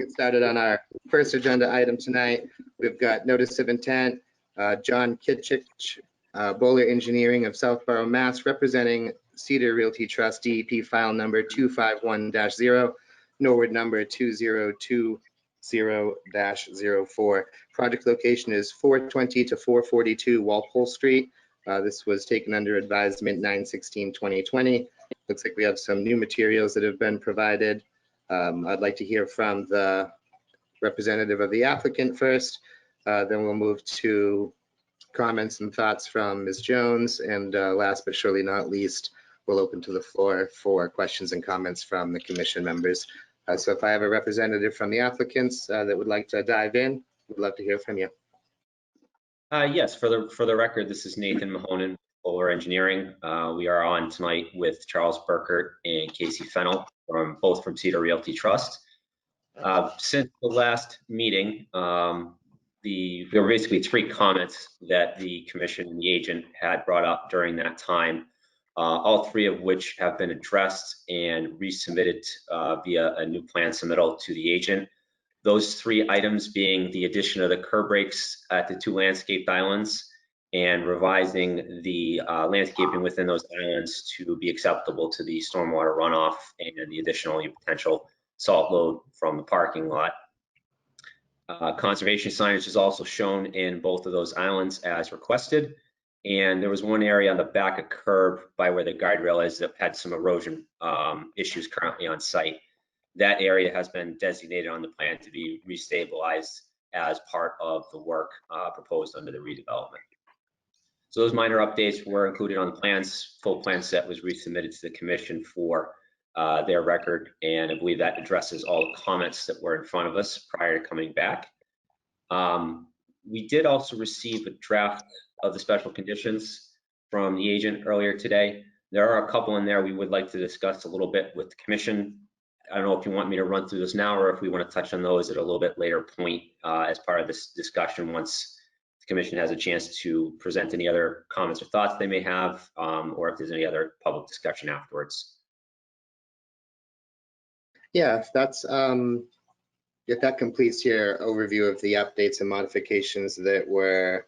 get started on our first agenda item tonight. We've got notice of intent, John Kitchich, Bowler Engineering of Southborough, Mass, representing Cedar Realty Trust, DEP file number 251-0, Norwood number 2020-04. Project location is 420 to 442 Walpole Street. This was taken under advisement 9/16/2020. Looks like we have some new materials that have been provided. I'd like to hear from the representative of the applicant first. Then we'll move to comments and thoughts from Ms. Jones. And last but surely not least, we'll open to the floor for questions and comments from the commission members. So if I have a representative from the applicants that would like to dive in, we'd love to hear from you. Yes, for the record, this is Nathan Mahonen, Bowler Engineering. We are on tonight with Charles Burkert and Casey Fennell, both from Cedar Realty Trust. Since the last meeting, there were basically three comments that the commission and the agent had brought up during that time, all three of which have been addressed and resubmitted via a new plan submittal to the agent. Those three items being the addition of the curb breaks at the two landscaped islands and revising the landscaping within those islands to be acceptable to the stormwater runoff and the additional potential salt load from the parking lot. Conservation signage is also shown in both of those islands as requested. And there was one area on the back of curb by where the guardrail is that had some erosion issues currently on site. That area has been designated on the plan to be restabilized as part of the work proposed under the redevelopment. So those minor updates were included on the plans. Full plan set was resubmitted to the commission for their record, and I believe that addresses all the comments that were in front of us prior to coming back. We did also receive a draft of the special conditions from the agent earlier today. There are a couple in there we would like to discuss a little bit with the commission. I don't know if you want me to run through this now or if we want to touch on those at a little bit later point as part of this discussion once the commission has a chance to present any other comments or thoughts they may have, or if there's any other public discussion afterwards. Yeah, if that completes your overview of the updates and modifications that were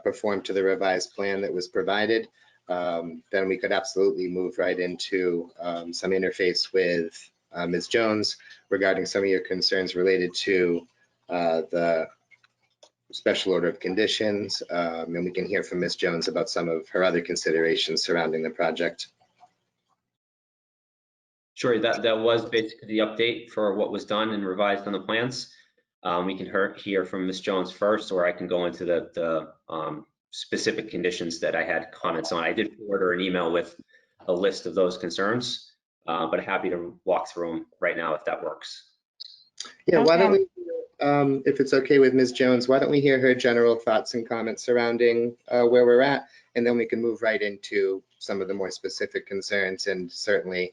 performed to the revised plan that was provided, then we could absolutely move right into some interface with Ms. Jones regarding some of your concerns related to the special order of conditions, and we can hear from Ms. Jones about some of her other considerations surrounding the project. Sure, that was basically the update for what was done and revised on the plans. We can hear from Ms. Jones first, or I can go into the specific conditions that I had comments on. I did forward her an email with a list of those concerns, but happy to walk through them right now if that works. Yeah, why don't we, if it's okay with Ms. Jones, why don't we hear her general thoughts and comments surrounding where we're at, and then we can move right into some of the more specific concerns and certainly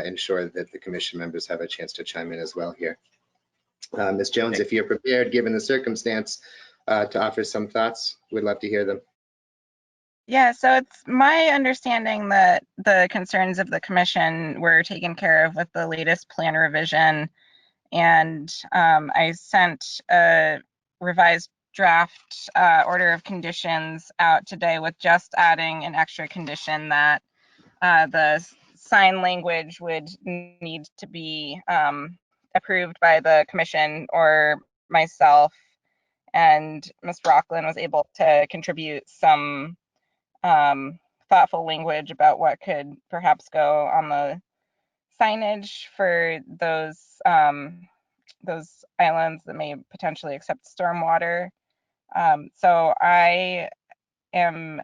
ensure that the commission members have a chance to chime in as well here. Ms. Jones, if you're prepared, given the circumstance, to offer some thoughts, we'd love to hear them. Yeah, so it's my understanding that the concerns of the commission were taken care of with the latest plan revision, and I sent a revised draft order of conditions out today with just adding an extra condition that the sign language would need to be approved by the commission or myself, and Ms. Rockland was able to contribute some thoughtful language about what could perhaps go on the signage for those islands that may potentially accept stormwater. So I am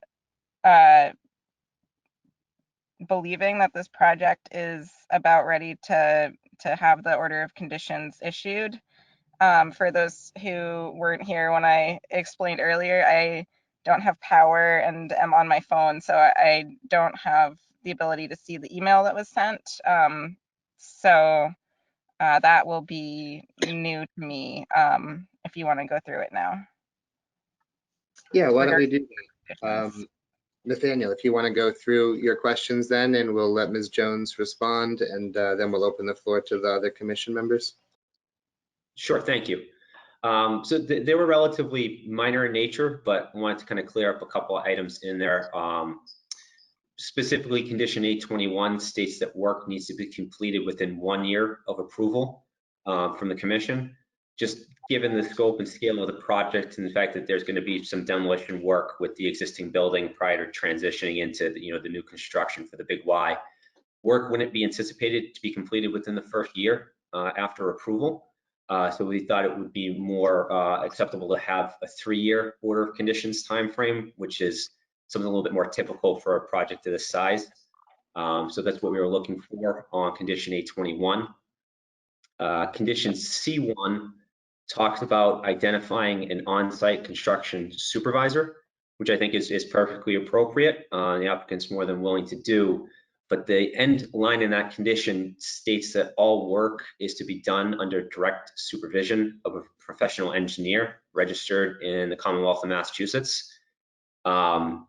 believing that this project is about ready to have the order of conditions issued. For those who weren't here when I explained earlier, I don't have power and am on my phone, so I don't have the ability to see the email that was sent. So that will be new to me if you want to go through it now. Yeah, why don't we do that? Nathaniel, if you want to go through your questions then, and we'll let Ms. Jones respond, and then we'll open the floor to the other commission members. Sure, thank you. So they were relatively minor in nature, but I wanted to kind of clear up a couple of items in there. Specifically, condition 821 states that work needs to be completed within 1 year of approval from the commission. Just given the scope and scale of the project and the fact that there's going to be some demolition work with the existing building prior to transitioning into the new construction for the Big Y, work wouldn't be anticipated to be completed within the first year after approval. So we thought it would be more acceptable to have a 3-year order of conditions timeframe, which is something a little bit more typical for a project of this size. So that's what we were looking for on condition 821. Condition C1 talks about identifying an on-site construction supervisor, which I think is perfectly appropriate. The applicant's more than willing to do, but the end line in that condition states that all work is to be done under direct supervision of a professional engineer registered in the Commonwealth of Massachusetts. The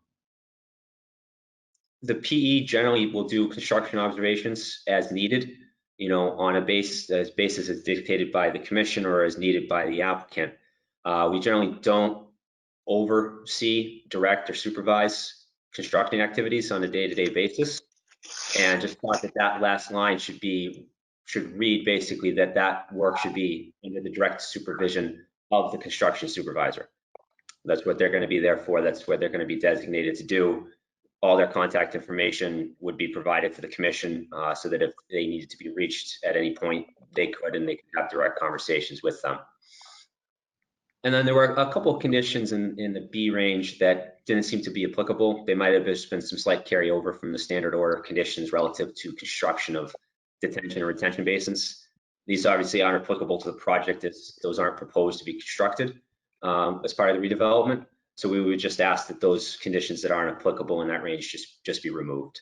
PE generally will do construction observations as needed, on a basis as dictated by the commission or as needed by the applicant. We generally don't oversee, direct, or supervise construction activities on a day-to-day basis, and just thought that last line should read basically that work should be under the direct supervision of the construction supervisor. That's what they're going to be there for. That's what they're going to be designated to do. All their contact information would be provided to the commission so that if they needed to be reached at any point, they could, and they could have direct conversations with them. And then there were a couple of conditions in the B range that didn't seem to be applicable. They might have just been some slight carryover from the standard order conditions relative to construction of detention and retention basins. These obviously aren't applicable to the project as those aren't proposed to be constructed as part of the redevelopment. So we would just ask that those conditions that aren't applicable in that range just be removed.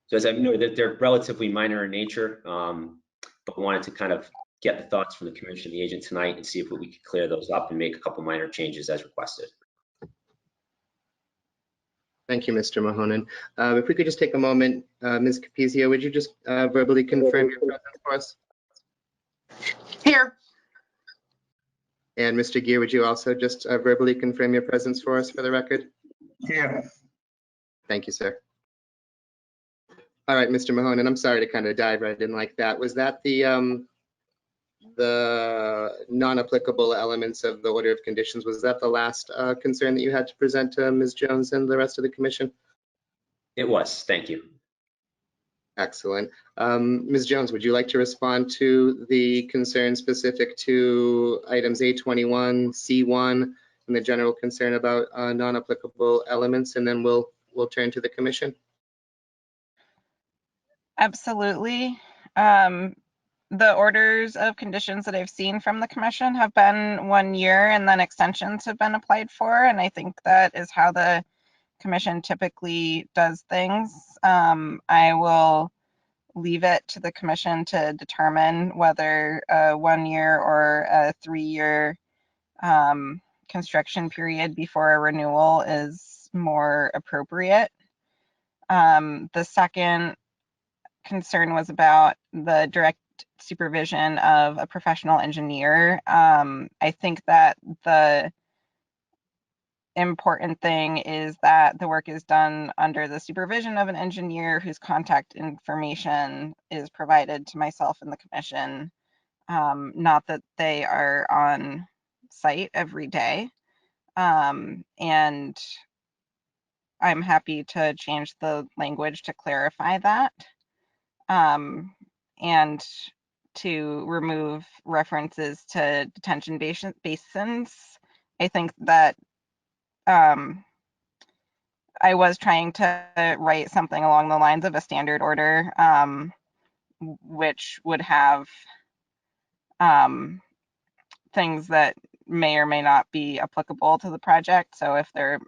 So as I noted, they're relatively minor in nature, but wanted to kind of get the thoughts from the commission, the agent tonight, and see if we could clear those up and make a couple minor changes as requested. Thank you, Mr. Mahonen. If we could just take a moment, Ms. Capizio, would you just verbally confirm your presence for us? Here. And Mr. Gear, would you also just verbally confirm your presence for us for the record? Here. Thank you, sir. All right, Mr. Mahonen, I'm sorry to kind of dive right in like that. Was that the non-applicable elements of the order of conditions? Was that the last concern that you had to present to Ms. Jones and the rest of the commission? It was, thank you. Excellent. Ms. Jones, would you like to respond to the concern specific to items 821, C1, and the general concern about non-applicable elements, and then we'll turn to the commission? Absolutely. The orders of conditions that I've seen from the commission have been 1 year, and then extensions have been applied for, and I think that is how the commission typically does things. I will leave it to the commission to determine whether a 1 year or a 3-year construction period before a renewal is more appropriate. The second concern was about the direct supervision of a professional engineer. I think that the important thing is that the work is done under the supervision of an engineer whose contact information is provided to myself and the commission, not that they are on site every day. And I'm happy to change the language to clarify that, and to remove references to detention basins. I think that I was trying to write something along the lines of a standard order, which would have things that may or may not be applicable to the project. So if there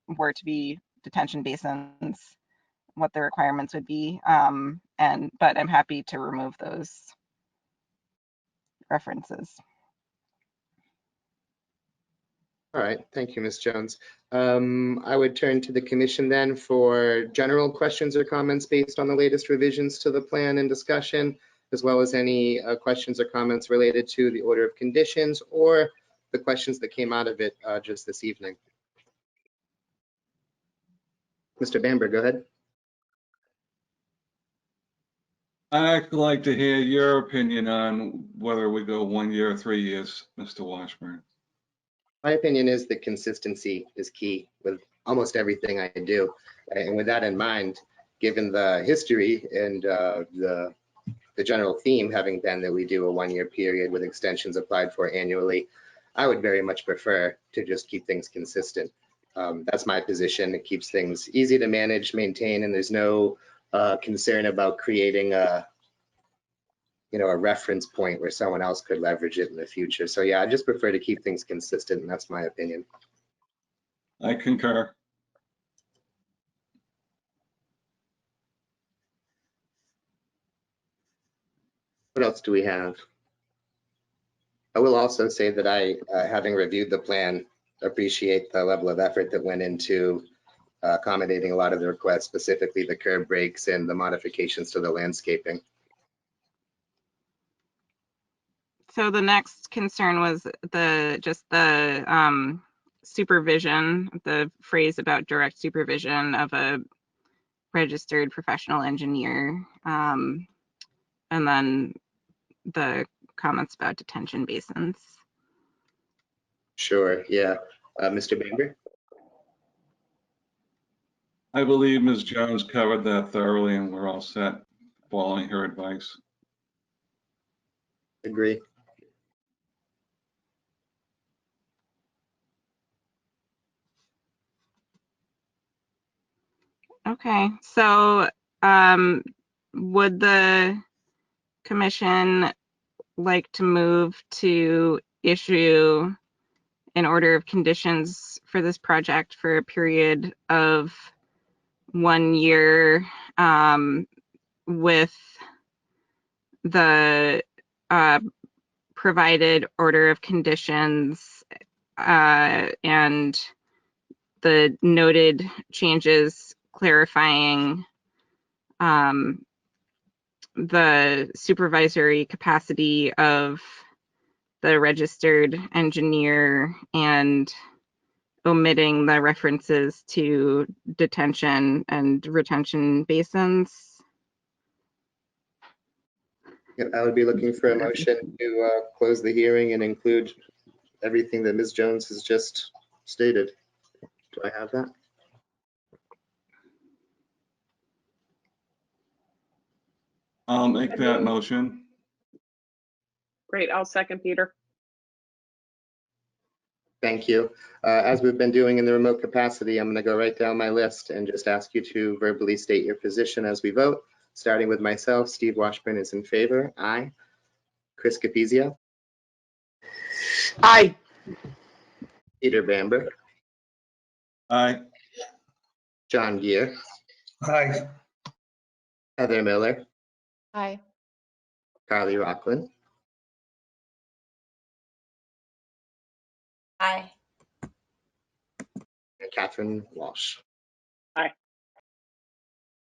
were to be detention basins, what the requirements would be. But I'm happy to remove those references. All right, thank you, Ms. Jones. I would turn to the commission then for general questions or comments based on the latest revisions to the plan and discussion. as well as any questions or comments related to the order of conditions or the questions that came out of it just this evening. Mr. Bamber, go ahead. I'd like to hear your opinion on whether we go 1 year or 3 years, Mr. Washburn. My opinion is that consistency is key with almost everything I do. And with that in mind, given the history and the general theme having been that we do a 1 year period with extensions applied for annually, I would very much prefer to just keep things consistent. That's my position. It keeps things easy to manage, maintain, and there's no concern about creating a reference point where someone else could leverage it in the future. So yeah, I just prefer to keep things consistent, and that's my opinion. I concur. What else do we have? I will also say that I, having reviewed the plan, appreciate the level of effort that went into accommodating a lot of the requests, specifically the curb breaks and the modifications to the landscaping. So the next concern was the supervision, the phrase about direct supervision of a registered professional engineer, and then the comments about detention basins. Sure, yeah. Mr. Bamber? I believe Ms. Jones covered that thoroughly and we're all set following her advice. Agree. Okay, so would the commission like to move to issue an order of conditions for this project for a period of 1 year with the provided order of conditions and the noted changes clarifying the supervisory capacity of the registered engineer and omitting the references to detention and retention basins? Yeah, I would be looking for a motion to close the hearing and include everything that Ms. Jones has just stated. Do I have that? I'll make that motion. Great, I'll second Peter. Thank you. As we've been doing in the remote capacity, I'm going to go right down my list and just ask you to verbally state your position as we vote. Starting with myself, Steve Washburn is in favor. Aye. Chris Capizia. Aye. Peter Bamber. Aye. John Gear. Aye. Heather Miller. Aye. Carly Rockland. Aye. And Catherine Walsh. Aye.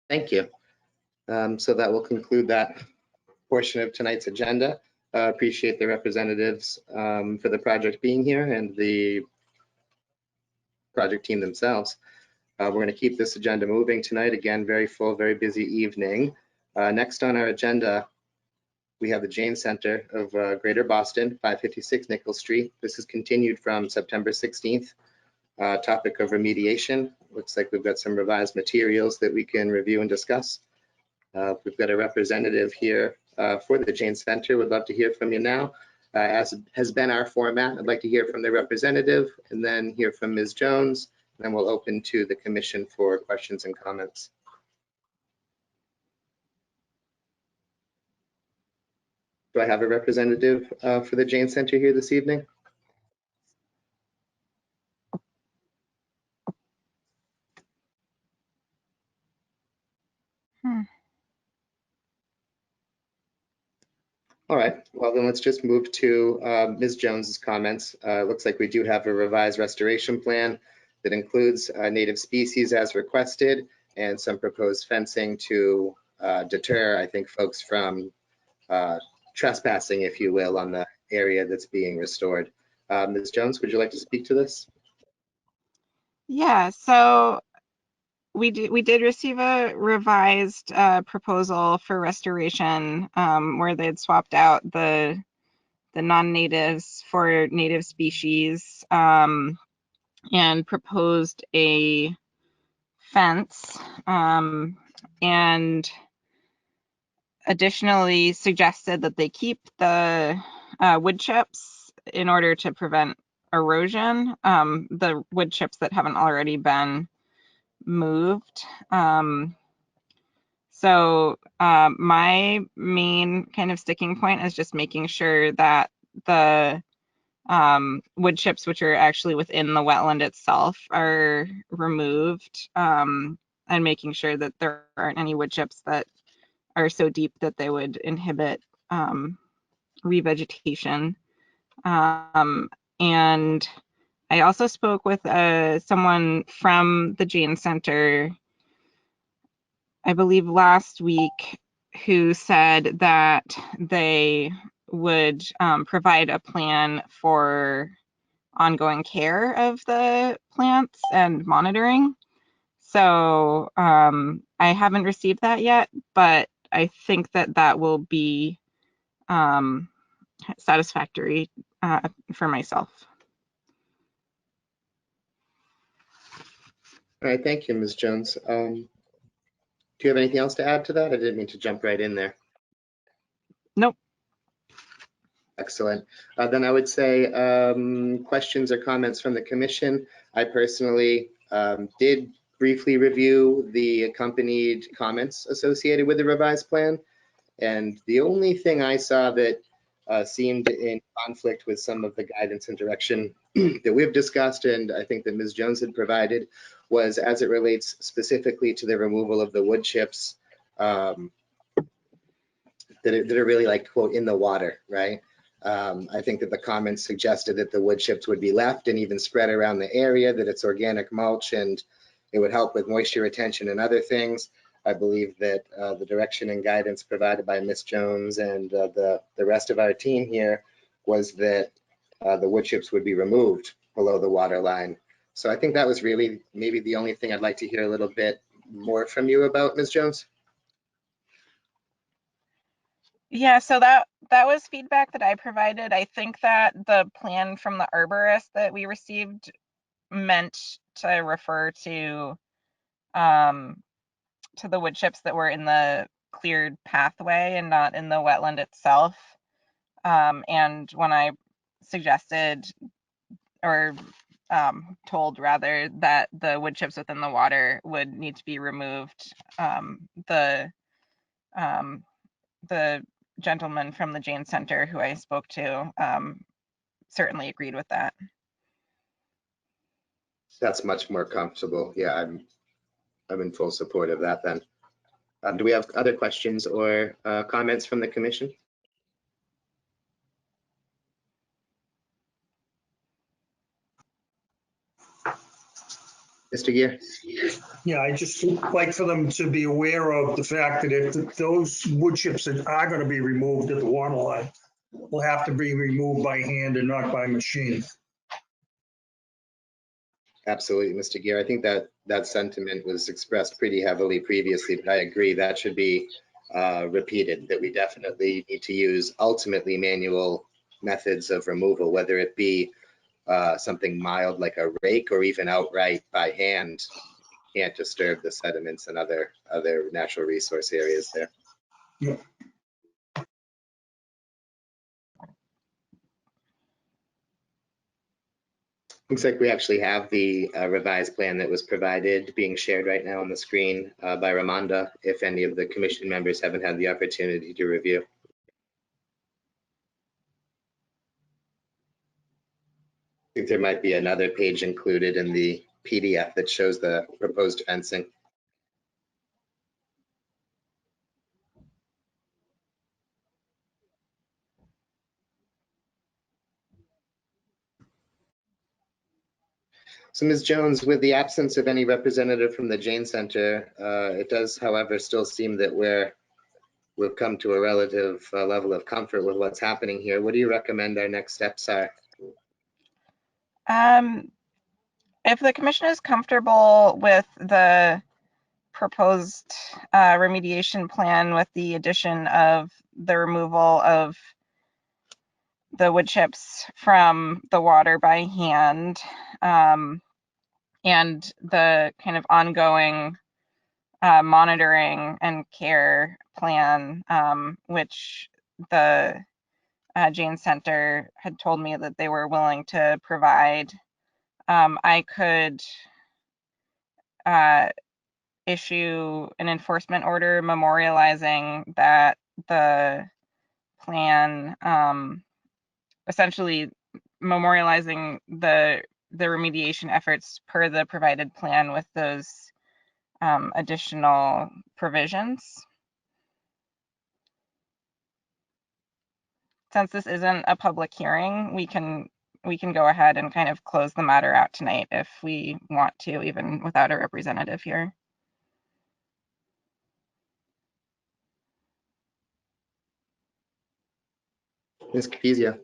Thank you. So that will conclude that portion of tonight's agenda. Appreciate the representatives for the project being here and the project team themselves. We're going to keep this agenda moving tonight. Again, very full, very busy evening. Next on our agenda, we have the Jane Center of Greater Boston, 556 Nichols Street. This is continued from September 16th. Topic of remediation. Looks like we've got some revised materials that we can review and discuss. We've got a representative here for the Jane Center. Would love to hear from you now. As has been our format, I'd like to hear from the representative and then hear from Ms. Jones. Then we'll open to the commission for questions and comments. Do I have a representative for the Jane Center here this evening? All right, well then let's just move to Ms. Jones's comments. Looks like we do have a revised restoration plan that includes native species as requested and some proposed fencing to deter, I think, folks from trespassing, if you will, on the area that's being restored. Ms. Jones, would you like to speak to this? Yeah, so we did receive a revised proposal for restoration where they'd swapped out the non-natives for native species and proposed a fence and additionally suggested that they keep the wood chips in order to prevent erosion, the wood chips that haven't already been moved. So my main kind of sticking point is just making sure that the wood chips, which are actually within the wetland itself, are removed, and making sure that there aren't any wood chips that are so deep that they would inhibit revegetation. And I also spoke with someone from the Jane Center, I believe last week, who said that they would provide a plan for ongoing care of the plants and monitoring. So I haven't received that yet, but I think that that will be satisfactory for myself. All right, thank you, Ms. Jones. Do you have anything else to add to that? I didn't mean to jump right in there. Nope. Excellent. Then I would say questions or comments from the commission. I personally did briefly review the accompanied comments associated with the revised plan. And the only thing I saw that seemed in conflict with some of the guidance and direction that we've discussed, and I think that Ms. Jones had provided, was as it relates specifically to the removal of the wood chips that are really like, quote, in the water, right? I think that the comments suggested that the wood chips would be left and even spread around the area, that it's organic mulch and it would help with moisture retention and other things. I believe that the direction and guidance provided by Ms. Jones and the rest of our team here was that the wood chips would be removed below the water line. So I think that was really maybe the only thing I'd like to hear a little bit more from you about, Ms. Jones. Yeah, so that was feedback that I provided. I think that the plan from the arborist that we received meant to refer to the wood chips that were in the cleared pathway and not in the wetland itself. And when I suggested or told rather that the wood chips within the water would need to be removed, the gentleman from the Jane Center who I spoke to certainly agreed with that. That's much more comfortable. Yeah, I'm in full support of that then. Do we have other questions or comments from the commission? Mr. Gear? Yeah, I just like for them to be aware of the fact that if those wood chips that are going to be removed at the water line will have to be removed by hand and not by machine. Absolutely, Mr. Gear. I think that sentiment was expressed pretty heavily previously, but I agree that should be repeated, that we definitely need to use ultimately manual methods of removal, whether it be something mild like a rake or even outright by hand. Can't disturb the sediments and other natural resource areas there. Yeah. Looks like we actually have the revised plan that was provided being shared right now on the screen by Ramonda, if any of the commission members haven't had the opportunity to review. I think there might be another page included in the PDF that shows the proposed fencing. So Ms. Jones, with the absence of any representative from the Jane Center, it does, however, still seem that we're we've come to a relative level of comfort with what's happening here. What do you recommend our next steps are? If the commission is comfortable with the proposed remediation plan with the addition of the removal of the wood chips from the water by hand, and the kind of ongoing monitoring and care plan, which the Jane Center had told me that they were willing to provide, I could issue an enforcement order memorializing that the plan, essentially memorializing the remediation efforts per the provided plan with those additional provisions. Since this isn't a public hearing, we can go ahead and kind of close the matter out tonight if we want to, even without a representative here. Ms. Capizia.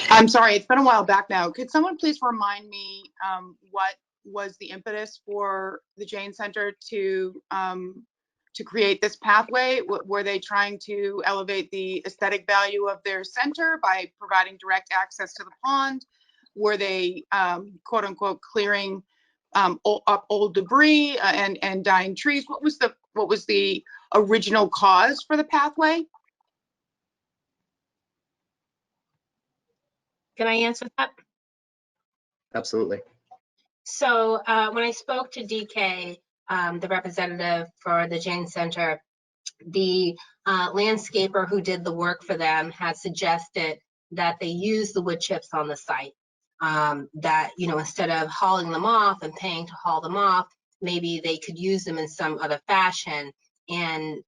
I'm sorry, it's been a while back now. Could someone please remind me what was the impetus for the Jane Center to create this pathway? Were they trying to elevate the aesthetic value of their center by providing direct access to the pond? Were they quote unquote clearing up old debris and dying trees? What was the original cause for the pathway? Can I answer that? Absolutely. So when I spoke to DK, the representative for the Jane Center, the landscaper who did the work for them had suggested that they use the wood chips on the site. That, you know, instead of hauling them off and paying to haul them off, maybe they could use them in some other fashion. And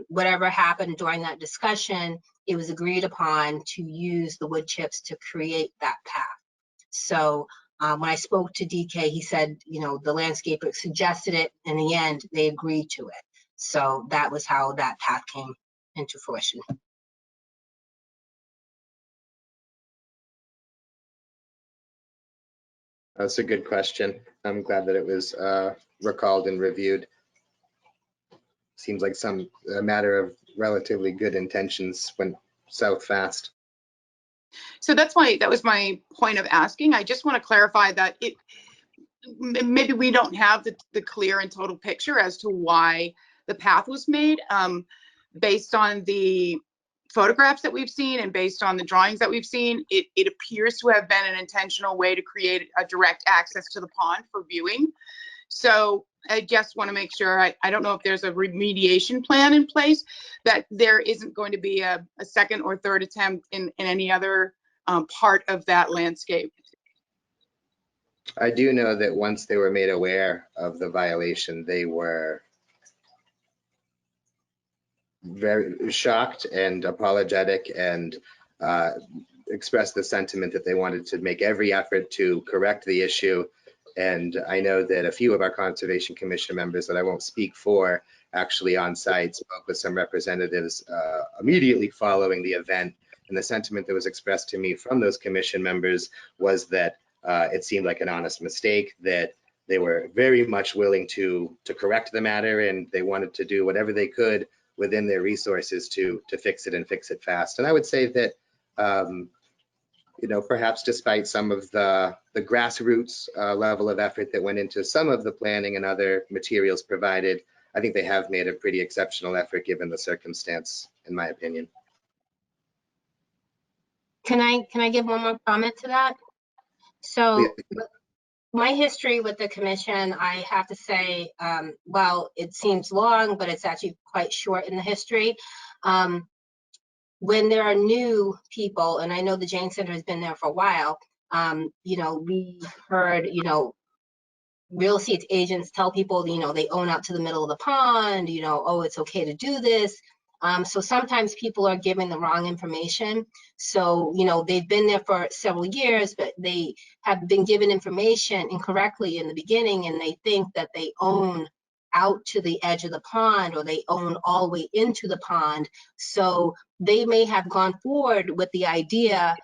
whatever happened during that discussion, it was agreed upon to use the wood chips to create that path. So when I spoke to DK, he said, you know, the landscaper suggested it. In the end, they agreed to it. So that was how that path came into fruition. That's a good question. I'm glad that it was recalled and reviewed. Seems like a matter of relatively good intentions went south fast. So that was my point of asking. I just want to clarify that maybe we don't have the clear and total picture as to why the path was made. Based on the photographs that we've seen and based on the drawings that we've seen, it appears to have been an intentional way to create a direct access to the pond for viewing. So I just want to make sure, I don't know if there's a remediation plan in place, that there isn't going to be a second or third attempt in any other part of that landscape. I do know that once they were made aware of the violation, they were very shocked and apologetic and expressed the sentiment that they wanted to make every effort to correct the issue. And I know that a few of our Conservation Commission members that I won't speak for actually on site spoke with some representatives immediately following the event. And the sentiment that was expressed to me from those commission members was that it seemed like an honest mistake, that they were very much willing to correct the matter, and they wanted to do whatever they could within their resources to fix it and fix it fast. And I would say that you know, perhaps despite some of the grassroots level of effort that went into some of the planning and other materials provided, I think they have made a pretty exceptional effort given the circumstance, in my opinion. Can I give one more comment to that? So my history with the commission, I have to say, well, it seems long, but it's actually quite short in the history. When there are new people, and I know the Jane Center has been there for a while, you know, we heard, you know, real estate agents tell people, you know, they own out to the middle of the pond, you know, oh, it's okay to do this. So sometimes people are giving the wrong information. So, you know, they've been there for several years, but they have been given information incorrectly in the beginning, and they think that they own out to the edge of the pond, or they own all the way into the pond. So they may have gone forward with the idea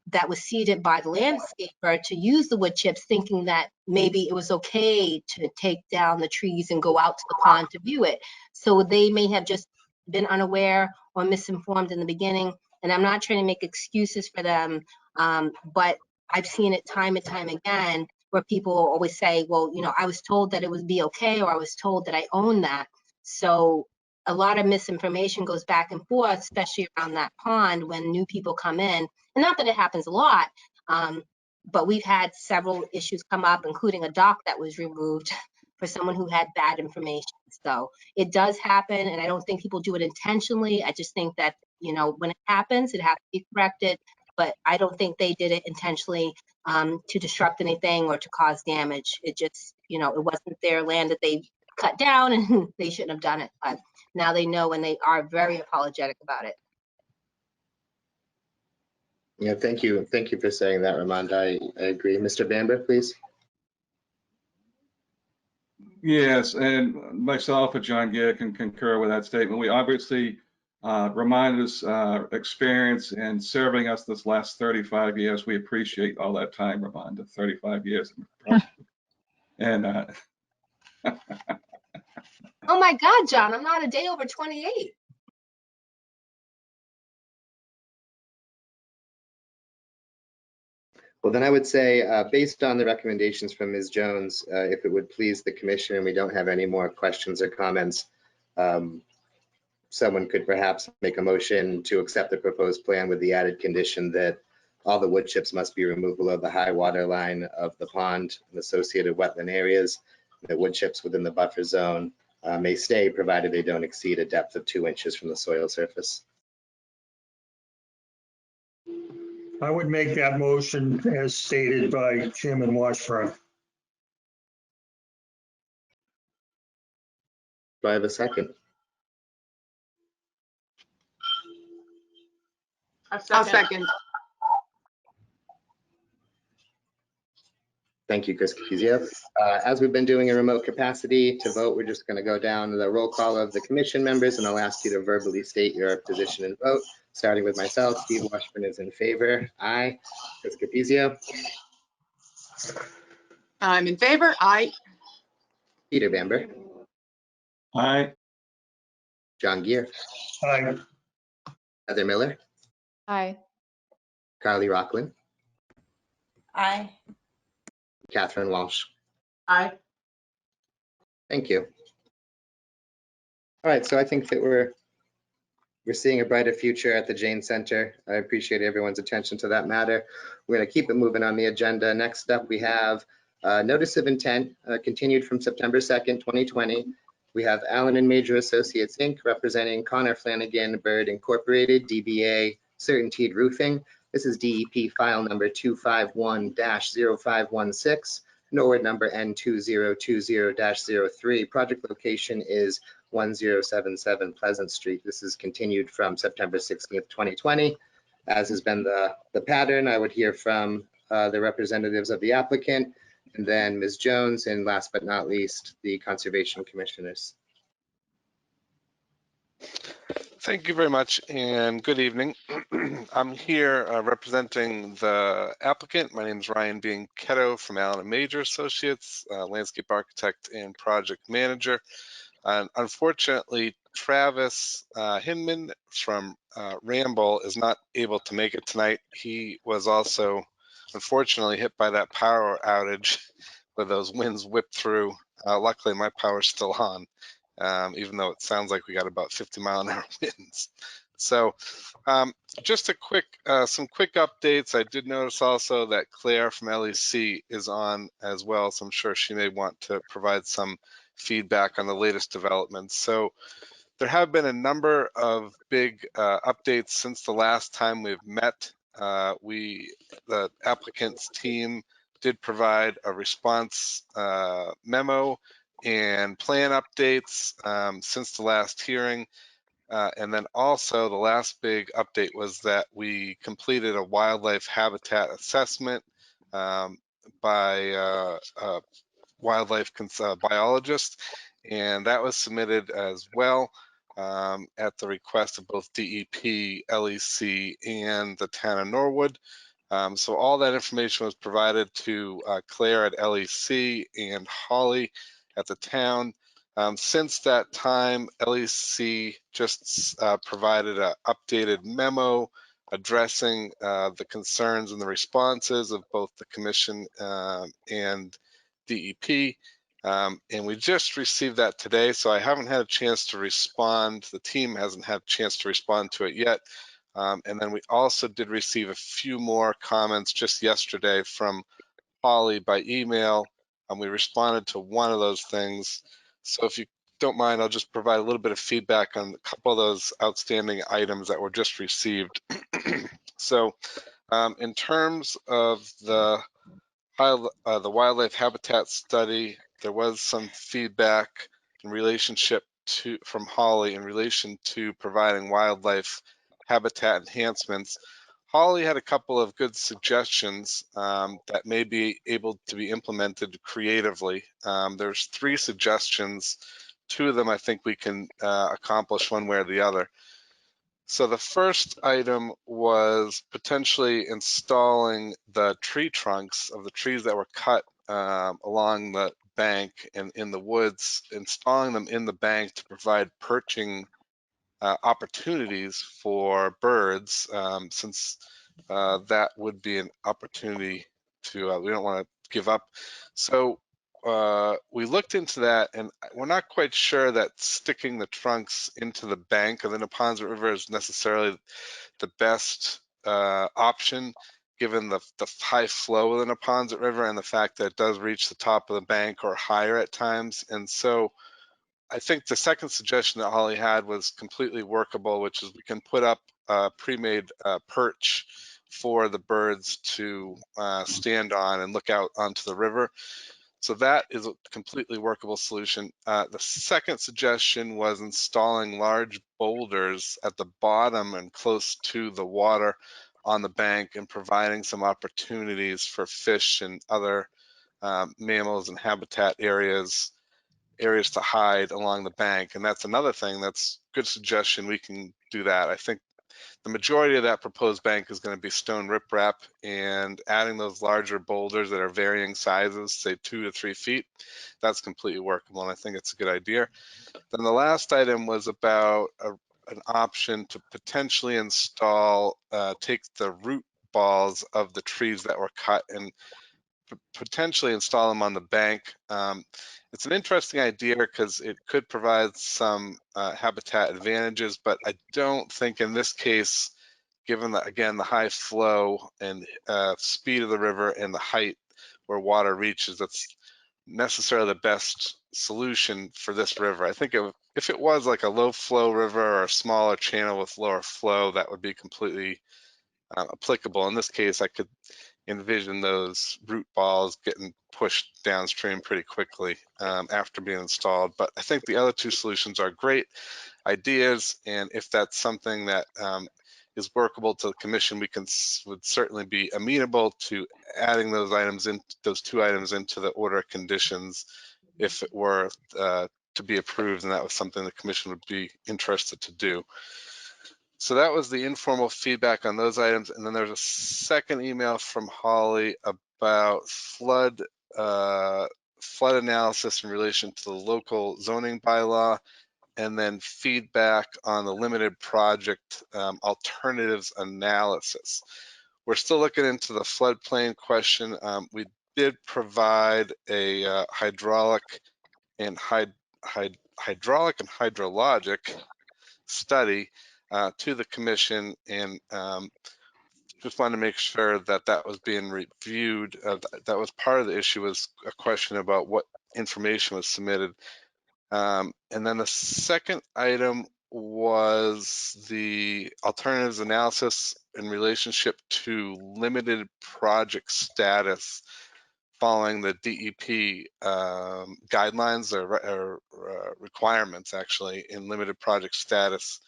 that was seeded by the landscaper to use the wood chips, thinking that maybe it was okay to take down the trees and go out to the pond to view it. So they may have just been unaware or misinformed in the beginning. And I'm not trying to make excuses for them, but I've seen it time and time again where people always say, well, you know, I was told that it would be okay, or I was told that I own that. So a lot of misinformation goes back and forth, especially around that pond when new people come in. And not that it happens a lot, but we've had several issues come up, including a dock that was removed for someone who had bad information. So it does happen, and I don't think people do it intentionally. I just think that, you know, when it happens, it has to be corrected. But I don't think they did it intentionally to disrupt anything or to cause damage. It just, you know, it wasn't their land that they cut down, and they shouldn't have done it. But now they know, and they are very apologetic about it. Yeah, thank you. Thank you for saying that, Ramonda. I agree. Mr. Bamber, please. Yes, and myself and John Gear can concur with that statement. We obviously, Ramonda's experience in serving us this last 35 years. We appreciate all that time, Ramonda, 35 years. And Oh my God, John, I'm not a day over 28. Well, then I would say, based on the recommendations from Ms. Jones, if it would please the commission and we don't have any more questions or comments, someone could perhaps make a motion to accept the proposed plan with the added condition that all the wood chips must be removed below the high water line of the pond and associated wetland areas. The wood chips within the buffer zone may stay, provided they don't exceed a depth of 2 inches from the soil surface. I would make that motion as stated by Chairman Washburn. Do I have a second? I'll second. Thank you, Chris Capizio. As we've been doing in remote capacity, to vote, we're just going to go down the roll call of the commission members, and I'll ask you to verbally state your position and vote. Starting with myself, Steve Washburn is in favor. Aye. Chris Capizio. I'm in favor. Aye. Peter Bamber. aye. John Gear. Aye. Heather Miller. Aye. Carly Rockland. Aye. Catherine Walsh. Aye. Thank you. All right, so I think that we're seeing a brighter future at the Jane Center. I appreciate everyone's attention to that matter. We're going to keep it moving on the agenda. Next up, we have notice of intent continued from September 2nd, 2020. We have Allen and Major Associates, Inc., representing Connor Flanagan Bird Incorporated, DBA Certainteed Roofing. This is DEP file number 251-0516, Norwood number N2020-03. Project location is 1077 Pleasant Street. This is continued from September 16th, 2020. As has been the pattern, I would hear from the representatives of the applicant, and then Ms. Jones, and last but not least, the Conservation Commissioners. Thank you very much, and good evening. I'm here representing the applicant. My name is Ryan Bianchetto from Allen & Major Associates, landscape architect and project manager. And unfortunately, Travis Hinman from Ramble is not able to make it tonight. He was also unfortunately hit by that power outage where those winds whipped through. Luckily, my power's still on. Even though it sounds like we got about 50-mile-an-hour winds. So just a quick, some quick updates. I did notice also that Claire from LEC is on as well, so I'm sure she may want to provide some feedback on the latest developments. So there have been a number of big updates since the last time we've met. The applicant's team did provide a response memo and plan updates since the last hearing. And then also the last big update was that we completed a wildlife habitat assessment by a wildlife biologist. and that was submitted as well at the request of both DEP, LEC, and the town of Norwood. So all that information was provided to Claire at LEC and Holly at the town. Since that time, LEC just provided an updated memo addressing the concerns and the responses of both the commission and DEP. And we just received that today, so I haven't had a chance to respond. The team hasn't had a chance to respond to it yet. And then we also did receive a few more comments just yesterday from Holly by email, and we responded to one of those things. So if you don't mind, I'll just provide a little bit of feedback on a couple of those outstanding items that were just received. So in terms of the wildlife habitat study, there was some feedback in relationship to from Holly in relation to providing wildlife habitat enhancements. Holly had a couple of good suggestions that may be able to be implemented creatively. There's 3 suggestions. 2 of them I think we can accomplish one way or the other. So the first item was potentially installing the tree trunks of the trees that were cut along the bank and in the woods, installing them in the bank to provide perching opportunities for birds, since that would be an opportunity to, we don't want to give up. So we looked into that, and we're not quite sure that sticking the trunks into the bank of the Neponset River is necessarily the best option, given the high flow of the Neponset River and the fact that it does reach the top of the bank or higher at times. And so I think the second suggestion that Holly had was completely workable, which is we can put up a pre-made perch for the birds to stand on and look out onto the river. So that is a completely workable solution. The second suggestion was installing large boulders at the bottom and close to the water on the bank and providing some opportunities for fish and other mammals and habitat areas to hide along the bank. And that's another thing, that's a good suggestion. We can do that. I think the majority of that proposed bank is going to be stone riprap, and adding those larger boulders that are varying sizes, say 2 to 3 feet, that's completely workable, and I think it's a good idea. Then the last item was about an option to potentially install, take the root balls of the trees that were cut and potentially install them on the bank. It's an interesting idea because it could provide some habitat advantages, but I don't think in this case, given that, again, the high flow and speed of the river and the height where water reaches, that's necessarily the best solution for this river. I think if it was like a low flow river or a smaller channel with lower flow, that would be completely applicable. In this case, I could envision those root balls getting pushed downstream pretty quickly after being installed. But I think the other 2 solutions are great ideas, and if that's something that is workable to the commission, we would certainly be amenable to adding those items in, those 2 items into the order of conditions if it were to be approved, and that was something the commission would be interested to do. So that was the informal feedback on those items. And then there's a second email from Holly about flood analysis in relation to the local zoning bylaw, and then feedback on the limited project alternatives analysis. We're still looking into the floodplain question. We did provide a hydraulic and hydrologic study to the commission, and just wanted to make sure that that was being reviewed. That was part of the issue, was a question about what information was submitted. And then the second item was the alternatives analysis in relationship to limited project status following the DEP guidelines or requirements, actually, in limited project status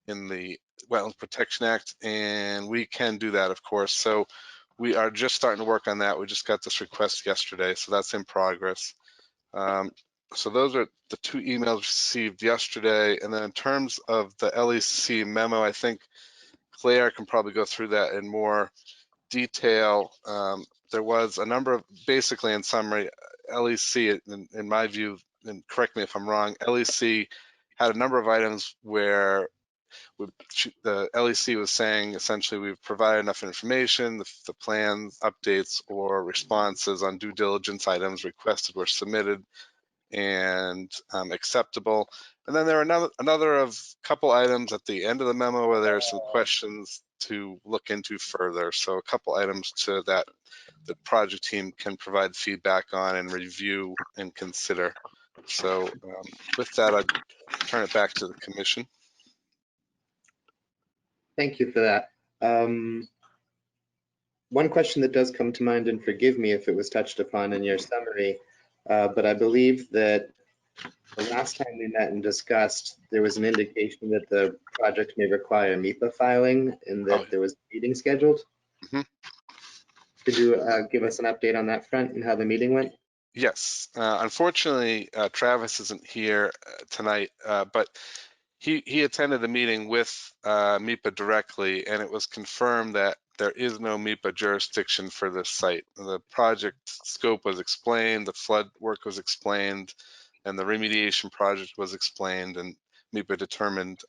in the Wetlands Protection Act, and we can do that, of course. So we are just starting to work on that. We just got this request yesterday, so that's in progress. So those are the two emails received yesterday. And then in terms of the LEC memo, I think Claire can probably go through that in more detail. There was a number of, basically in summary, LEC, in my view, and correct me if I'm wrong, LEC had a number of items where the LEC was saying essentially we've provided enough information, the plans, updates, or responses on due diligence items requested were submitted and acceptable. And then there are another of couple items at the end of the memo where there are some questions to look into further. So a couple items to that the project team can provide feedback on and review and consider. So with that, I'd turn it back to the commission. Thank you for that. One question that does come to mind, and forgive me if it was touched upon in your summary, but I believe that the last time we met and discussed, there was an indication that the project may require MIPA filing and that there was a meeting scheduled. Mm-hmm. Could you give us an update on that front and how the meeting went? Yes. Unfortunately, Travis isn't here tonight, but he attended the meeting with MIPA directly, and it was confirmed that there is no MIPA jurisdiction for this site. The project scope was explained, the flood work was explained, and the remediation project was explained, and MIPA determined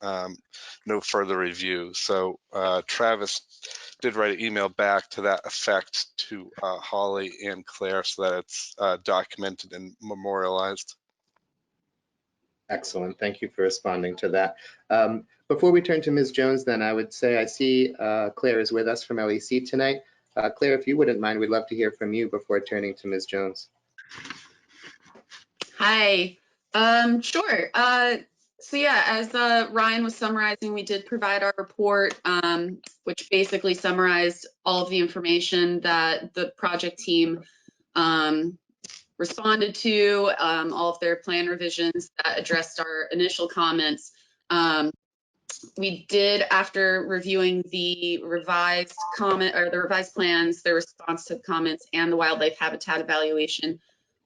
no further review. So Travis did write an email back to that effect to Holly and Claire so that it's documented and memorialized. Excellent. Thank you for responding to that. Before we turn to Ms. Jones, then I would say I see Claire is with us from LEC tonight. Claire, if you wouldn't mind, we'd love to hear from you before turning to Ms. Jones. Hi. Sure. So yeah, as Ryan was summarizing, we did provide our report, which basically summarized all of the information that the project team responded to, all of their plan revisions that addressed our initial comments. We did, after reviewing the revised comment or the revised plans, the response to the comments and the wildlife habitat evaluation,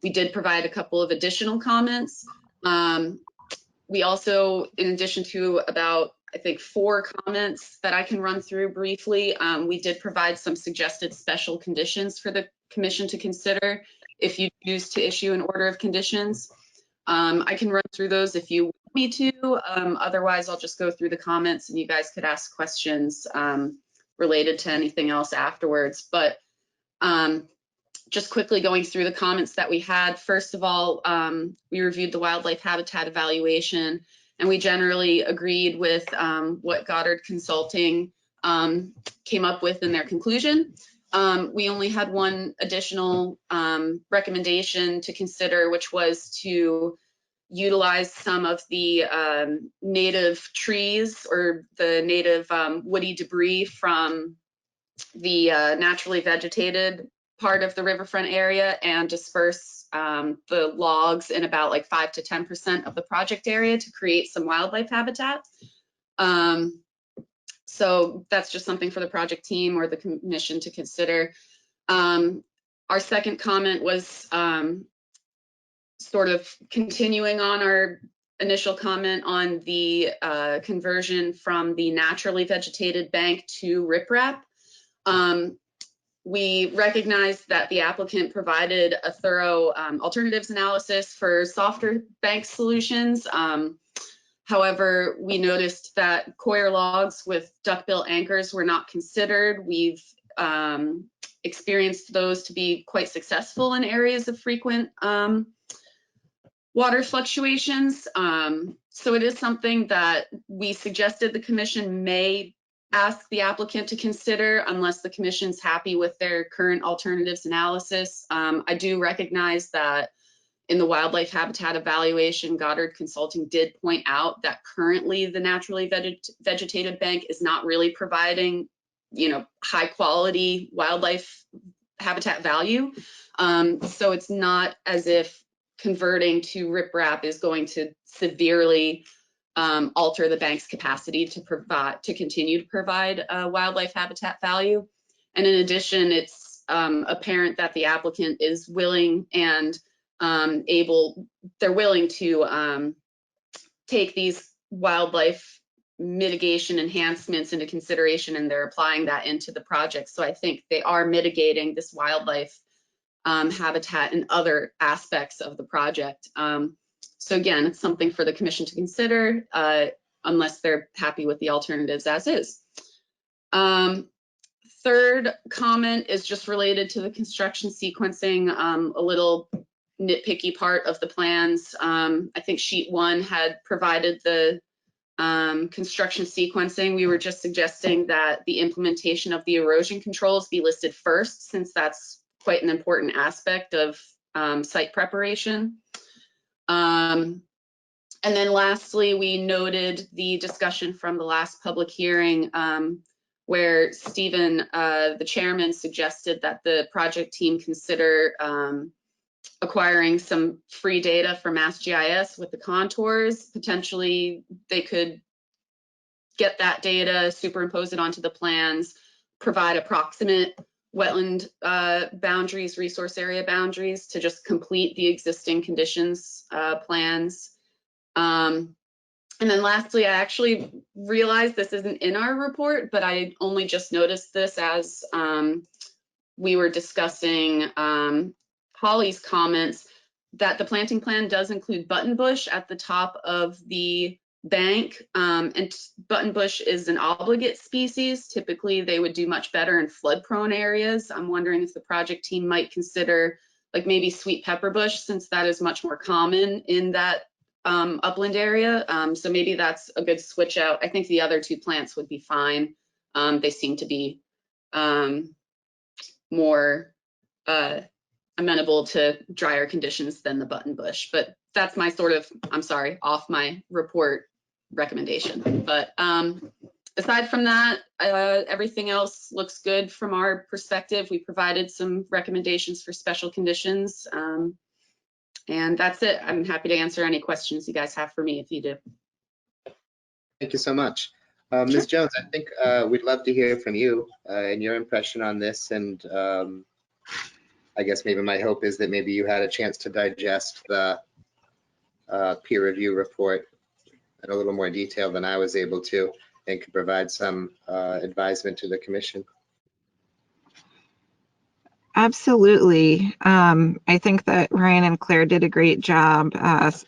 we did provide a couple of additional comments. We also, in addition to about, I think, 4 comments that I can run through briefly, we did provide some suggested special conditions for the commission to consider if you choose to issue an order of conditions. I can run through those if you want me to. Otherwise, I'll just go through the comments and you guys could ask questions related to anything else afterwards. But just quickly going through the comments that we had. First of all, we reviewed the wildlife habitat evaluation, and we generally agreed with what Goddard Consulting came up with in their conclusion. We only had one additional recommendation to consider, which was to utilize some of the native trees or the native woody debris from the naturally vegetated part of the riverfront area and disperse the logs in about like 5 to 10% of the project area to create some wildlife habitat. So that's just something for the project team or the commission to consider. Our second comment was sort of continuing on our initial comment on the conversion from the naturally vegetated bank to riprap. We recognize that the applicant provided a thorough alternatives analysis for softer bank solutions. However, we noticed that coir logs with duckbill anchors were not considered. We've experienced those to be quite successful in areas of frequent water fluctuations. So it is something that we suggested the commission may ask the applicant to consider unless the commission's happy with their current alternatives analysis. I do recognize that in the wildlife habitat evaluation, Goddard Consulting did point out that currently the naturally vegetated bank is not really providing, high quality wildlife habitat value. So it's not as if converting to riprap is going to severely alter the bank's capacity to continue to provide wildlife habitat value. And in addition, it's apparent that the applicant is willing and they're willing to take these wildlife mitigation enhancements into consideration, and they're applying that into the project. So I think they are mitigating this wildlife habitat and other aspects of the project. So again, it's something for the commission to consider, unless they're happy with the alternatives as is. Third comment is just related to the construction sequencing, a little nitpicky part of the plans. I think sheet 1 had provided the construction sequencing. We were just suggesting that the implementation of the erosion controls be listed first, since that's quite an important aspect of site preparation. And then lastly, we noted the discussion from the last public hearing where Stephen, the chairman, suggested that the project team consider acquiring some free data from MassGIS with the contours. Potentially, they could get that data, superimpose it onto the plans, provide approximate wetland boundaries, resource area boundaries to just complete the existing conditions plans. And then lastly, I actually realized this isn't in our report, but I only just noticed this as we were discussing Holly's comments, that the planting plan does include buttonbush at the top of the bank, and buttonbush is an obligate species. Typically, they would do much better in flood-prone areas. I'm wondering if the project team might consider like maybe sweet pepperbush, since that is much more common in that upland area. So maybe that's a good switch out. I think the other two plants would be fine. They seem to be more amenable to drier conditions than the buttonbush, but that's my sort of, I'm sorry, off my report recommendation. But aside from that, everything else looks good from our perspective. We provided some recommendations for special conditions. And that's it. I'm happy to answer any questions you guys have for me if you do. Thank you so much. Ms. Jones, I think we'd love to hear from you and your impression on this. And I guess maybe my hope is that maybe you had a chance to digest the peer review report in a little more detail than I was able to, and could provide some advisement to the commission. Absolutely. I think that Ryan and Claire did a great job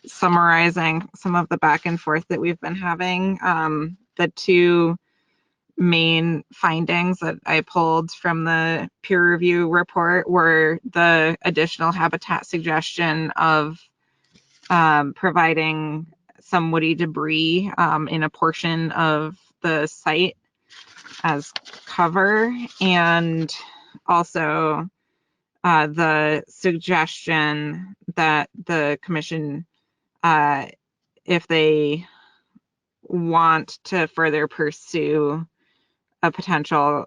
summarizing some of the back and forth that we've been having. The two main findings that I pulled from the peer review report were the additional habitat suggestion of providing some woody debris in a portion of the site as cover, and also the suggestion that the commission, if they want to further pursue a potential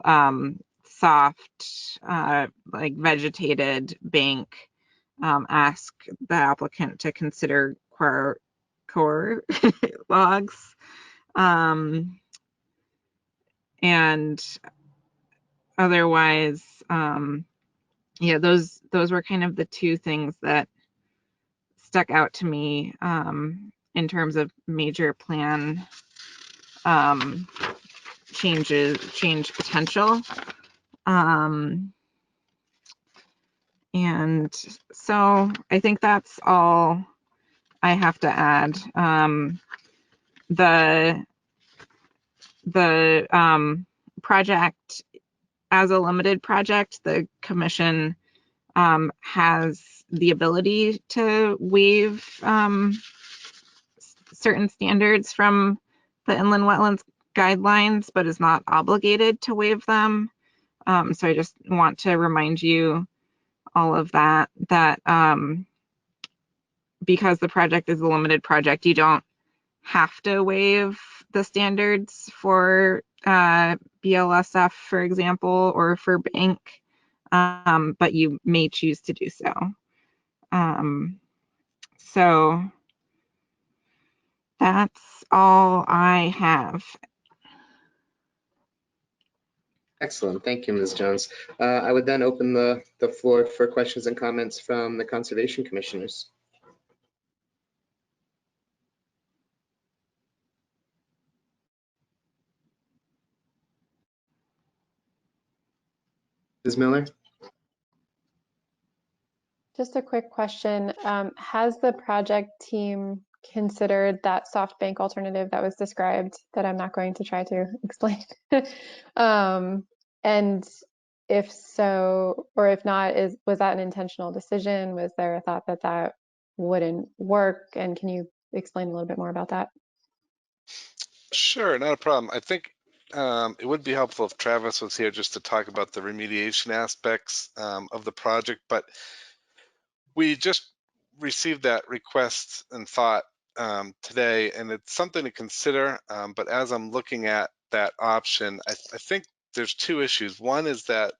soft, like vegetated bank, ask the applicant to consider core logs. And otherwise, yeah, those were kind of the two things that stuck out to me in terms of major plan change potential. And so I think that's all I have to add. The project, as a limited project, the commission has the ability to waive certain standards from the inland wetlands guidelines, but is not obligated to waive them. So I just want to remind you all of that, because the project is a limited project, you don't have to waive the standards for BLSF, for example, or for bank, but you may choose to do so. So that's all I have. Excellent. Thank you, Ms. Jones. I would then open the floor for questions and comments from the Conservation Commissioners. Ms. Miller? Just a quick question. Has the project team considered that soft bank alternative that was described that I'm not going to try to explain? And if so, or if not, was that an intentional decision? Was there a thought that that wouldn't work? And can you explain a little bit more about that? Sure, not a problem. I think it would be helpful if Travis was here just to talk about the remediation aspects of the project, but we just received that request and thought today, and it's something to consider. But as I'm looking at that option, I think there's two issues. One is that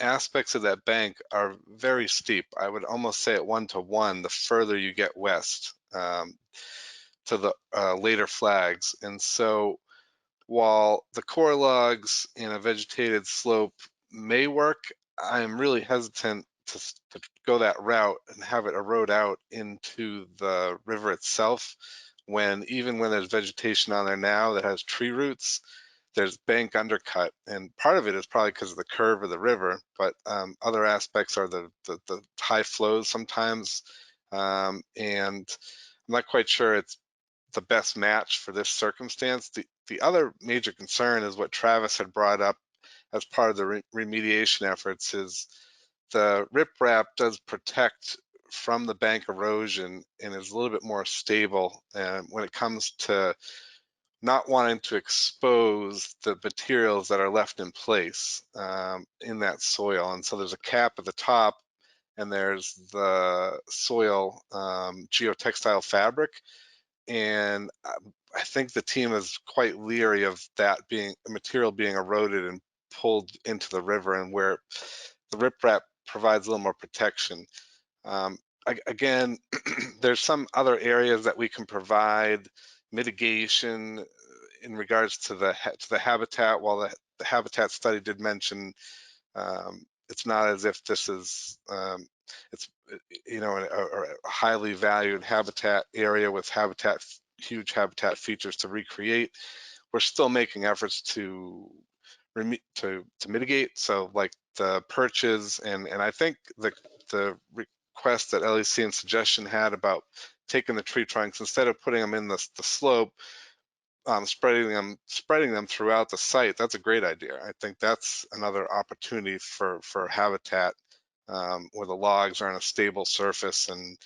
aspects of that bank are very steep. I would almost say at 1-to-1 the further you get west to the later flags. And so while the core logs in a vegetated slope may work, I'm really hesitant to go that route and have it erode out into the river itself, when even when there's vegetation on there now that has tree roots, there's bank undercut. And part of it is probably because of the curve of the river, but other aspects are the high flows sometimes. And I'm not quite sure it's the best match for this circumstance. The other major concern is what Travis had brought up as part of the remediation efforts, is the riprap does protect from the bank erosion and is a little bit more stable when it comes to not wanting to expose the materials that are left in place in that soil. And so there's a cap at the top, and there's the soil geotextile fabric. And I think the team is quite leery of that material being eroded and pulled into the river, and where the riprap provides a little more protection. Again, there's some other areas that we can provide mitigation in regards to the habitat. While the habitat study did mention it's not as if this is it's a highly valued habitat area with huge habitat features to recreate. We're still making efforts to mitigate. So like the perches, and I think the request that LEC and suggestion had about taking the tree trunks, instead of putting them in the slope, spreading them throughout the site, that's a great idea. I think that's another opportunity for habitat where the logs are on a stable surface and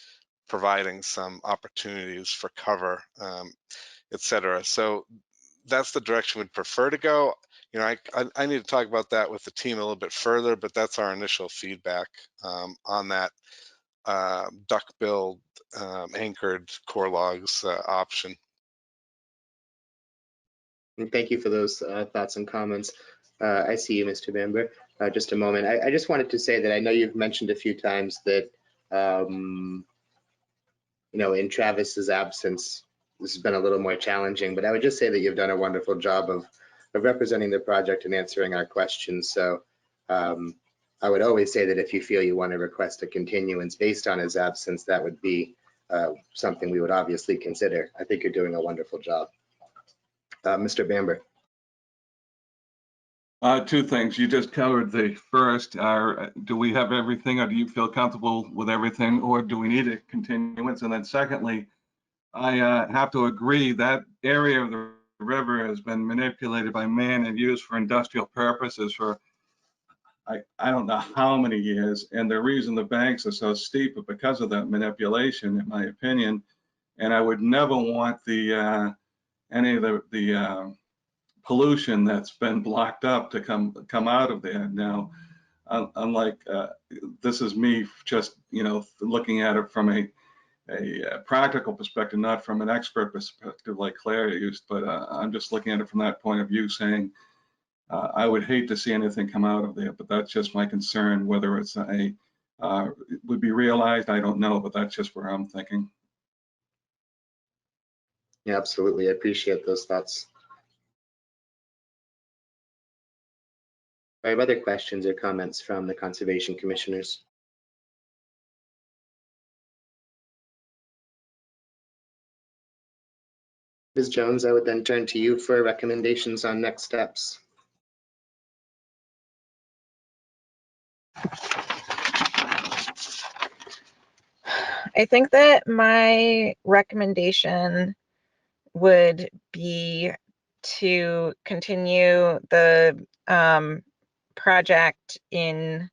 providing some opportunities for cover, et cetera. So that's the direction we'd prefer to go. I need to talk about that with the team a little bit further, but that's our initial feedback on that duck-billed anchored core logs option. And thank you for those thoughts and comments. I see you, Mr. Bamber. Just a moment. I just wanted to say that I know you've mentioned a few times that, in Travis's absence, this has been a little more challenging, but I would just say that you've done a wonderful job of representing the project and answering our questions. So I would always say that if you feel you want to request a continuance based on his absence, that would be something we would obviously consider. I think you're doing a wonderful job. Mr. Bamber. Two things. You just covered the first. Do we have everything, or do you feel comfortable with everything, or do we need a continuance? And then secondly, I have to agree that area of the river has been manipulated by man and used for industrial purposes for I don't know how many years. And the reason the banks are so steep is because of that manipulation, in my opinion. And I would never want the any of the pollution that's been blocked up to come out of there. Now, unlike this is me just looking at it from a practical perspective, not from an expert perspective like Claire used, but I'm just looking at it from that point of view, saying I would hate to see anything come out of there, but that's just my concern. Whether it's would be realized, I don't know, but that's just where I'm thinking. Yeah, absolutely. I appreciate those thoughts. I have other questions or comments from the Conservation Commissioners. Ms. Jones, I would then turn to you for recommendations on next steps. I think that my recommendation would be to continue the project in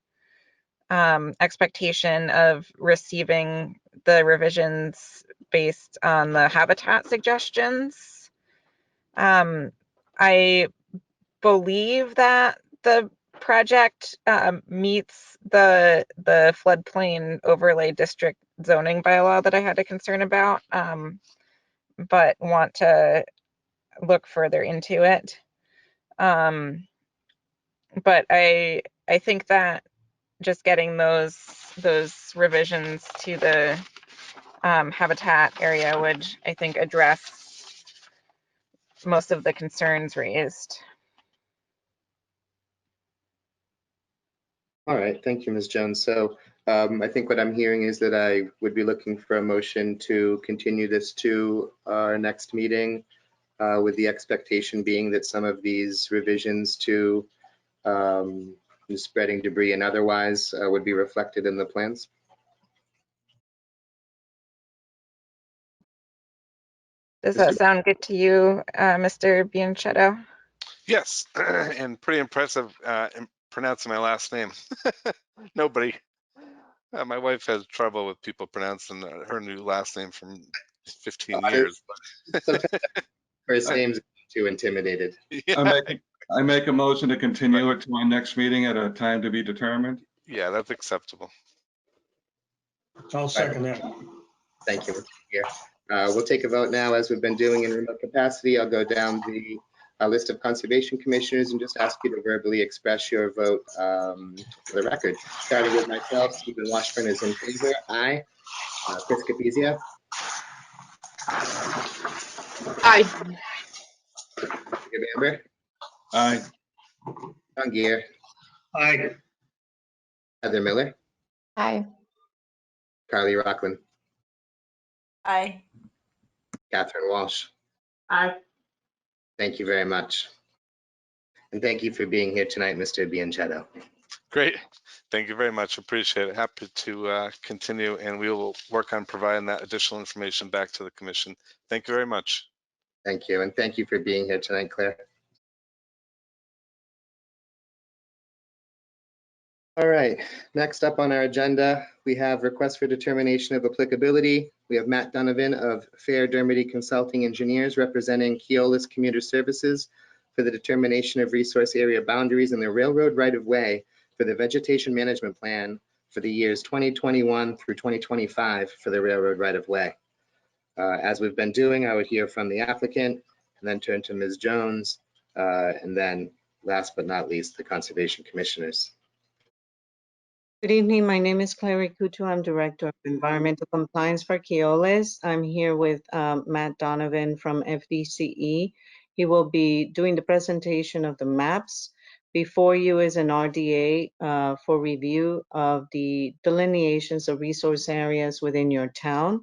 expectation of receiving the revisions based on the habitat suggestions. I believe that the project meets the floodplain overlay district zoning bylaw that I had a concern about, but want to look further into it. But I think that just getting those revisions to the habitat area would, I think, address most of the concerns raised. All right, thank you, Ms. Jones. So I think what I'm hearing is that I would be looking for a motion to continue this to our next meeting with the expectation being that some of these revisions to spreading debris and otherwise would be reflected in the plans. Does that sound good to you, Mr. Bianchetto? Yes, and pretty impressive in pronouncing my last name. Nobody. My wife has trouble with people pronouncing her new last name from 15 years. Sometimes first names too intimidated. Yeah. I make a motion to continue it to our next meeting at a time to be determined. Yeah, that's acceptable. I'll second that. Thank you, Mr. Gear. We'll take a vote now, as we've been doing in remote capacity. I'll go down the list of conservation commissioners and just ask you to verbally express your vote for the record. Starting with myself, Stephen Washburn is in favor. Aye. Chris Capizia. Aye. Jacob Amber. Aye. John Gear. Aye. Heather Miller. Aye. Carly Rockland. Aye. Catherine Walsh. Aye. Thank you very much. And thank you for being here tonight, Mr. Bianchetto. Great. Thank you very much. Appreciate it. Happy to continue, and we will work on providing that additional information back to the commission. Thank you very much. Thank you. And thank you for being here tonight, Claire. All right, next up on our agenda, we have request for determination of applicability. We have Matt Donovan of Fair Dermody Consulting Engineers representing Keolis Commuter Services for the determination of resource area boundaries in the railroad right-of-way for the vegetation management plan for the years 2021 through 2025 for the railroad right-of-way. As we've been doing, I would hear from the applicant and then turn to Ms. Jones, and then last but not least, the Conservation Commissioners. Good evening. My name is Clary Kutu. I'm Director of Environmental Compliance for Keolis. I'm here with Matt Donovan from FDCE. He will be doing the presentation of the maps. Before you is an RDA for review of the delineations of resource areas within your town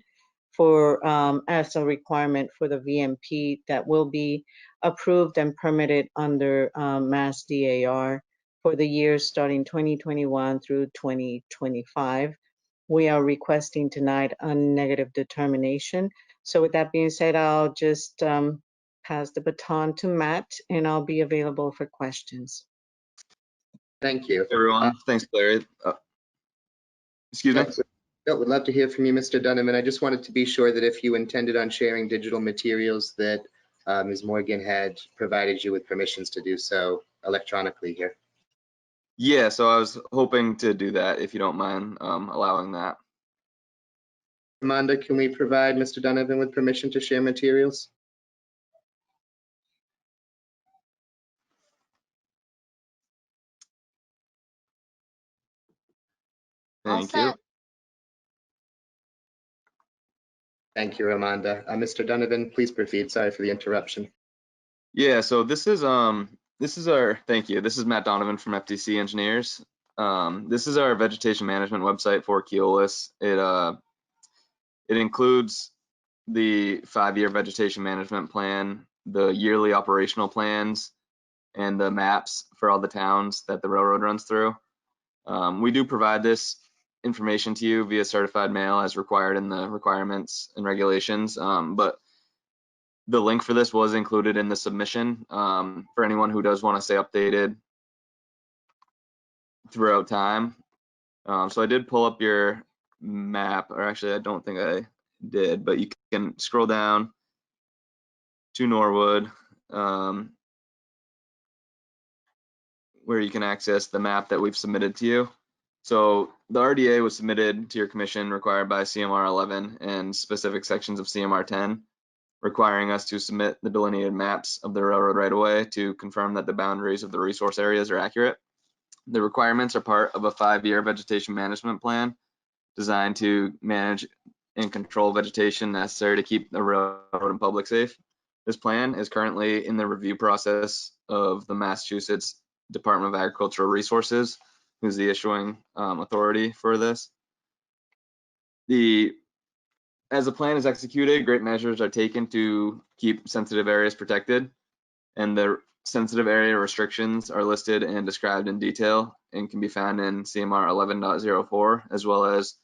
for as a requirement for the VMP that will be approved and permitted under Mass DAR for the years starting 2021 through 2025. We are requesting tonight a negative determination. So with that being said, I'll just pass the baton to Matt, and I'll be available for questions. Thank you. Everyone, thanks, Larry. Excuse me? No, we'd love to hear from you, Mr. Donovan. I just wanted to be sure that if you intended on sharing digital materials that Ms. Morgan had provided you with permissions to do so electronically here. Yeah, so I was hoping to do that, if you don't mind allowing that. Amanda, can we provide Mr. Donovan with permission to share materials? Thank you. Thank you, Amanda. Mr. Donovan, please proceed. Sorry for the interruption. Yeah, so this is Thank you. This is Matt Donovan from FTC Engineers. This is our vegetation management website for Keolis. It includes the 5-year vegetation management plan, the yearly operational plans, and the maps for all the towns that the railroad runs through. We do provide this information to you via certified mail as required in the requirements and regulations, but the link for this was included in the submission for anyone who does want to stay updated throughout time. So I did pull up your map, or actually I don't think I did, but you can scroll down to Norwood, where you can access the map that we've submitted to you. So the RDA was submitted to your commission required by CMR 11 and specific sections of CMR 10, requiring us to submit the delineated maps of the railroad right-of-way to confirm that the boundaries of the resource areas are accurate. The requirements are part of a 5-year vegetation management plan designed to manage and control vegetation necessary to keep the railroad and public safe. This plan is currently in the review process of the Massachusetts Department of Agricultural Resources, who's the issuing authority for this. As the plan is executed, great measures are taken to keep sensitive areas protected, and the sensitive area restrictions are listed and described in detail and can be found in CMR 11.04 as well as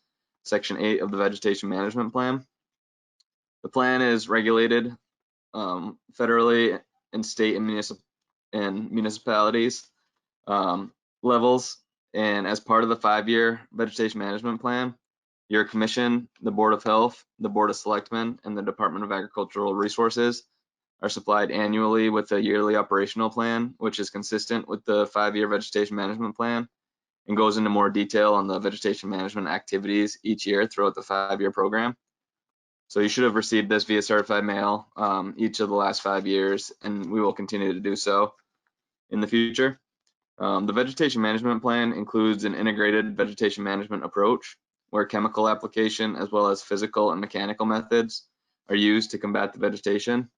Section 8 of the Vegetation Management Plan. The plan is regulated federally and state and municipalities levels, and as part of the 5-year vegetation management plan, your commission, the Board of Health, the Board of Selectmen, and the Department of Agricultural Resources are supplied annually with a yearly operational plan, which is consistent with the 5-year vegetation management plan and goes into more detail on the vegetation management activities each year throughout the 5-year program. So you should have received this via certified mail each of the last 5 years, and we will continue to do so in the future. The vegetation management plan includes an integrated vegetation management approach where chemical application as well as physical and mechanical methods are used to combat the vegetation.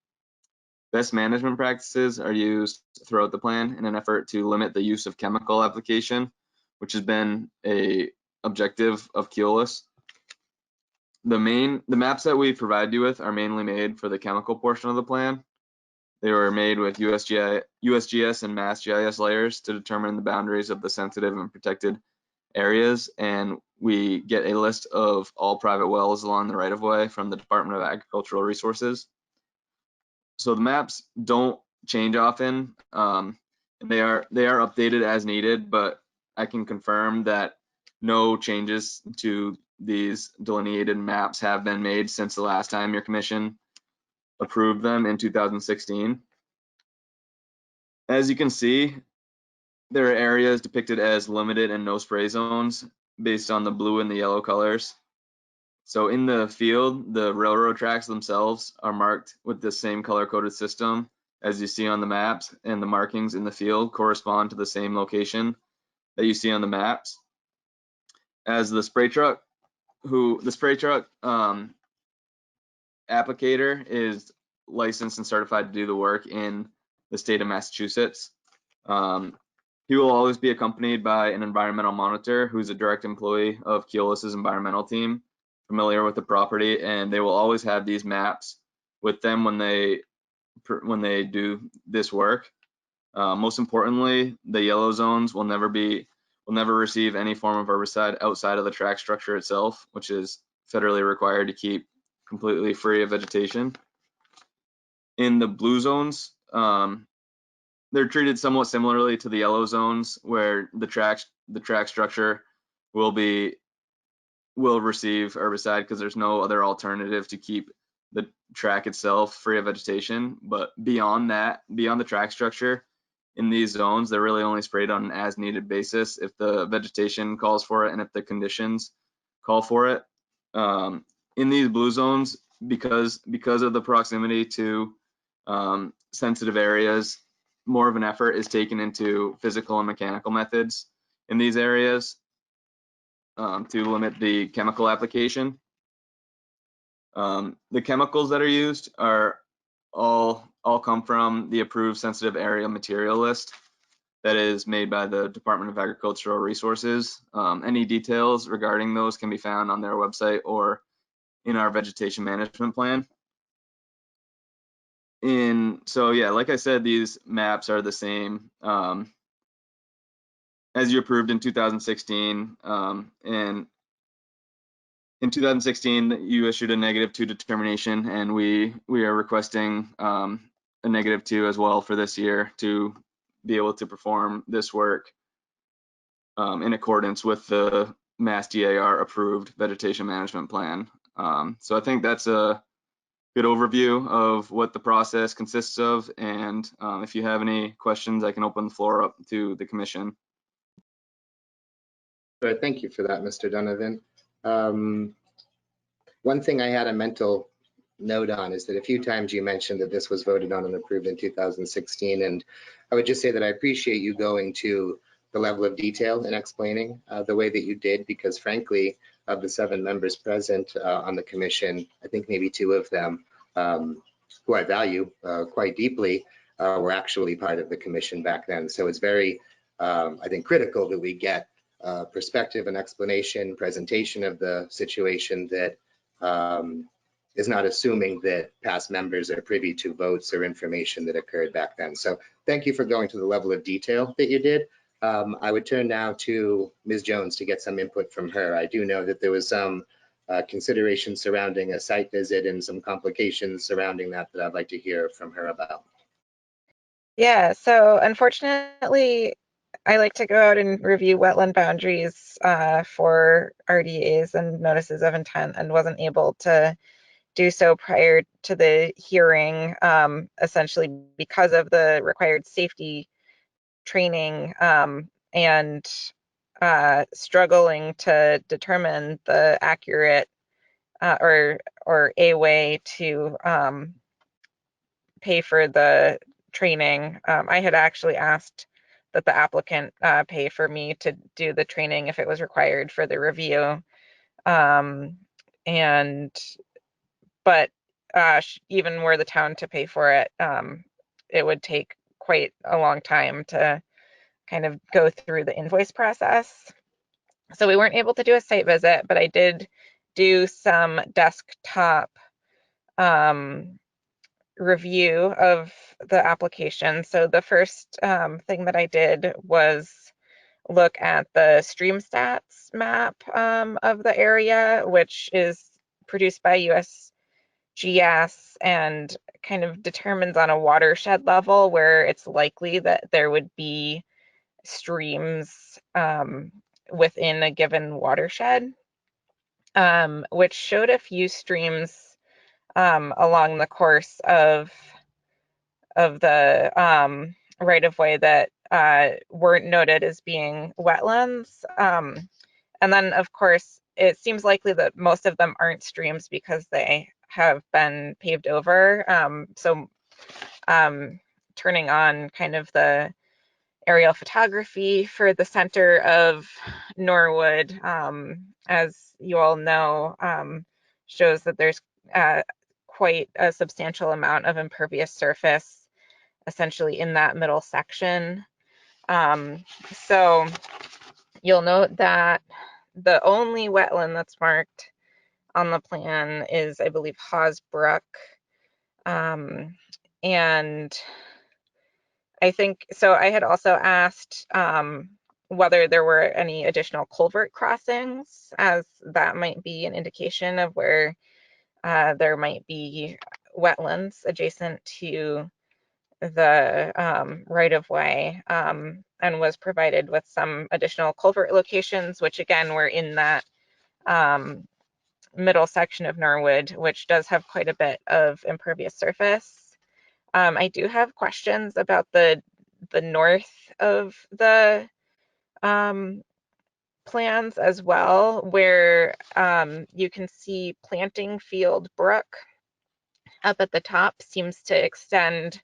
Best management practices are used throughout the plan in an effort to limit the use of chemical application, which has been an objective of Keolis. The maps that we provide you with are mainly made for the chemical portion of the plan. They were made with USGS and MassGIS layers to determine the boundaries of the sensitive and protected areas, and we get a list of all private wells along the right-of-way from the Department of Agricultural Resources. So the maps don't change often. They are updated as needed, but I can confirm that no changes to these delineated maps have been made since the last time your commission approved them in 2016. As you can see, there are areas depicted as limited and no spray zones based on the blue and the yellow colors. So in the field, the railroad tracks themselves are marked with the same color-coded system as you see on the maps, and the markings in the field correspond to the same location that you see on the maps. As the spray truck applicator is licensed and certified to do the work in the state of Massachusetts. He will always be accompanied by an environmental monitor who's a direct employee of Keolis's environmental team, familiar with the property, and they will always have these maps with them when they do this work. Most importantly, the yellow zones will never receive any form of herbicide outside of the track structure itself, which is federally required to keep completely free of vegetation. In the blue zones, they're treated somewhat similarly to the yellow zones, where the track structure will receive herbicide because there's no other alternative to keep the track itself free of vegetation. But beyond the track structure, in these zones, they're really only sprayed on an as-needed basis if the vegetation calls for it and if the conditions call for it. In these blue zones, because of the proximity to sensitive areas, more of an effort is taken into physical and mechanical methods in these areas to limit the chemical application. The chemicals that are used are all all come from the approved sensitive area material list that is made by the Department of Agricultural Resources. Any details regarding those can be found on their website or in our vegetation management plan. So yeah, like I said, these maps are the same as you approved in 2016. And in 2016, you issued a -2 determination, and we are requesting a -2 as well for this year to be able to perform this work in accordance with the Mass DAR approved vegetation management plan. So I think that's a good overview of what the process consists of. And if you have any questions, I can open the floor up to the commission. Sure, thank you for that, Mr. Donovan. One thing I had a mental note on is that a few times you mentioned that this was voted on and approved in 2016. And I would just say that I appreciate you going to the level of detail in explaining the way that you did, because frankly, of the 7 members present on the commission, I think maybe 2 of them, who I value quite deeply, were actually part of the commission back then. So it's very, I think, critical that we get perspective and explanation, presentation of the situation that is not assuming that past members are privy to votes or information that occurred back then. So thank you for going to the level of detail that you did. I would turn now to Ms. Jones to get some input from her. I do know that there was some consideration surrounding a site visit and some complications surrounding that I'd like to hear from her about. Yeah, so unfortunately, I like to go out and review wetland boundaries for RDAs and notices of intent, and wasn't able to do so prior to the hearing, essentially because of the required safety training and struggling to determine the accurate or a way to pay for the training. I had actually asked that the applicant pay for me to do the training if it was required for the review. But even were the town to pay for it, it would take quite a long time to kind of go through the invoice process. So we weren't able to do a site visit, but I did do some desktop review of the application. So the first thing that I did was look at the stream stats map of the area, which is produced by USGS and kind of determines on a watershed level where it's likely that there would be streams within a given watershed, which showed a few streams along the course of the right-of-way that weren't noted as being wetlands. And then, of course, it seems likely that most of them aren't streams because they have been paved over. So turning on kind of the aerial photography for the center of Norwood, as you all know, shows that there's quite a substantial amount of impervious surface essentially in that middle section. So you'll note that the only wetland that's marked on the plan is, I believe, Hawesbrook. And I think, so I had also asked whether there were any additional culvert crossings, as that might be an indication of where there might be wetlands adjacent to the right-of-way, and was provided with some additional culvert locations, which again were in that middle section of Norwood, which does have quite a bit of impervious surface. I do have questions about the north of the plans as well, where you can see Planting Field Brook up at the top seems to extend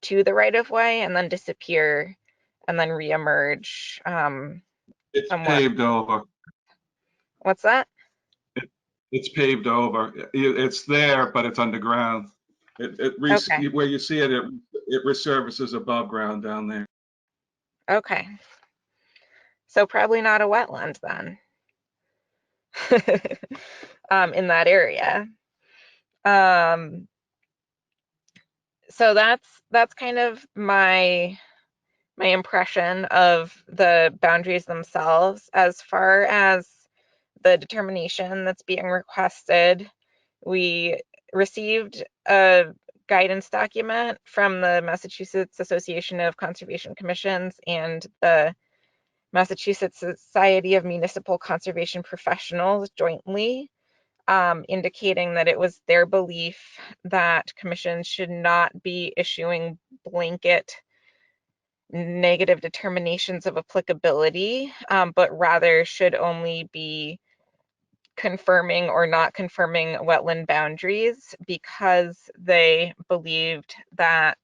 to the right-of-way and then disappear and then reemerge. It's somewhat. paved over. What's that? It's paved over. It's there, but it's underground. Okay. Where you see it, it resurfaces above ground down there. Okay. So probably not a wetland then. In that area. So that's kind of my impression of the boundaries themselves. As far as the determination that's being requested, we received a guidance document from the Massachusetts Association of Conservation Commissions and the Massachusetts Society of Municipal Conservation Professionals jointly, indicating that it was their belief that commissions should not be issuing blanket negative determinations of applicability, but rather should only be confirming or not confirming wetland boundaries, because they believed that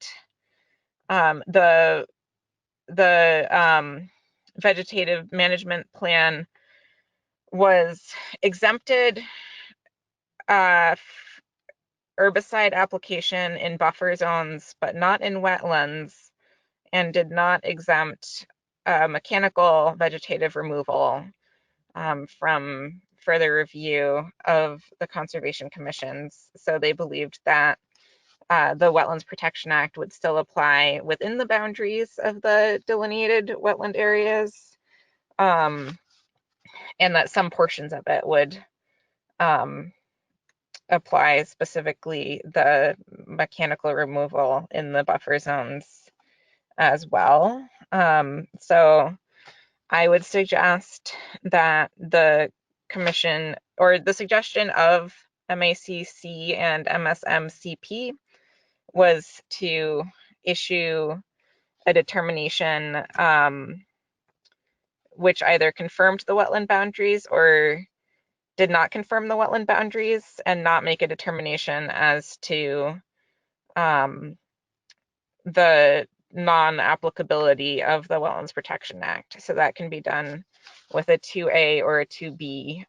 the vegetative management plan was exempted herbicide application in buffer zones, but not in wetlands, and did not exempt mechanical vegetative removal from further review of the Conservation Commissions. So they believed that the Wetlands Protection Act would still apply within the boundaries of the delineated wetland areas, and that some portions of it would apply, specifically the mechanical removal in the buffer zones as well. So I would suggest that the commission, or the suggestion of MACC and MSMCP, was to issue a determination which either confirmed the wetland boundaries or did not confirm the wetland boundaries, and not make a determination as to the non-applicability of the Wetlands Protection Act. So that can be done with a 2A or a 2B,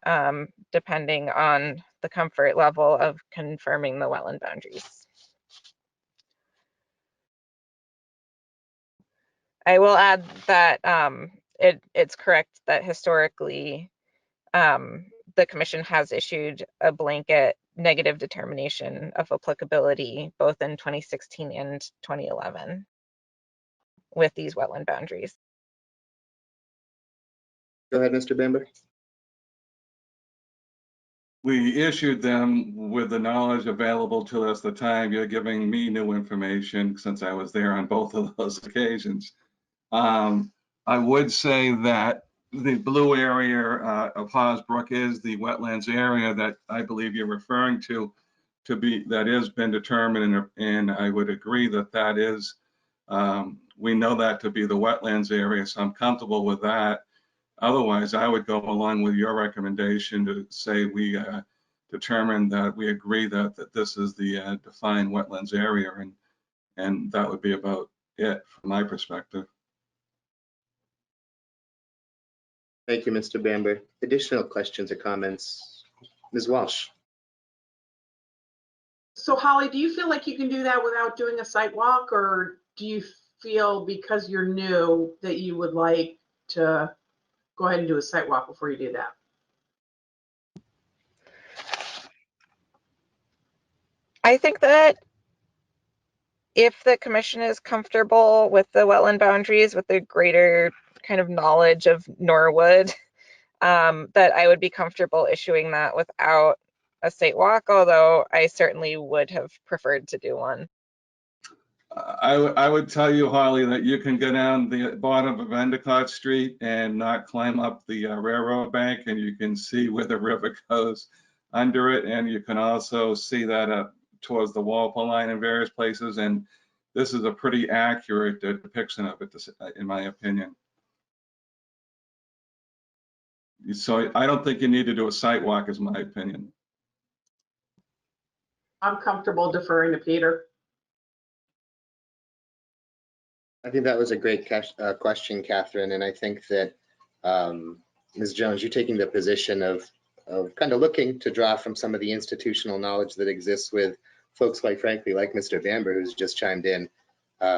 depending on the comfort level of confirming the wetland boundaries. I will add that it's correct that historically the commission has issued a blanket negative determination of applicability both in 2016 and 2011 with these wetland boundaries. Go ahead, Mr. Bamber. We issued them with the knowledge available to us at the time. You're giving me new information since I was there on both of those occasions. I would say that the blue area of Haws Brook is the wetlands area that I believe you're referring to be, that has been determined, and I would agree that that is, we know that to be the wetlands area, so I'm comfortable with that. Otherwise, I would go along with your recommendation to say we determine that we agree that this is the defined wetlands area, and that would be about it from my perspective. Thank you, Mr. Bamber. Additional questions or comments? Ms. Walsh. So Holly, do you feel like you can do that without doing a site walk, or do you feel because you're new that you would like to go ahead and do a site walk before you do that? I think that if the commission is comfortable with the wetland boundaries, with the greater kind of knowledge of Norwood, that I would be comfortable issuing that without a site walk, although I certainly would have preferred to do one. I would tell you, Holly, that you can go down the bottom of Endicott Street and not climb up the railroad bank, and you can see where the river goes under it, and you can also see that up towards the Walpole line in various places, and this is a pretty accurate depiction of it, in my opinion. So I don't think you need to do a site walk, is my opinion. I'm comfortable deferring to Peter. I think that was a great question, Catherine, and I think that Ms. Jones, you're taking the position of kind of looking to draw from some of the institutional knowledge that exists with folks, quite frankly, like Mr. Bamber, who's just chimed in,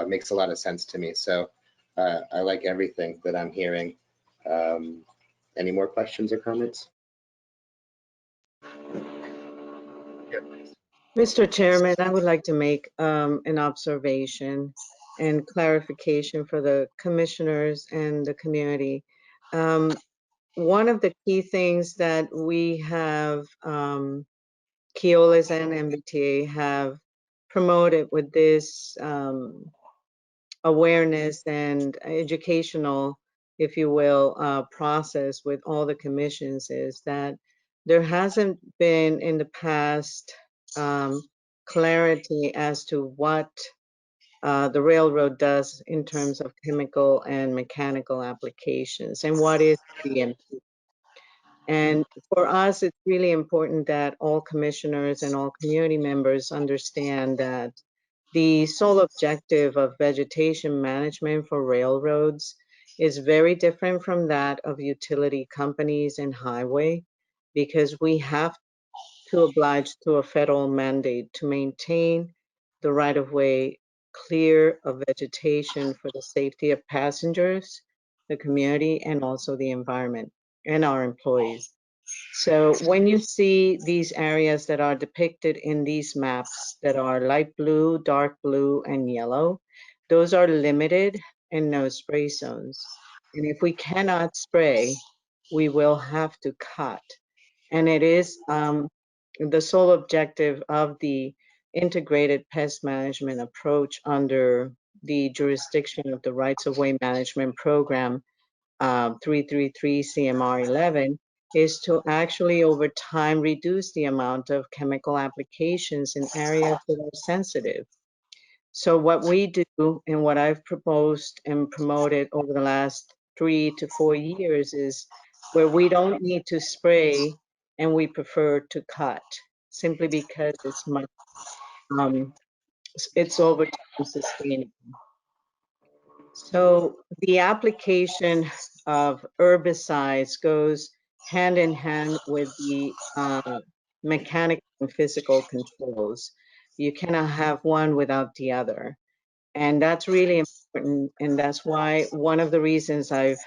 makes a lot of sense to me. So I like everything that I'm hearing. Any more questions or comments? Mr. Chairman, I would like to make an observation and clarification for the commissioners and the community. One of the key things that we have, Keolis and Mbta have promoted with this awareness and educational, if you will, process with all the commissions is that there hasn't been in the past clarity as to what the railroad does in terms of chemical and mechanical applications and what is CMP. And for us, it's really important that all commissioners and all community members understand that the sole objective of vegetation management for railroads is very different from that of utility companies and highway, because we have to oblige to a federal mandate to maintain the right-of-way clear of vegetation for the safety of passengers, the community, and also the environment and our employees. So when you see these areas that are depicted in these maps that are light blue, dark blue, and yellow, those are limited and no spray zones. And if we cannot spray, we will have to cut. And it is the sole objective of the integrated pest management approach under the jurisdiction of the Rights of Way Management Program 333 CMR 11 is to actually over time reduce the amount of chemical applications in areas that are sensitive. So what we do and what I've proposed and promoted over the last 3 to 4 years is where we don't need to spray and we prefer to cut simply because it's much, it's over time sustainable. So the application of herbicides goes hand in hand with the mechanical and physical controls. You cannot have one without the other. And that's really important. And that's why one of the reasons I've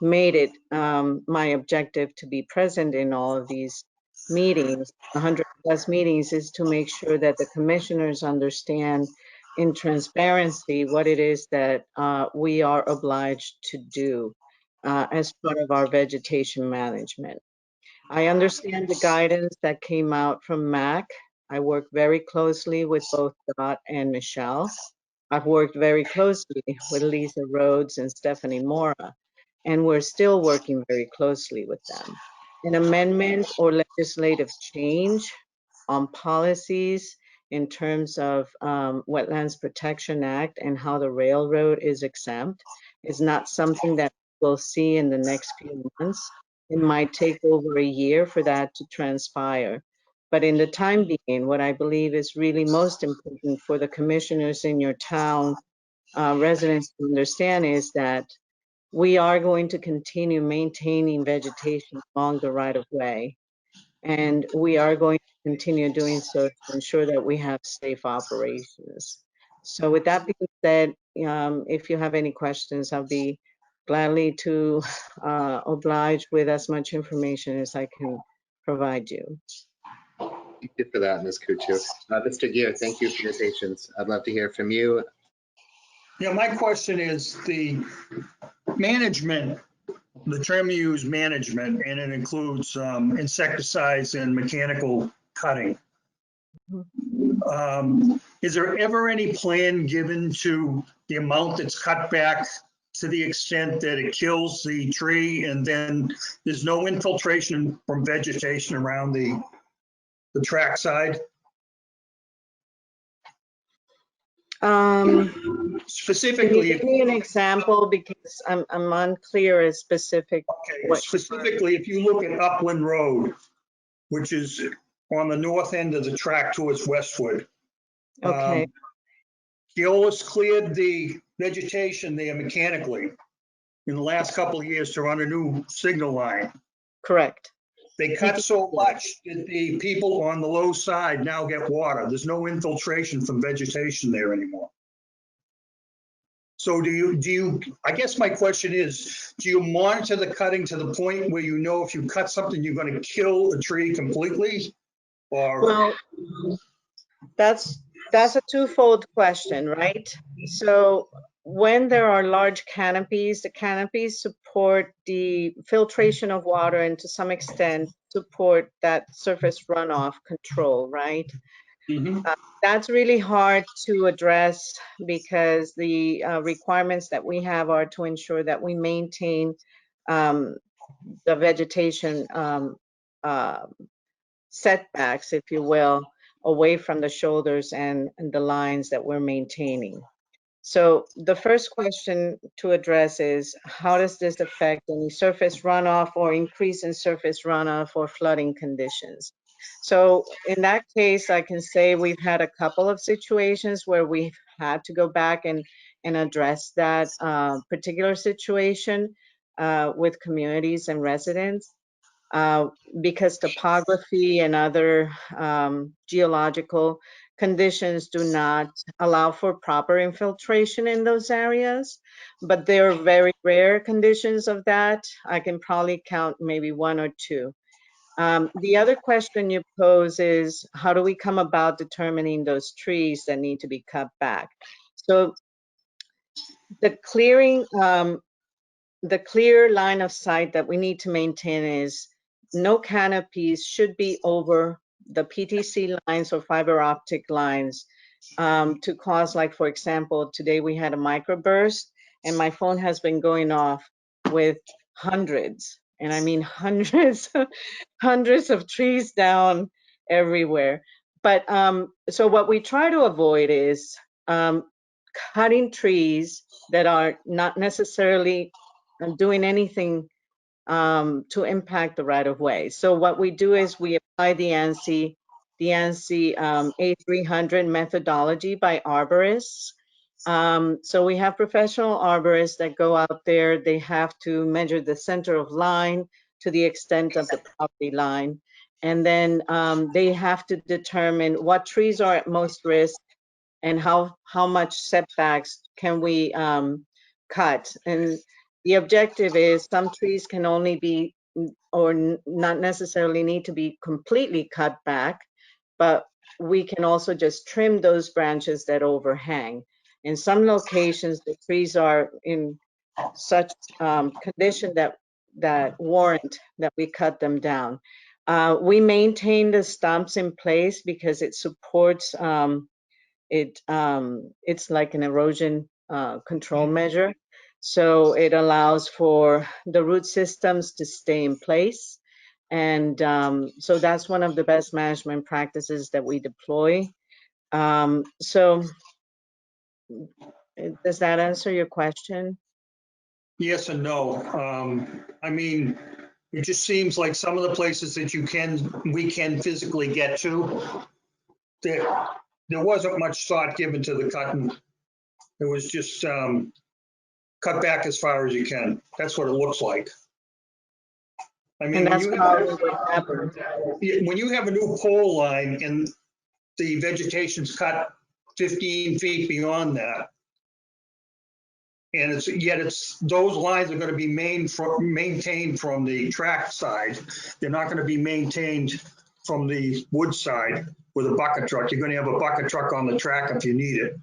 made it my objective to be present in all of these meetings, 100+ meetings, is to make sure that the commissioners understand in transparency what it is that we are obliged to do as part of our vegetation management. I understand the guidance that came out from MAC. I work very closely with both Dot and Michelle. I've worked very closely with Lisa Rhodes and Stephanie Mora, and we're still working very closely with them. An amendment or legislative change on policies in terms of Wetlands Protection Act and how the railroad is exempt is not something that we'll see in the next few months. It might take over a year for that to transpire. But in the time being, what I believe is really most important for the commissioners in your town, residents to understand is that we are going to continue maintaining vegetation along the right-of-way. And we are going to continue doing so to ensure that we have safe operations. So with that being said, if you have any questions, I'll be gladly to oblige with as much information as I can provide you. Thank you for that, Ms. Kuchu. Mr. Gear, thank you for your patience. I'd love to hear from you. Yeah, my question is the management, the term you use management, and it includes insecticides and mechanical cutting. Is there ever any plan given to the amount that's cut back to the extent that it kills the tree and then there's no infiltration from vegetation around the track side? Specifically, can you give me an example, because I'm unclear as specific. Okay, specifically, if you look at Upland Road, which is on the north end of the track towards Westwood. Okay. Keolis cleared the vegetation there mechanically in the last couple of years to run a new signal line. Correct. They cut so much that the people on the low side now get water. There's no infiltration from vegetation there anymore. So do you, I guess my question is, do you monitor the cutting to the point where you know if you cut something, you're going to kill a tree completely? Or Well, that's a twofold question, right? So when there are large canopies, the canopies support the filtration of water and to some extent support that surface runoff control, right? That's really hard to address because the requirements that we have are to ensure that we maintain the vegetation setbacks, if you will, away from the shoulders and the lines that we're maintaining. So the first question to address is, how does this affect any surface runoff or increase in surface runoff or flooding conditions? So in that case, I can say we've had a couple of situations where we've had to go back and address that particular situation with communities and residents. Because topography and other geological conditions do not allow for proper infiltration in those areas, but there are very rare conditions of that. I can probably count maybe one or two. The other question you pose is, how do we come about determining those trees that need to be cut back? So the clearing, the clear line of sight that we need to maintain is no canopies should be over the PTC lines or fiber optic lines to cause, like, for example, today we had a microburst and my phone has been going off with hundreds, and I mean hundreds, hundreds of trees down everywhere. But so what we try to avoid is cutting trees that are not necessarily doing anything to impact the right of way. So what we do is we apply the ANSI A300 methodology by arborists. So we have professional arborists that go out there. They have to measure the center of line to the extent of the property line. And then they have to determine what trees are at most risk and how much setbacks can we cut. And the objective is some trees can only be, or not necessarily need to be completely cut back, but we can also just trim those branches that overhang. In some locations, the trees are in such condition that warrant that we cut them down. We maintain the stumps in place because it supports, it's like an erosion control measure. So it allows for the root systems to stay in place. And so that's one of the best management practices that we deploy. So does that answer your question? yes and no. I mean, it just seems like some of the places that we can physically get to, there wasn't much thought given to the cutting. It was just cut back as far as you can. That's what it looks like. I mean, And that's probably what happened. when you have a new pole line and the vegetation's cut 15 feet beyond that, and it's those lines are going to be maintained from the track side. They're not going to be maintained from the wood side with a bucket truck. You're going to have a bucket truck on the track if you need it.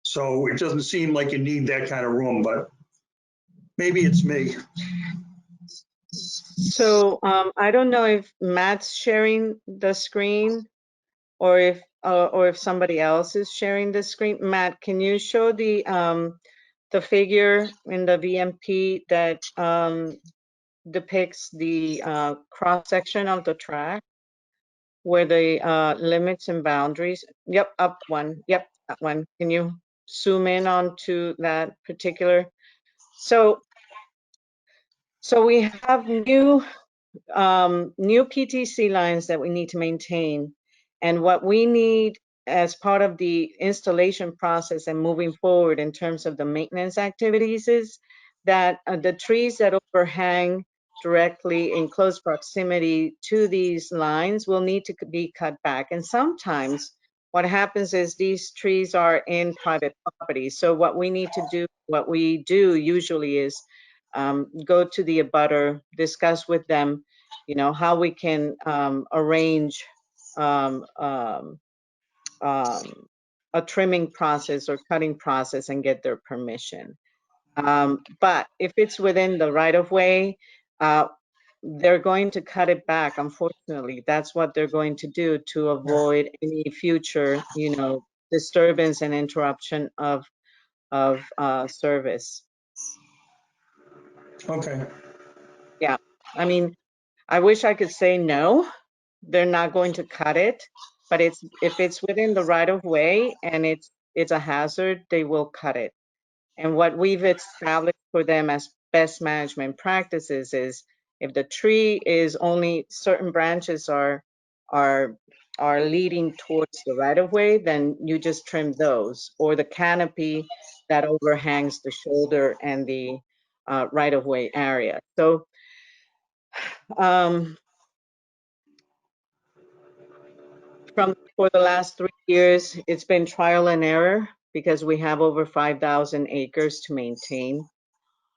So it doesn't seem like you need that kind of room, but maybe it's me. So I don't know if Matt's sharing the screen or if somebody else is sharing the screen. Matt, can you show the figure in the VMP that depicts the cross section of the track where the limits and boundaries? Yep, up one. Yep, that one. Can you zoom in onto that particular? So we have new PTC lines that we need to maintain. And what we need as part of the installation process and moving forward in terms of the maintenance activities is that the trees that overhang directly in close proximity to these lines will need to be cut back. And sometimes what happens is these trees are in private property. So what we need to do, what we do usually is go to the abutter, discuss with them, you know, how we can arrange a trimming process or cutting process and get their permission. But if it's within the right of way, they're going to cut it back. Unfortunately, that's what they're going to do to avoid any future, you know, disturbance and interruption of service. Okay. Yeah, I mean, I wish I could say no, they're not going to cut it, but if it's within the right of way and it's a hazard, they will cut it. And what we've established for them as best management practices is if the tree is only certain branches are leading towards the right of way, then you just trim those, or the canopy that overhangs the shoulder and the right of way area. So for the last 3 years, it's been trial and error because we have over 5,000 acres to maintain.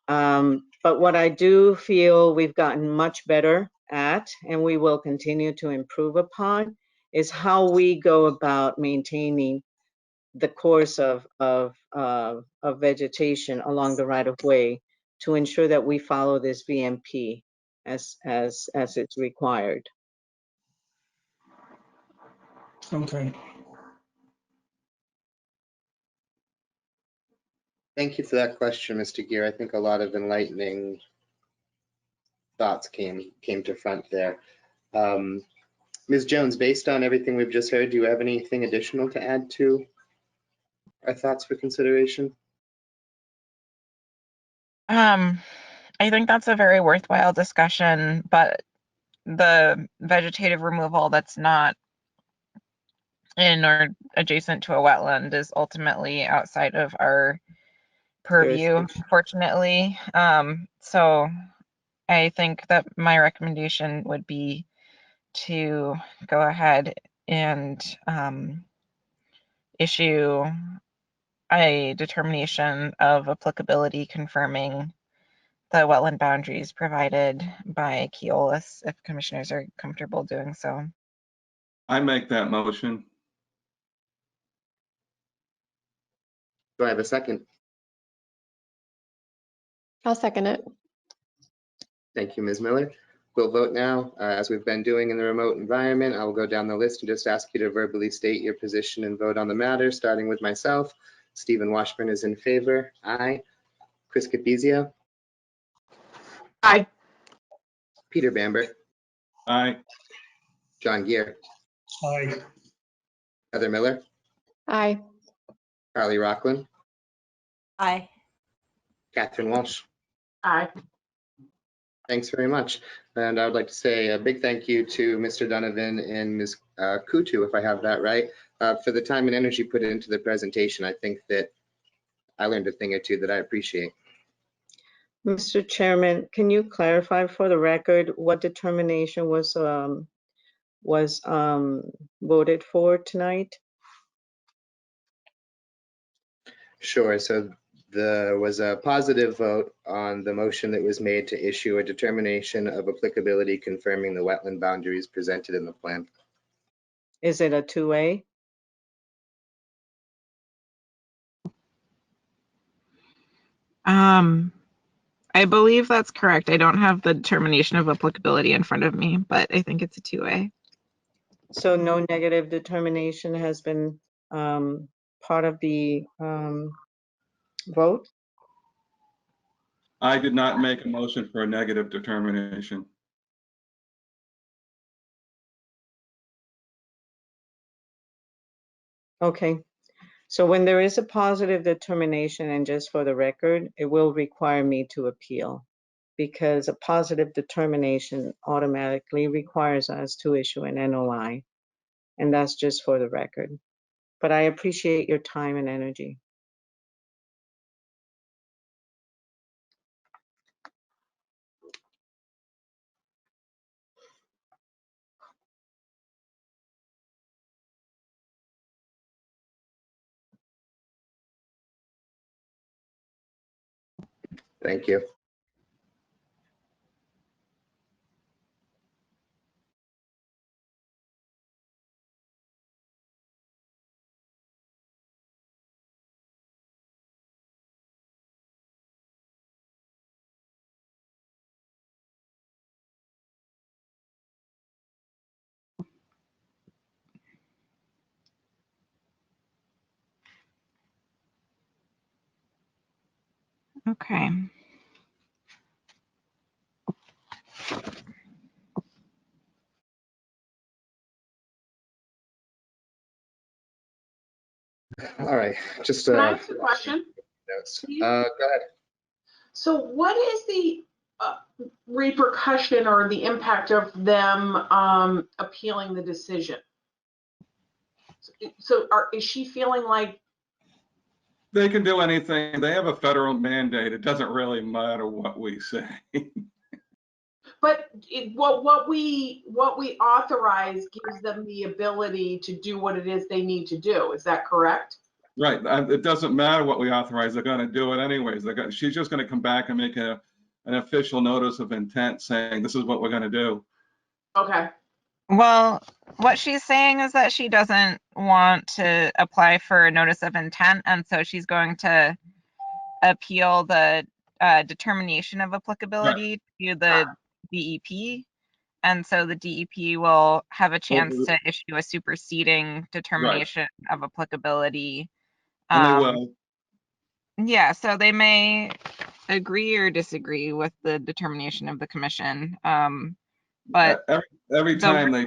But what I do feel we've gotten much better at, and we will continue to improve upon, is how we go about maintaining the course of vegetation along the right of way to ensure that we follow this VMP as it's required. Okay. Thank you for that question, Mr. Gear. I think a lot of enlightening thoughts came to front there. Ms. Jones, based on everything we've just heard, do you have anything additional to add to our thoughts for consideration? I think that's a very worthwhile discussion, but the vegetative removal that's not in or adjacent to a wetland is ultimately outside of our purview, fortunately. So I think that my recommendation would be to go ahead and issue a determination of applicability confirming the wetland boundaries provided by Keolis, if commissioners are comfortable doing so. I make that motion. Do I have a second? I'll second it. Thank you, Ms. Miller. We'll vote now. As we've been doing in the remote environment, I will go down the list and just ask you to verbally state your position and vote on the matter, starting with myself. Stephen Washburn is in favor. Aye. Chris Capizio. Aye. Peter Bamber. Aye. John Gear. Aye. Heather Miller. Aye. Carly Rockland. Aye. Catherine Walsh. Aye. Thanks very much. And I would like to say a big thank you to Mr. Donovan and Ms. Kutu, if I have that right, for the time and energy put into the presentation. I think that I learned a thing or two that I appreciate. Mr. Chairman, can you clarify for the record what determination was voted for tonight? Sure. So there was a positive vote on the motion that was made to issue a determination of applicability confirming the wetland boundaries presented in the plan. Is it a 2A? I believe that's correct. I don't have the determination of applicability in front of me, but I think it's a 2A. So no negative determination has been part of the vote? I did not make a motion for a negative determination. Okay. So when there is a positive determination, and just for the record, it will require me to appeal because a positive determination automatically requires us to issue an NOI. And that's just for the record. But I appreciate your time and energy. Thank you. Okay. All right, just Can I ask a question? notes. Steve? Go ahead. So what is the repercussion or the impact of them appealing the decision? So is she feeling like, They can do anything. They have a federal mandate. It doesn't really matter what we say. but what we authorize gives them the ability to do what it is they need to do. Is that correct? Right. It doesn't matter what we authorize. They're going to do it anyways. She's just going to come back and make an official notice of intent saying this is what we're going to do. Okay. Well, what she's saying is that she doesn't want to apply for a notice of intent, and so she's going to appeal the determination of applicability to the DEP. And so the DEP will have a chance to issue a superseding determination of applicability. And they will. Yeah, so they may agree or disagree with the determination of the commission. But every time they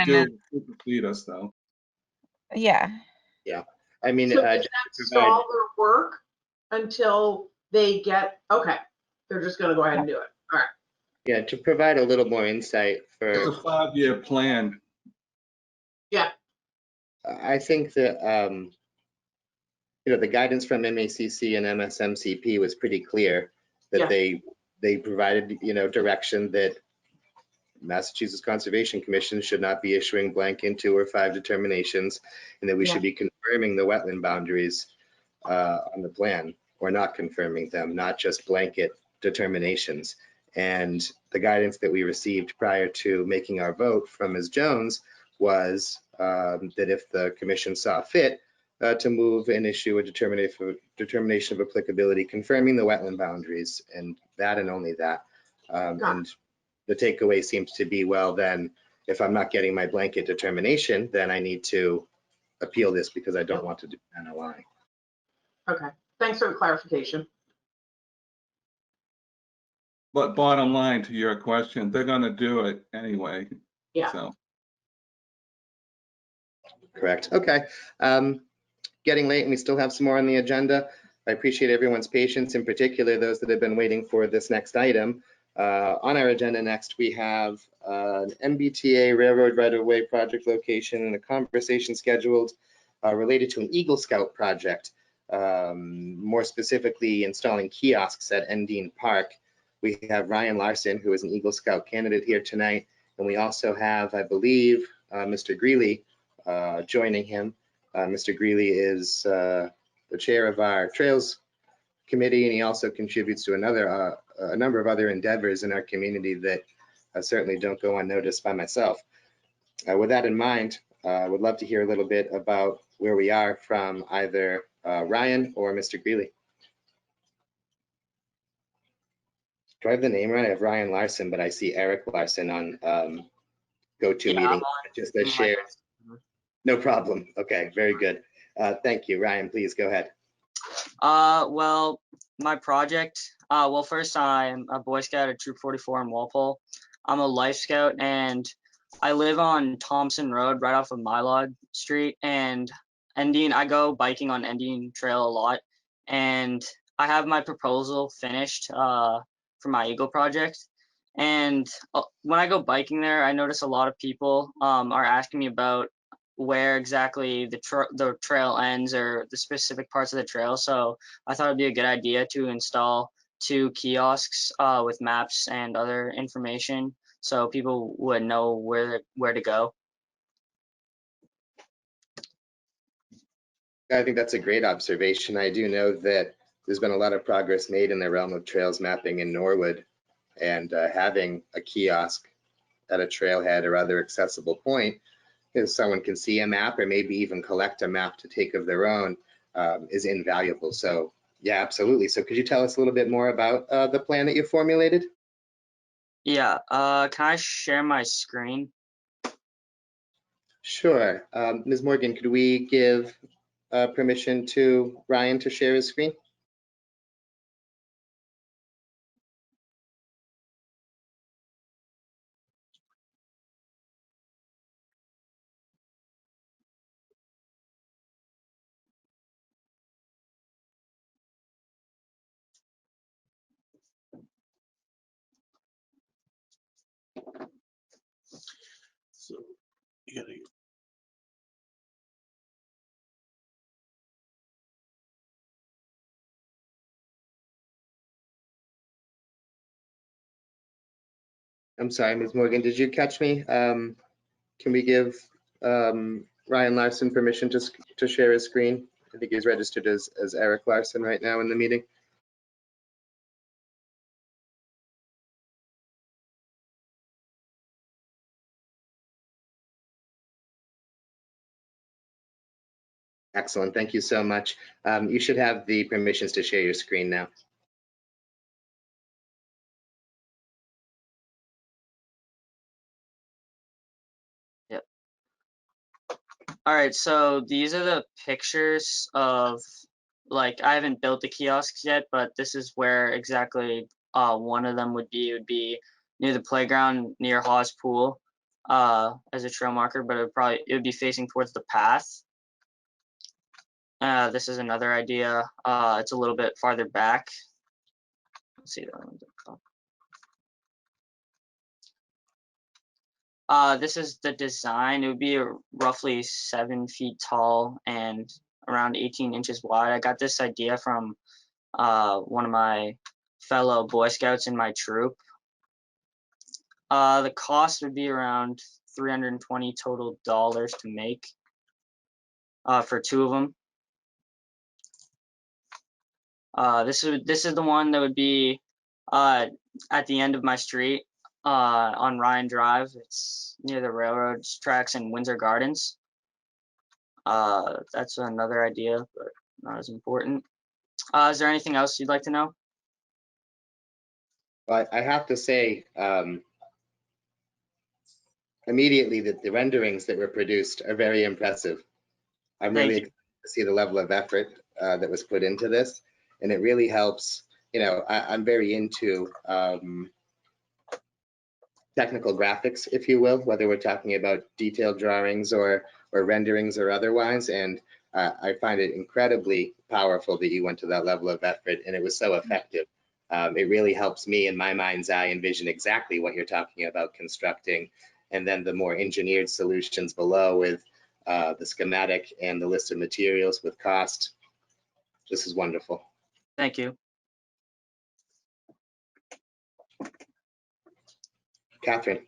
do supersede us, though. Yeah. Yeah. I mean, so does that stall their work until they get, okay, they're just going to go ahead and do it. All right. Yeah, to provide a little more insight for. It's a 5-year plan. Yeah. I think that, you know, the guidance from MACC and MSMCP was pretty clear that they provided, you know, direction that Massachusetts Conservation Commission should not be issuing blanket 2 or 5 determinations, and that we should be confirming the wetland boundaries on the plan, or not confirming them, not just blanket determinations. And the guidance that we received prior to making our vote from Ms. Jones was that if the commission saw fit to move and issue a determination of applicability confirming the wetland boundaries, and that and only that. And the takeaway seems to be, well, then if I'm not getting my blanket determination, then I need to appeal this because I don't want to do NOI. Okay, thanks for the clarification. But bottom line to your question, they're going to do it anyway. Yeah. So. Correct. Okay. Getting late and we still have some more on the agenda. I appreciate everyone's patience, in particular those that have been waiting for this next item. On our agenda next, we have an MBTA railroad right-of-way project location and a conversation scheduled related to an Eagle Scout project, more specifically installing kiosks at Endine Park. We have Ryan Larson, who is an Eagle Scout candidate here tonight, and we also have, I believe, Mr. Greeley joining him. Mr. Greeley is the chair of our Trails Committee, and he also contributes to a number of other endeavors in our community that certainly don't go unnoticed by myself. With that in mind, I would love to hear a little bit about where we are from either Ryan or Mr. Greeley. Do I have the name right? I have Ryan Larson, but I see Eric Larson on GoToMeeting. Just that shares. No problem. Okay, very good. Thank you, Ryan. Please go ahead. Well, my project. Well, first, I'm a Boy Scout at Troop 44 in Walpole. I'm a Life Scout, and I live on Thompson Road, right off of Mylod Street. And Endine, I go biking on Endine Trail a lot, and I have my proposal finished for my Eagle project. And when I go biking there, I notice a lot of people are asking me about where exactly the trail ends or the specific parts of the trail. So I thought it'd be a good idea to install 2 kiosks with maps and other information so people would know where to go. I think that's a great observation. I do know that there's been a lot of progress made in the realm of trails mapping in Norwood, and having a kiosk at a trailhead or other accessible point, if someone can see a map or maybe even collect a map to take of their own, is invaluable. So yeah, absolutely. So could you tell us a little bit more about the plan that you formulated? Yeah, can I share my screen? Sure. Ms. Morgan, could we give permission to Ryan to share his screen? So you gotta. I'm sorry, Ms. Morgan, did you catch me? Can we give Ryan Larson permission to share his screen? I think he's registered as Eric Larson right now in the meeting. Excellent, thank you so much. You should have the permissions to share your screen now. Yep. All right, so these are the pictures of, like, I haven't built the kiosks yet, but this is where exactly one of them would be. It would be near the playground near Hawes Pool as a trail marker, but it would be facing towards the path. This is another idea. It's a little bit farther back. Let's see that one. This is the design. It would be roughly 7 feet tall and around 18 inches wide. I got this idea from one of my fellow Boy Scouts in my troop. The cost would be around $320 total to make for 2 of them. This is the one that would be at the end of my street on Ryan Drive. It's near the railroad tracks in Windsor Gardens. That's another idea, but not as important. Is there anything else you'd like to know? Well, I have to say, immediately that the renderings that were produced are very impressive. I'm really excited to see the level of effort that was put into this, and it really helps. You know, I'm very into technical graphics, if you will, whether we're talking about detailed drawings or renderings or otherwise, and I find it incredibly powerful that you went to that level of effort, and it was so effective. It really helps me in my mind's eye envision exactly what you're talking about constructing, and then the more engineered solutions below with the schematic and the list of materials with cost. This is wonderful. Thank you. Catherine.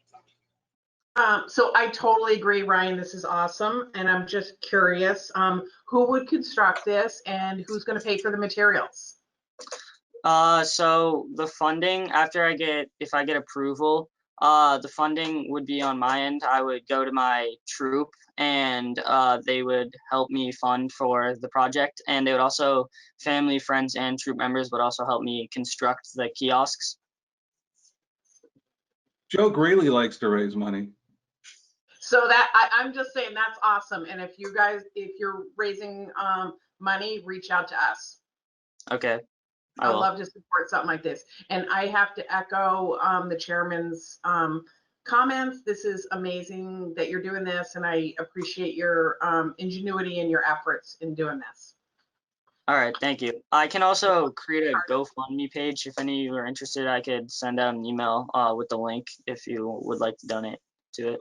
So I totally agree, Ryan. This is awesome. And I'm just curious, who would construct this and who's going to pay for the materials? So the funding, if I get approval, the funding would be on my end. I would go to my troop and they would help me fund for the project. And they would also, family, friends, and troop members would also help me construct the kiosks. Joe Greeley likes to raise money. So that I'm just saying that's awesome. And if you're raising money, reach out to us. Okay. I'd love to support something like this. And I have to echo the chairman's comments. This is amazing that you're doing this, and I appreciate your ingenuity and your efforts in doing this. All right, thank you. I can also create a GoFundMe page. If any of you are interested, I could send out an email with the link if you would like to donate to it.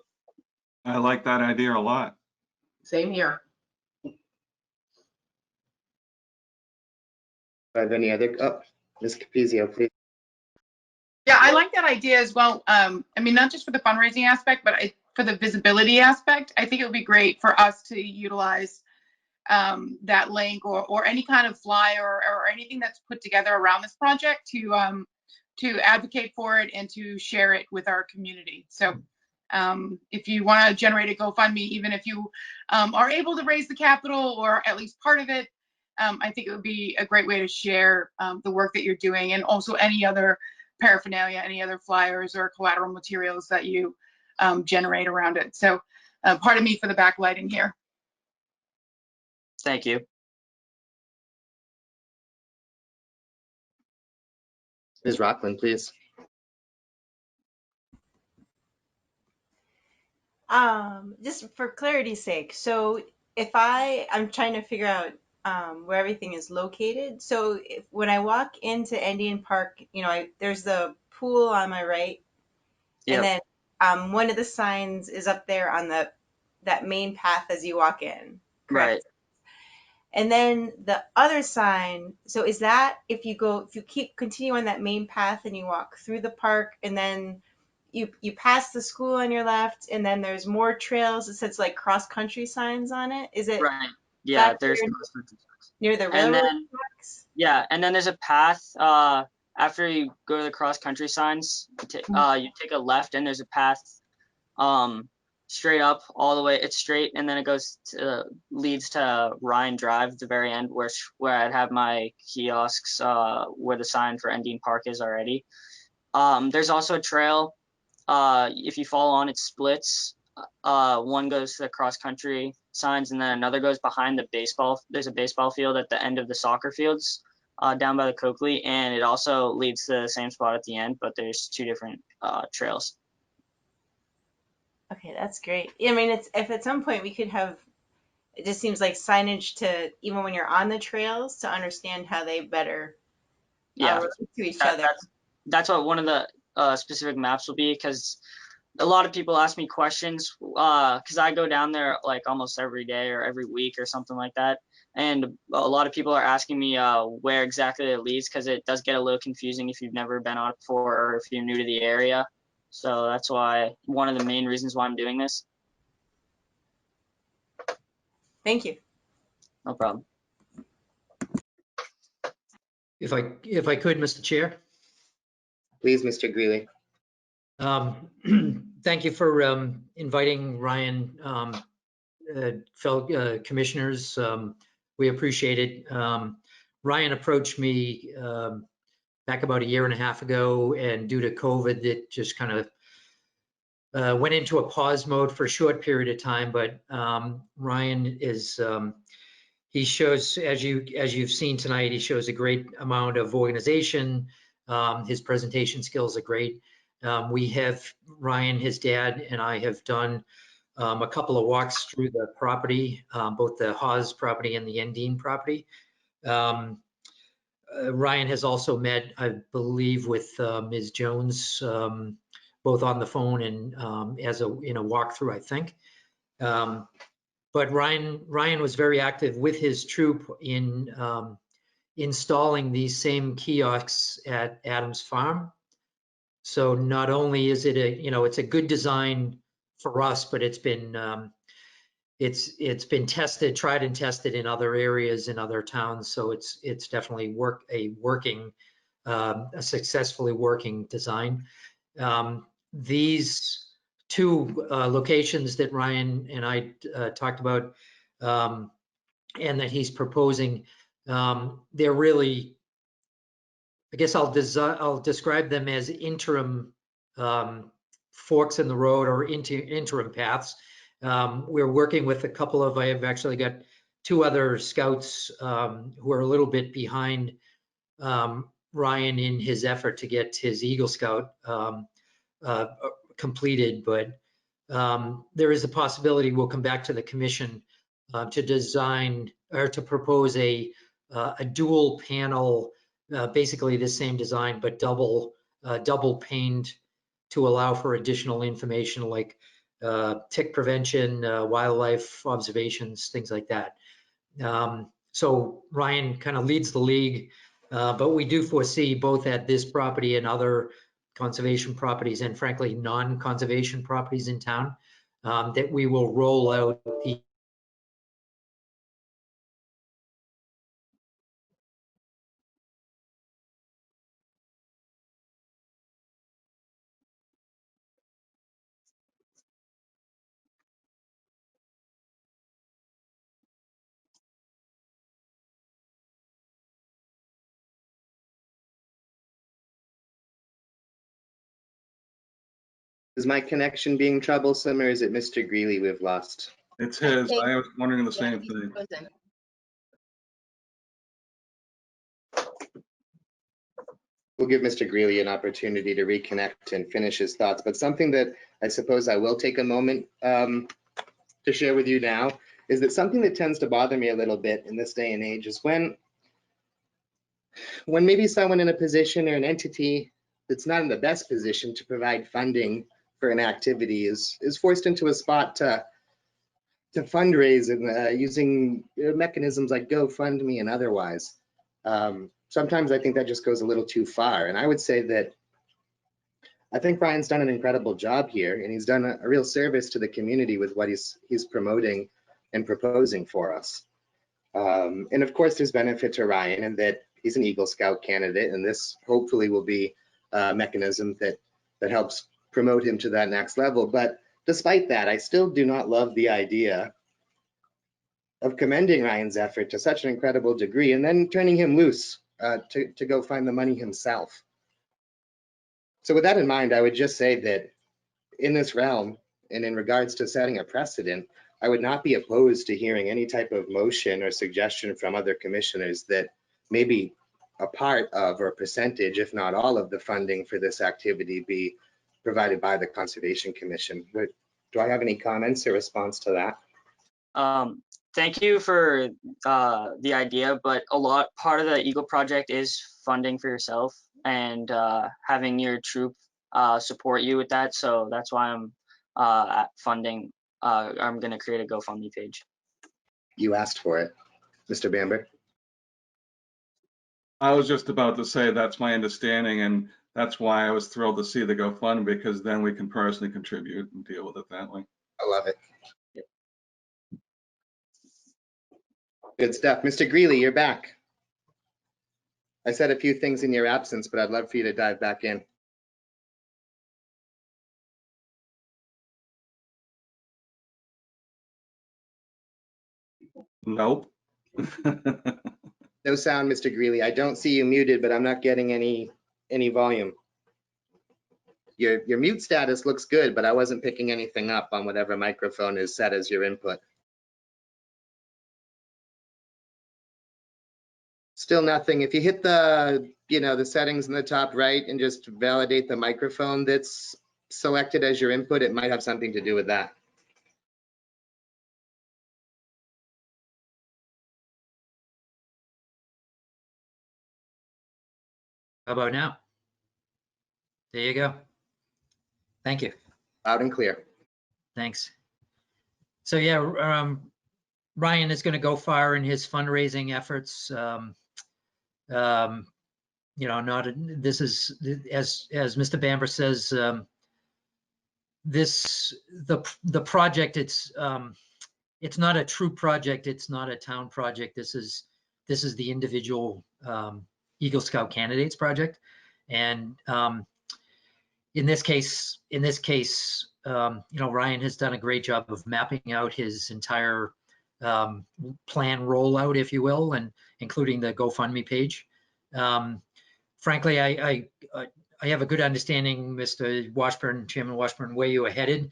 I like that idea a lot. Same here. Have any other? Ms. Capizio, please. Yeah, I like that idea as well. I mean, not just for the fundraising aspect, but for the visibility aspect. I think it would be great for us to utilize that link or any kind of flyer or anything that's put together around this project to advocate for it and to share it with our community. So if you want to generate a GoFundMe, even if you are able to raise the capital or at least part of it, I think it would be a great way to share the work that you're doing, and also any other paraphernalia, any other flyers or collateral materials that you generate around it. So pardon me for the backlighting here. Thank you. Ms. Rockland, please. Just for clarity's sake, so if I'm trying to figure out where everything is located. So when I walk into Indian Park, you know, there's the pool on my right, Yep. and then one of the signs is up there on that main path as you walk in, correct? Right. And then the other sign, so is that if you continue on that main path and you walk through the park, and then you pass the school on your left, and then there's more trails, it says like cross-country signs on it. Is it Right. Yeah, back there's there near the and railroad then tracks? yeah, and then there's a path after you go to the cross-country signs, you take a left and there's a path straight up all the way. It's straight, and then it goes to leads to Ryan Drive at the very end, where I'd have my kiosks where the sign for Endine Park is already. There's also a trail. If you follow on, it splits. One goes to the cross country signs, and then another goes behind the baseball. There's a baseball field at the end of the soccer fields down by the Coakley, and it also leads to the same spot at the end, but there's two different trails. Okay, that's great. I mean, if at some point we could have, it just seems like signage to, even when you're on the trails, to understand how they better relate to each other. That's what one of the specific maps will be, because a lot of people ask me questions because I go down there like almost every day or every week or something like that. And a lot of people are asking me where exactly it leads, because it does get a little confusing if you've never been on it before or if you're new to the area. So that's why, one of the main reasons why I'm doing this. Thank you. No problem. If I could, Mr. Chair. Please, Mr. Greeley. Thank you for inviting Ryan, fellow commissioners. We appreciate it. Ryan approached me back about a year and a half ago, and due to COVID, it just kind of went into a pause mode for a short period of time. But Ryan is, he shows, as you've seen tonight, he shows a great amount of organization. His presentation skills are great. We have, Ryan, his dad, and I have done a couple of walks through the property, both the Hawes property and the Endine property. Ryan has also met, I believe, with Ms. Jones, both on the phone and in a walkthrough, I think. But Ryan was very active with his troop in installing these same kiosks at Adams Farm. So not only is it it's a good design for us, but it's been tested, tried and tested in other areas in other towns. So it's definitely a successfully working design. These two locations that Ryan and I talked about and that he's proposing, they're really, I guess I'll describe them as interim forks in the road or interim paths. We're working with a couple of, I have actually got two other scouts who are a little bit behind Ryan in his effort to get his Eagle Scout completed, but there is a possibility we'll come back to the commission to design or to propose a dual panel, basically the same design, but double paned to allow for additional information like tick prevention, wildlife observations, things like that. So Ryan kind of leads the league, but we do foresee both at this property and other conservation properties, and frankly non-conservation properties in town, that we will roll out the Is my connection being troublesome, or is it Mr. Greeley we've lost? It's his. I was wondering the same he's thing. frozen. We'll give Mr. Greeley an opportunity to reconnect and finish his thoughts, but something that I suppose I will take a moment to share with you now is that something that tends to bother me a little bit in this day and age is when maybe someone in a position or an entity that's not in the best position to provide funding for an activity is forced into a spot to fundraise and using mechanisms like GoFundMe and otherwise. Sometimes I think that just goes a little too far. And I would say that I think Brian's done an incredible job here, and he's done a real service to the community with what he's promoting and proposing for us. And of course, there's benefit to Ryan in that he's an Eagle Scout candidate, and this hopefully will be a mechanism that helps promote him to that next level. But despite that, I still do not love the idea of commending Ryan's effort to such an incredible degree and then turning him loose to go find the money himself. So with that in mind, I would just say that in this realm and in regards to setting a precedent, I would not be opposed to hearing any type of motion or suggestion from other commissioners that maybe a part of or a percentage, if not all of the funding for this activity be provided by the Conservation Commission. But do I have any comments or response to that? Thank you for the idea, but part of the Eagle Project is funding for yourself and having your troop support you with that. So that's why I'm funding. I'm going to create a GoFundMe page. You asked for it, Mr. Bamber. I was just about to say that's my understanding, and that's why I was thrilled to see the GoFundMe, because then we can personally contribute and deal with it that way. I love it. Good stuff. Mr. Greeley, you're back. I said a few things in your absence, but I'd love for you to dive back in. Nope. No sound, Mr. Greeley. I don't see you muted, but I'm not getting any volume. Your mute status looks good, but I wasn't picking anything up on whatever microphone is set as your input. Still nothing. If you hit the settings in the top right and just validate the microphone that's selected as your input, it might have something to do with that. How about now? There you go. Thank you. Loud and clear. Thanks. So yeah, Ryan is going to go far in his fundraising efforts. This is, as Mr. Bamber says, the project, it's not a true project. It's not a town project. This is the individual Eagle Scout candidates project. And in this case, Ryan has done a great job of mapping out his entire plan rollout, if you will, and including the GoFundMe page. Frankly, I have a good understanding, Mr. Washburn, Chairman Washburn, where you are headed.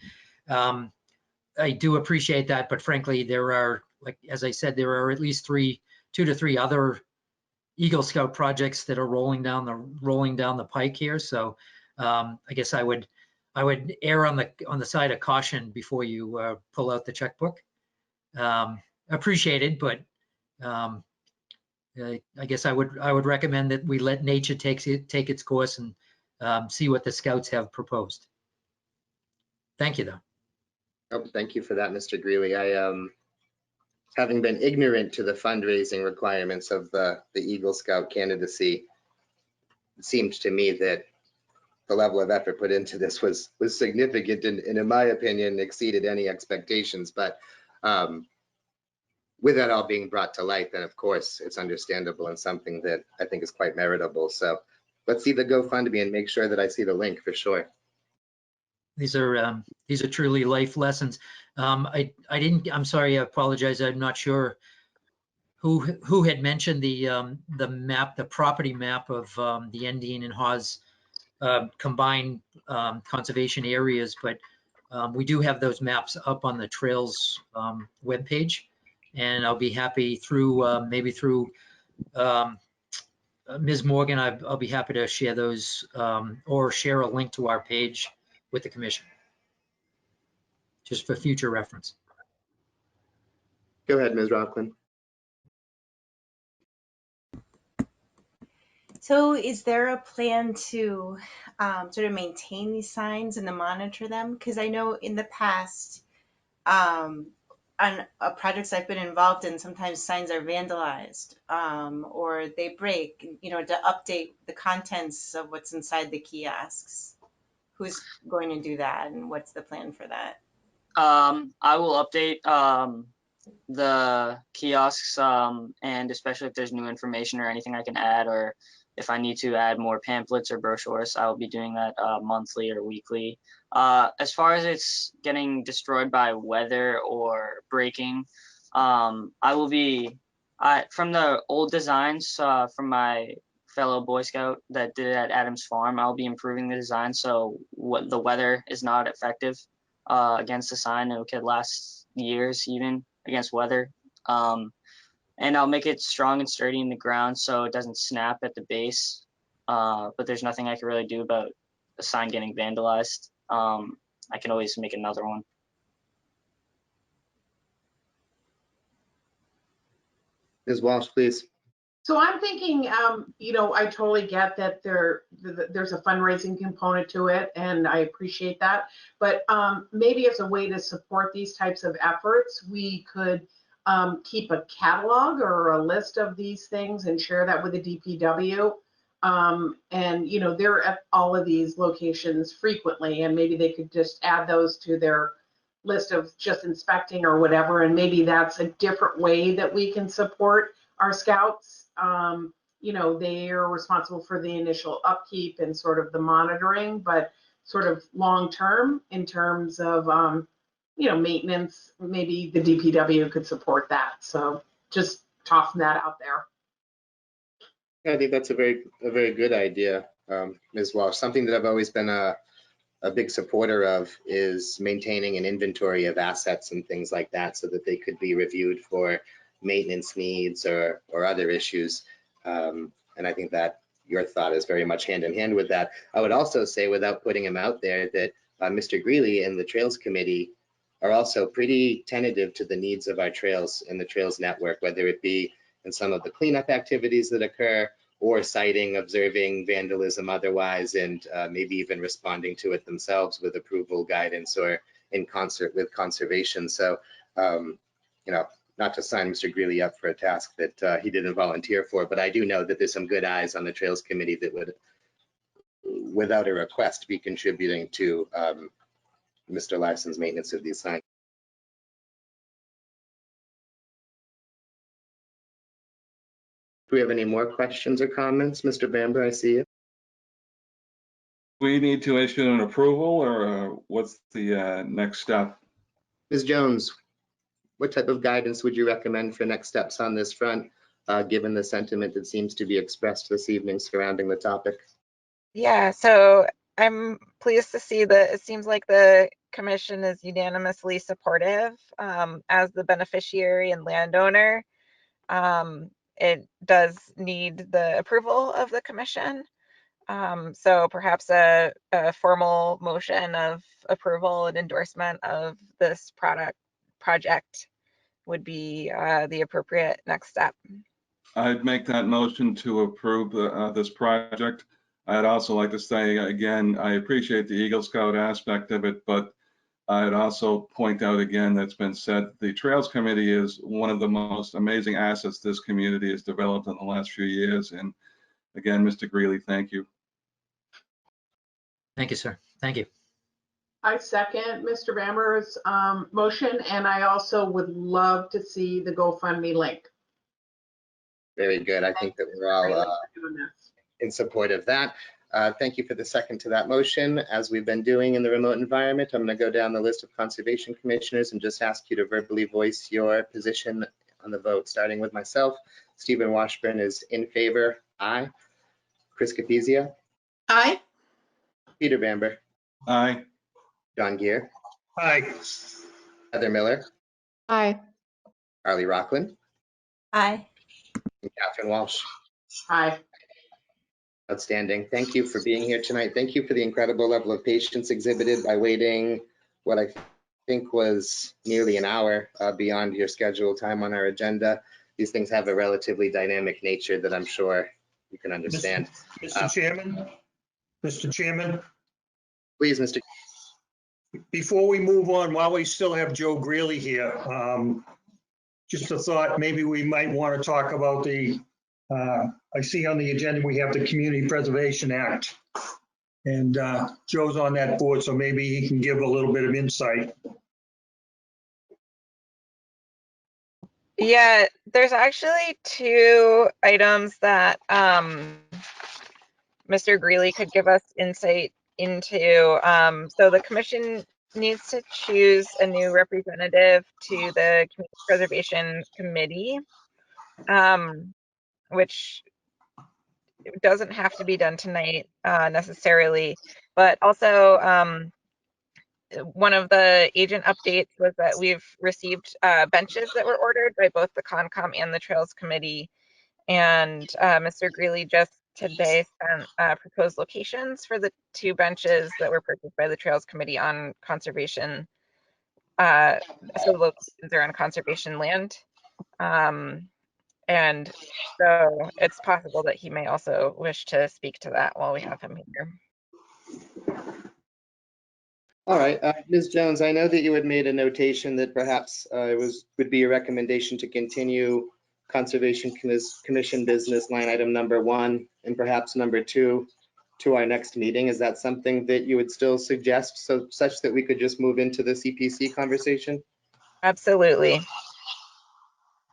I do appreciate that, but frankly, there are, like as I said, there are at least 2 to 3 other Eagle Scout projects that are rolling down the pike here. So I guess I would err on the side of caution before you pull out the checkbook. Appreciated, but I guess I would recommend that we let nature take its course and see what the Scouts have proposed. Thank you, though. Oh, thank you for that, Mr. Greeley. I having been ignorant to the fundraising requirements of the Eagle Scout candidacy, it seemed to me that the level of effort put into this was significant and in my opinion exceeded any expectations. But with that all being brought to light, then of course it's understandable and something that I think is quite meritable. So let's see the GoFundMe and make sure that I see the link for sure. These are truly life lessons. I'm sorry, I apologize. I'm not sure who had mentioned the map, the property map of the Endine and Hawes combine conservation areas, but we do have those maps up on the trails webpage, and I'll be happy through maybe through Ms. Morgan, I'll be happy to share those or share a link to our page with the commission, just for future reference. Go ahead, Ms. Rockland. So is there a plan to sort of maintain these signs and to monitor them? Because I know in the past, on projects I've been involved in, sometimes signs are vandalized or they break, you know, to update the contents of what's inside the kiosks. Who's going to do that and what's the plan for that? I will update the kiosks and especially if there's new information or anything I can add, or if I need to add more pamphlets or brochures, I will be doing that monthly or weekly. As far as it's getting destroyed by weather or breaking, I will be, from the old designs from my fellow Boy Scout that did it at Adams Farm, I'll be improving the design so what the weather is not effective against the sign. It could last years even against weather. And I'll make it strong and sturdy in the ground so it doesn't snap at the base. But there's nothing I can really do about a sign getting vandalized. I can always make another one. Ms. Walsh, please. So I'm thinking, you know, I totally get that there's a fundraising component to it, and I appreciate that. But maybe as a way to support these types of efforts, we could keep a catalog or a list of these things and share that with the DPW. And, you know, they're at all of these locations frequently, and maybe they could just add those to their list of just inspecting or whatever. And maybe that's a different way that we can support our scouts. You know, they are responsible for the initial upkeep and sort of the monitoring, but sort of long term in terms of, you know, maintenance, maybe the DPW could support that. So just tossing that out there. I think that's a very good idea, Ms. Walsh. Something that I've always been a big supporter of is maintaining an inventory of assets and things like that so that they could be reviewed for maintenance needs or other issues. And I think that your thought is very much hand in hand with that. I would also say, without putting him out there, that Mr. Greeley and the Trails Committee are also pretty tentative to the needs of our trails and the trails network, whether it be in some of the cleanup activities that occur or citing, observing vandalism otherwise, and maybe even responding to it themselves with approval guidance or in concert with conservation. So, you know, not to sign Mr. Greeley up for a task that he didn't volunteer for, but I do know that there's some good eyes on the Trails Committee that would, without a request, be contributing to Mr. Larson's maintenance of these signs. Do we have any more questions or comments? Mr. Bamber, I see you. We need to issue an approval, or what's the next step? Ms. Jones, what type of guidance would you recommend for next steps on this front, given the sentiment that seems to be expressed this evening surrounding the topic? Yeah, so I'm pleased to see that it seems like the commission is unanimously supportive. As the beneficiary and landowner, it does need the approval of the commission. So perhaps a formal motion of approval and endorsement of this project would be the appropriate next step. I'd make that motion to approve this project. I'd also like to say again, I appreciate the Eagle Scout aspect of it, but I'd also point out again, that's been said, the Trails Committee is one of the most amazing assets this community has developed in the last few years. And again, Mr. Greeley, thank you. Thank you, sir. Thank you. I second Mr. Bamber's motion, and I also would love to see the GoFundMe link. Very good. I think that we're all in support of that. Thank you for the second to that motion. As we've been doing in the remote environment, I'm going to go down the list of conservation commissioners and just ask you to verbally voice your position on the vote, starting with myself. Stephen Washburn is in favor. Aye. Chris Capizia. Aye. Peter Bamber, Aye. John Gear, Aye. Heather Miller, Aye. Carly Rockland, Aye. and Catherine Walsh. Aye. Outstanding. Thank you for being here tonight. Thank you for the incredible level of patience exhibited by waiting what I think was nearly an hour beyond your scheduled time on our agenda. These things have a relatively dynamic nature that I'm sure you can understand. Mr. Chairman, Mr. Chairman, Please, Mr. before we move on, while we still have Joe Greeley here, just a thought, maybe we might want to talk about the, I see on the agenda, we have the Community Preservation Act. And Joe's on that board, so maybe he can give a little bit of insight. Yeah, there's actually two items that Mr. Greeley could give us insight into. So the commission needs to choose a new representative to the Community Preservation Committee, which doesn't have to be done tonight necessarily, but also one of the agent updates was that we've received benches that were ordered by both the Concom and the Trails Committee. And Mr. Greeley just today sent proposed locations for the two benches that were purchased by the Trails Committee on conservation. So the locations are on conservation land. And so it's possible that he may also wish to speak to that while we have him here. All right, Ms. Jones, I know that you had made a notation that perhaps would be a recommendation to continue Conservation Commission business line item number 1 and perhaps number 2 to our next meeting. Is that something that you would still suggest, such that we could just move into the CPC conversation? Absolutely.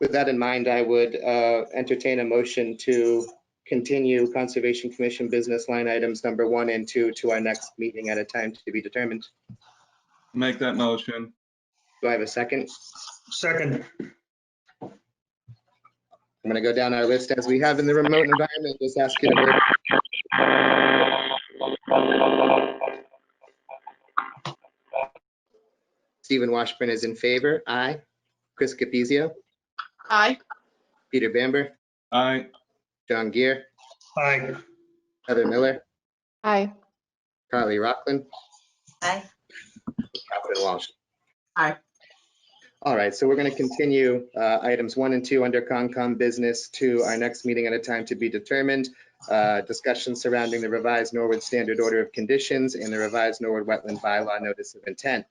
With that in mind, I would entertain a motion to continue Conservation Commission business line items number 1 and 2 to our next meeting at a time to be determined. Make that motion. Do I have a second? Second. I'm going to go down our list as we have in the remote environment. Just ask you to vote. Stephen Washburn is in favor. Aye. Chris Capizio. Aye. Peter Bamber. Aye. John Gear. Aye. Heather Miller. Aye. Carly Rockland. Aye. Catherine Walsh. Aye. All right, so we're going to continue items 1 and 2 under Concom business to our next meeting at a time to be determined. Discussion surrounding the revised Norwood Standard Order of Conditions and the revised Norwood Wetland Bylaw Notice of Intent.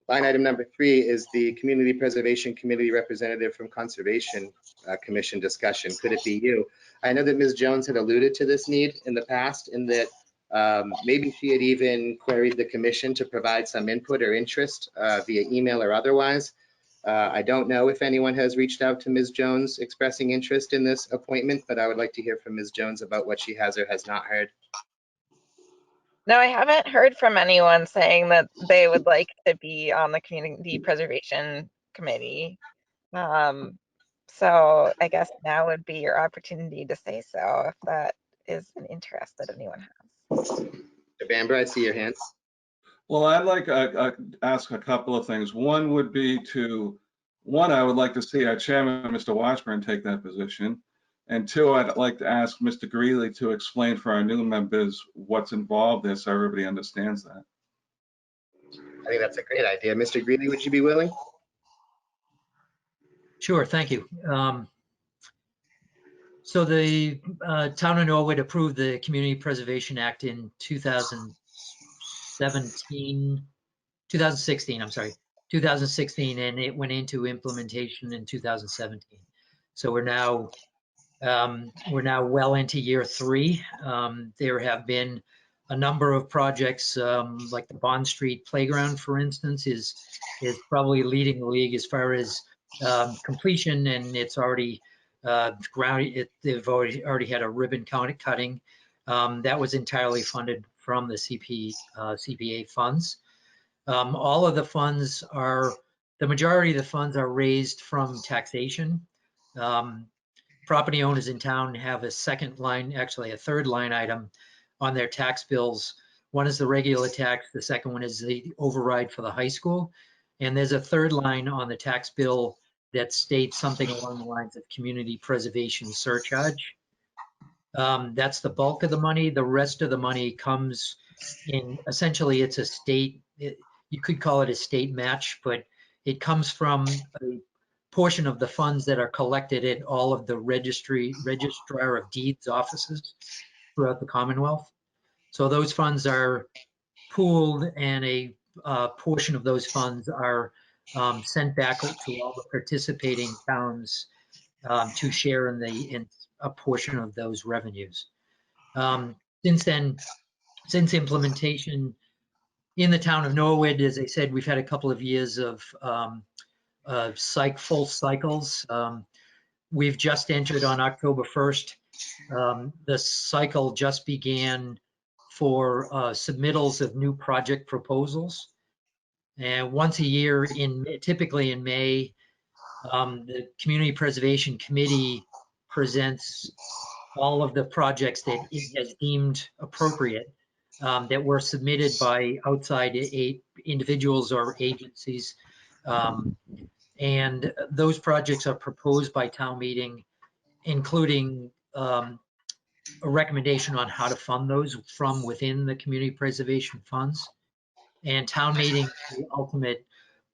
Line item number 3 is the Community Preservation Committee representative from Conservation Commission discussion. Could it be you? I know that Ms. Jones had alluded to this need in the past, in that maybe she had even queried the commission to provide some input or interest via email or otherwise. I don't know if anyone has reached out to Ms. Jones expressing interest in this appointment, but I would like to hear from Ms. Jones about what she has or has not heard. No, I haven't heard from anyone saying that they would like to be on the Community Preservation Committee. So I guess now would be your opportunity to say so if that is an interest that anyone has. Mr. Bamber, I see your hand. Well, I'd like to ask a couple of things. One would be I would like to see our chairman, Mr. Washburn, take that position. And 2, I'd like to ask Mr. Greeley to explain for our new members what's involved there so everybody understands that. I think that's a great idea. Mr. Greeley, would you be willing? Sure, thank you. So the town of Norwood approved the Community Preservation Act in 2016, and it went into implementation in 2017. So we're now well into year 3. There have been a number of projects, like the Bond Street Playground, for instance, is probably leading the league as far as completion, and it's already they've already had a ribbon cutting. That was entirely funded from the CPA funds. All of the funds the majority of the funds are raised from taxation. Property owners in town have a third line item on their tax bills One is the regular tax. The second one is the override for the high school. And there's a third line on the tax bill that states something along the lines of community preservation surcharge. That's the bulk of the money. The rest of the money comes in, essentially it's a state, you could call it a state match, but it comes from a portion of the funds that are collected at all of the registrar of deeds offices throughout the Commonwealth. So those funds are pooled, and a portion of those funds are sent back to all the participating towns to share in a portion of those revenues. Since implementation in the town of Norwood, as I said, we've had a couple of years of full cycles. We've just entered on October 1st. The cycle just began for submittals of new project proposals. And once a year, typically in May, the Community Preservation Committee presents all of the projects that it has deemed appropriate that were submitted by outside individuals or agencies. And those projects are proposed by town meeting, including a recommendation on how to fund those from within the community preservation funds. And town meeting, the ultimate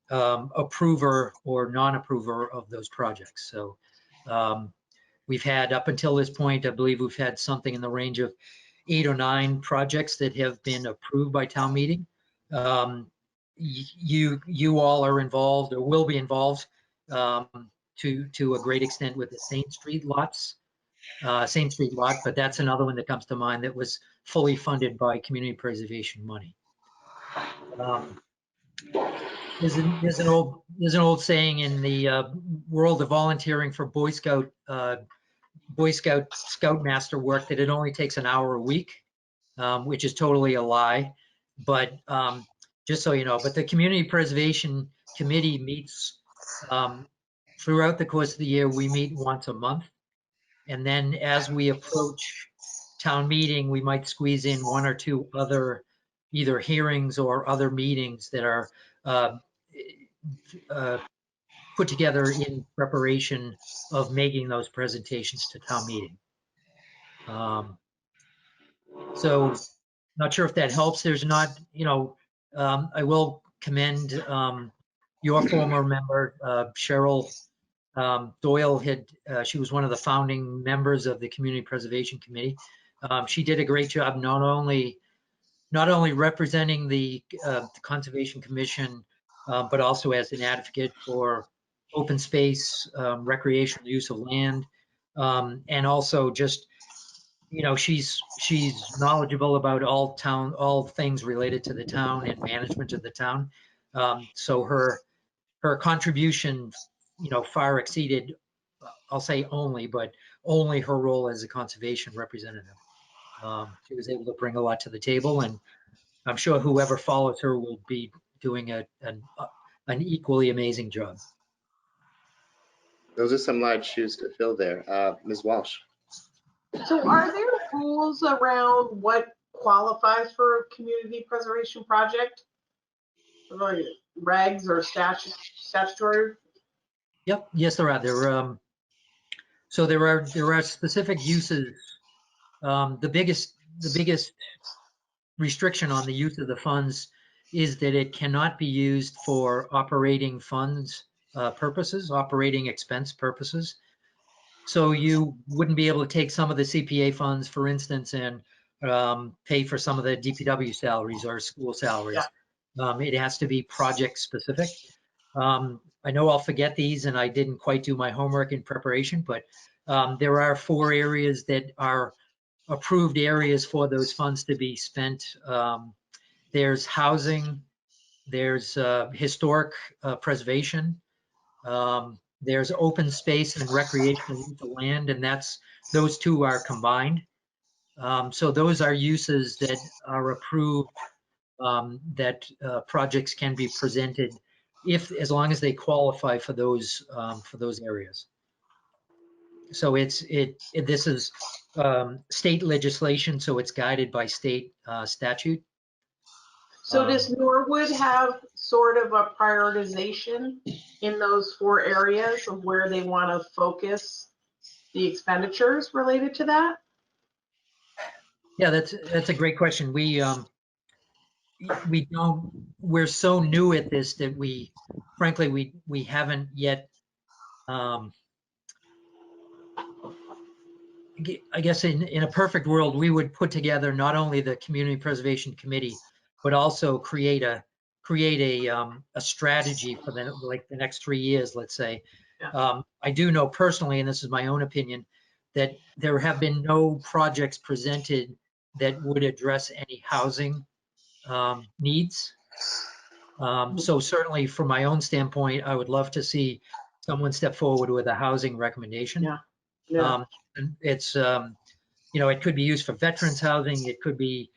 approver or non-approver of those projects. So we've had, up until this point, I believe we've had something in the range of 8 or 9 projects that have been approved by town meeting. You all are involved or will be involved to a great extent with the Saint Street lots, Saint Street lot, but that's another one that comes to mind that was fully funded by community preservation money. There's an old saying in the world of volunteering for Boy Scout Scoutmaster work that it only takes an hour a week, which is totally a lie. But just so you know, but the Community Preservation Committee meets throughout the course of the year. We meet once a month, and then as we approach town meeting, we might squeeze in 1 or 2 other either hearings or other meetings that are put together in preparation of making those presentations to town meeting. So not sure if that helps. There's not, I will commend your former member, Cheryl Doyle. She was one of the founding members of the Community Preservation Committee. She did a great job, not only representing the Conservation Commission, but also as an advocate for open space, recreational use of land, and also just, she's knowledgeable about all things related to the town and management of the town. So her contribution, far exceeded, I'll say only her role as a conservation representative. She was able to bring a lot to the table, and I'm sure whoever follows her will be doing an equally amazing job. Those are some large shoes to fill there. Ms. Walsh. So are there rules around what qualifies for a community preservation project? Like regs or statutory? Yep. Yes, there are. So there are specific uses. The biggest restriction on the use of the funds is that it cannot be used for operating funds purposes, operating expense purposes. So you wouldn't be able to take some of the CPA funds, for instance, and pay for some of the DPW salaries or school salaries. Yeah. It has to be project specific. I know I'll forget these, and I didn't quite do my homework in preparation, but there are 4 areas that are approved areas for those funds to be spent. There's housing, there's historic preservation, there's open space and recreational use of land, and those 2 are combined. So those are uses that are approved, that projects can be presented as long as they qualify for those areas. So this is state legislation, so it's guided by state statute. So does Norwood have sort of a prioritization in those 4 areas of where they want to focus the expenditures related to that? Yeah, that's a great question. We're so new at this that frankly, we haven't yet, I guess in a perfect world, we would put together not only the Community Preservation Committee, but also create a strategy for the next 3 years, let's say. Yeah. I do know personally, and this is my own opinion, that there have been no projects presented that would address any housing needs. So certainly from my own standpoint, I would love to see someone step forward with a housing recommendation. Yeah. Yeah. And it's, it could be used for veterans housing. It could be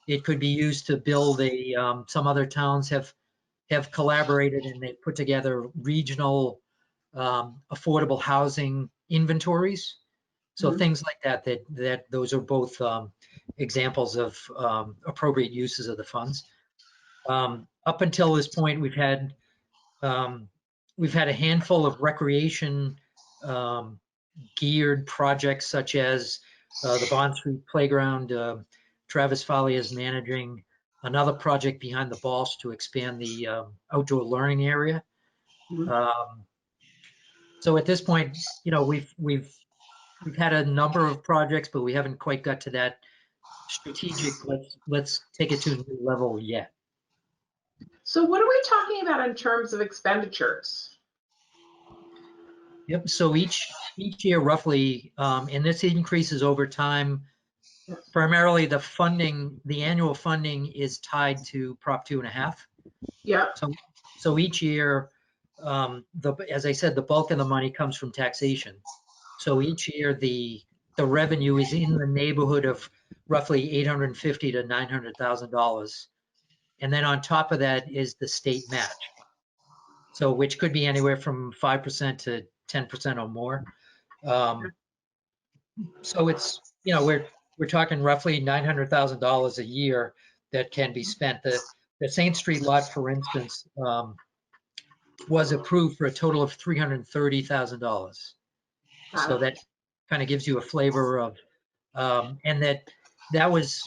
used to build some other towns have collaborated and they put together regional affordable housing inventories. So things like that those are both examples of appropriate uses of the funds. Up until this point, we've had a handful of recreation geared projects, such as the Bond Street Playground. Travis Foley is managing another project behind the Balls to expand the outdoor learning area. So at this point, we've had a number of projects, but we haven't quite got to that strategic, let's take it to a new level yet. So what are we talking about in terms of expenditures? Yep. So each year roughly, and this increases over time. Primarily the annual funding is tied to Prop 2.5. Yeah. So each year, as I said, the bulk of the money comes from taxation. So each year the revenue is in the neighborhood of roughly $850,000 to $900,000. And then on top of that is the state match. So which could be anywhere from 5% to 10% or more. So it's, we're talking roughly $900,000 a year that can be spent. The Saint Street lot, for instance, was approved for a total of $330,000. So that kind of gives you a flavor of, and that was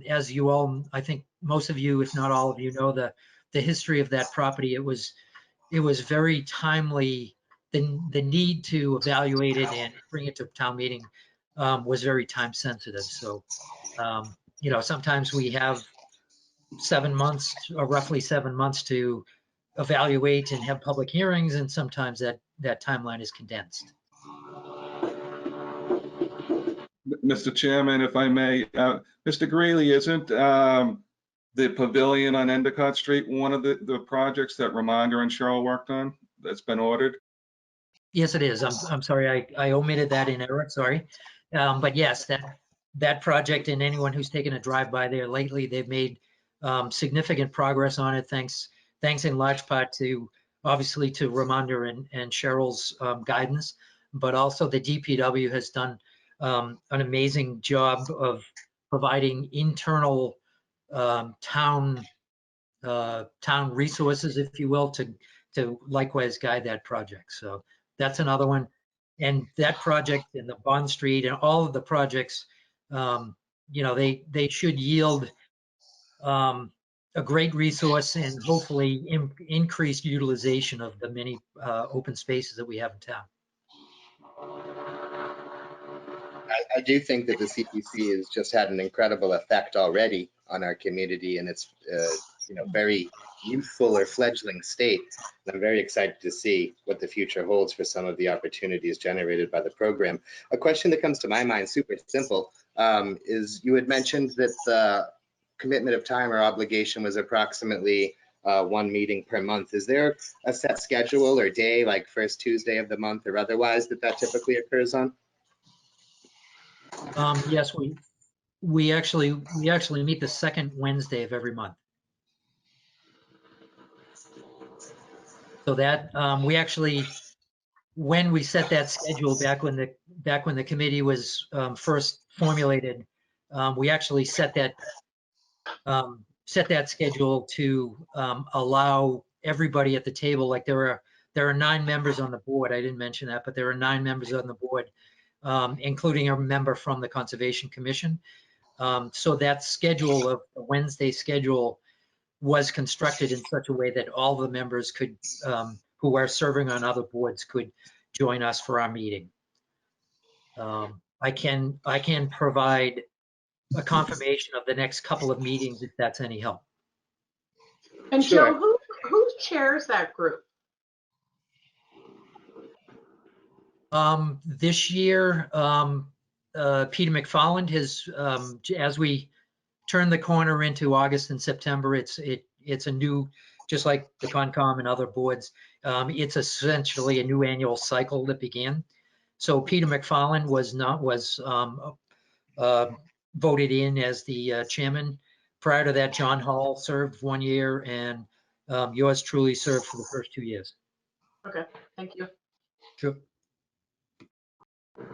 as you all, I think most of you, if not all of you, know the history of that property. It was very timely. The need to evaluate it and bring it to town meeting was very time sensitive. So, sometimes we have 7 months or roughly 7 months to evaluate and have public hearings, and sometimes that timeline is condensed. Mr. Chairman, if I may, Mr. Greeley, isn't the pavilion on Endicott Street one of the projects that Reminder and Cheryl worked on that's been ordered? Yes, it is. I'm sorry, I omitted that in error, sorry. But yes, that project, and anyone who's taken a drive by there lately, they've made significant progress on it, thanks in large part to, obviously, to Reminder and Cheryl's guidance, but also the DPW has done an amazing job of providing internal town resources, if you will, to likewise guide that project. So that's another one. And that project and the Bond Street and all of the projects, they should yield a great resource and hopefully increased utilization of the many open spaces that we have in town. I do think that the CPC has just had an incredible effect already on our community, and it's very youthful or fledgling state. And I'm very excited to see what the future holds for some of the opportunities generated by the program. A question that comes to my mind, super simple, is you had mentioned that the commitment of time or obligation was approximately 1 meeting per month. Is there a set schedule or day, like first Tuesday of the month or otherwise, that typically occurs on? Yes, we actually meet the second Wednesday of every month. So that we actually, when we set that schedule back when the committee was first formulated, we actually set that set that schedule to allow everybody at the table, like there are 9 members on the board. I didn't mention that, but there are 9 members on the board, including a member from the Conservation Commission. So that schedule of the Wednesday schedule was constructed in such a way that all the members could, who are serving on other boards, could join us for our meeting. I can provide a confirmation of the next couple of meetings if that's any help. And Sure. Joe, who chairs that group? This year, Peter McFarland has, as we turn the corner into August and September, it's a new, just like the Concom and other boards, it's essentially a new annual cycle that began. So Peter McFarland was voted in as the chairman. Prior to that, John Hall served 1 year, and yours truly served for the first 2 years. Okay, thank you. Sure. Do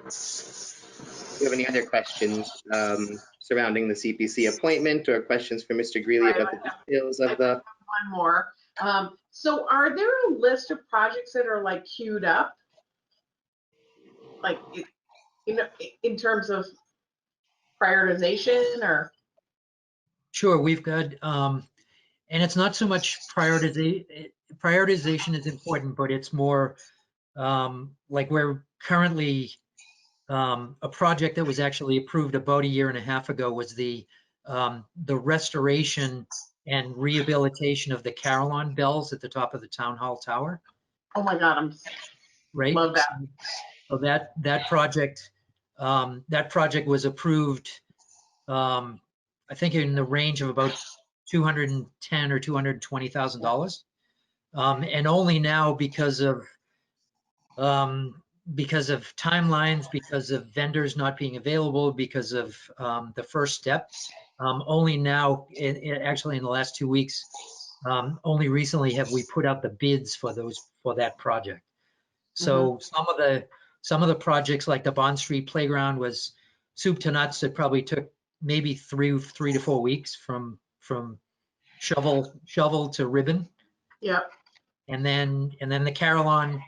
you have any other questions surrounding the CPC appointment, or questions for Mr. Greeley about the details of the? One more. So are there a list of projects that are like queued up? Like, in terms of prioritization or? Sure, we've got, and it's not so much prioritization is important, but it's more like we're currently, a project that was actually approved about 1.5 years ago was the restoration and rehabilitation of the Carillon bells at the top of the Town Hall Tower. Oh my God, Right? Love that. So that project was approved, I think in the range of about $210,000 or $220,000, and only now because of timelines, because of vendors not being available, because of the first step, only now, actually in the last 2 weeks, only recently have we put out the bids for that project. So some of the projects, like the Bond Street Playground, was soup to nuts. It probably took maybe 3 to 4 weeks from shovel to ribbon. Yeah. And then the Carillon,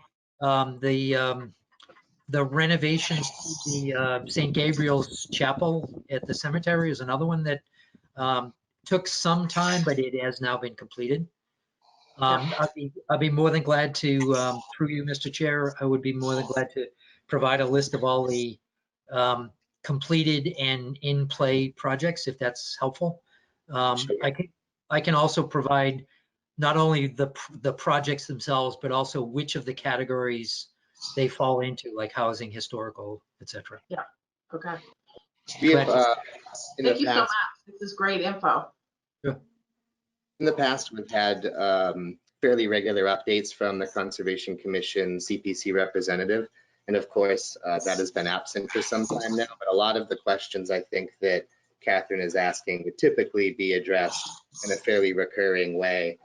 the renovations to the St. Gabriel's Chapel at the cemetery is another one that took some time, but it has now been completed. I'd be more than glad to, through you, Mr. Chair, I would be more than glad to provide a list of all the completed and in play projects, if that's helpful. I can also provide not only the projects themselves, but also which of the categories they fall into, like housing, historical, etc. Yeah. Okay. We have, Thank you so much. This is great info. Sure. In the past, we've had fairly regular updates from the Conservation Commission CPC representative. And of course, that has been absent for some time now, but a lot of the questions I think that Catherine is asking would typically be addressed in a fairly recurring way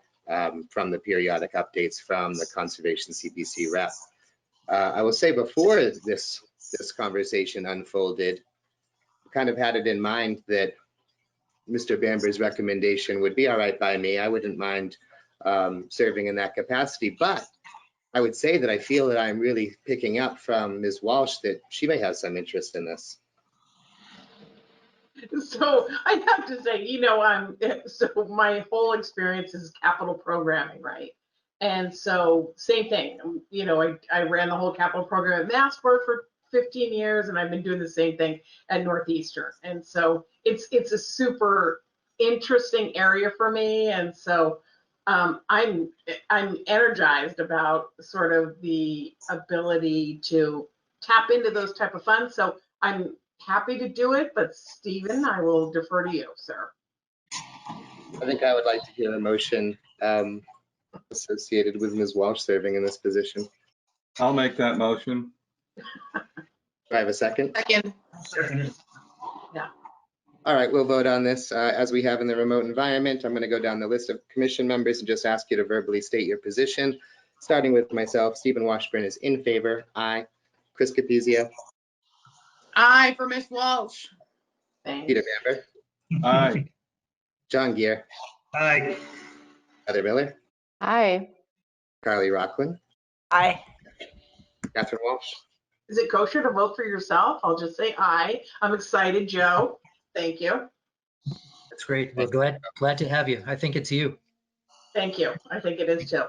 from the periodic updates from the Conservation CPC rep. I will say, before this conversation unfolded, kind of had it in mind that Mr. Bamber's recommendation would be all right by me. I wouldn't mind serving in that capacity, but I would say that I feel that I'm really picking up from Ms. Walsh that she may have some interest in this. So I have to say, so my whole experience is capital programming, right? And so same thing, I ran the whole capital program at Massport for 15 years, and I've been doing the same thing at Northeastern. And so it's a super interesting area for me. And so I'm energized about sort of the ability to tap into those type of funds. So I'm happy to do it, but Stephen, I will defer to you, sir. I think I would like to hear a motion associated with Ms. Walsh serving in this position. I'll make that motion. Do I have a second? Second. Yeah. All right, we'll vote on this as we have in the remote environment. I'm going to go down the list of commission members and just ask you to verbally state your position. Starting with myself, Stephen Washburn is in favor. Aye. Chris Capizio. Aye for Ms. Walsh. Thanks. Peter Bamber. Aye. John Gear, Aye. Heather Miller, Aye. Carly Rockland, Aye. Catherine Walsh. Is it kosher to vote for yourself? I'll just say aye. I'm excited, Joe. Thank you. That's great. We're glad to have you. I think it's you. Thank you. I think it is too.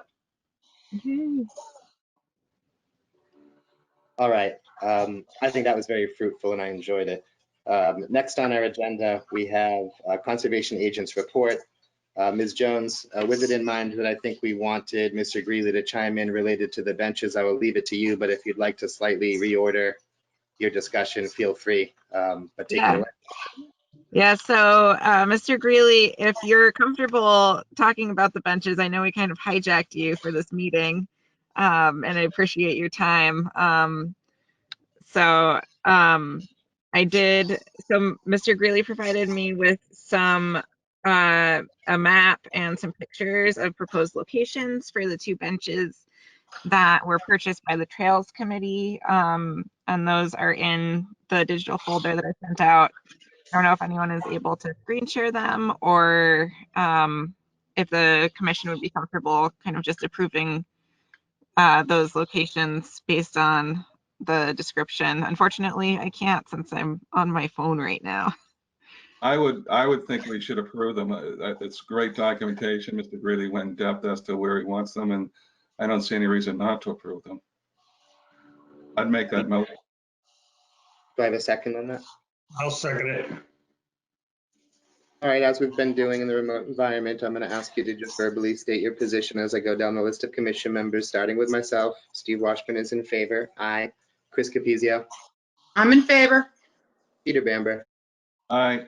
All right. I think that was very fruitful and I enjoyed it. Next on our agenda, we have Conservation Agents Report. Ms. Jones, with it in mind that I think we wanted Mr. Greeley to chime in related to the benches, I will leave it to you, but if you'd like to slightly reorder your discussion, feel free, but take it away. Yeah, so Mr. Greeley, if you're comfortable talking about the benches, I know we kind of hijacked you for this meeting, and I appreciate your time. Mr. Greeley provided me with a map and some pictures of proposed locations for the 2 benches that were purchased by the Trails Committee, and those are in the digital folder that I sent out. I don't know if anyone is able to screen share them, or if the commission would be comfortable kind of just approving those locations based on the description. Unfortunately, I can't since I'm on my phone right now. I would think we should approve them. It's great documentation. Mr. Greeley went in depth as to where he wants them, and I don't see any reason not to approve them. I'd make that motion. Do I have a second on that? I'll second it. All right, as we've been doing in the remote environment, I'm going to ask you to just verbally state your position as I go down the list of commission members, starting with myself. Steve Washburn is in favor. Aye. Chris Capizio. I'm in favor. Peter Bamber. Aye.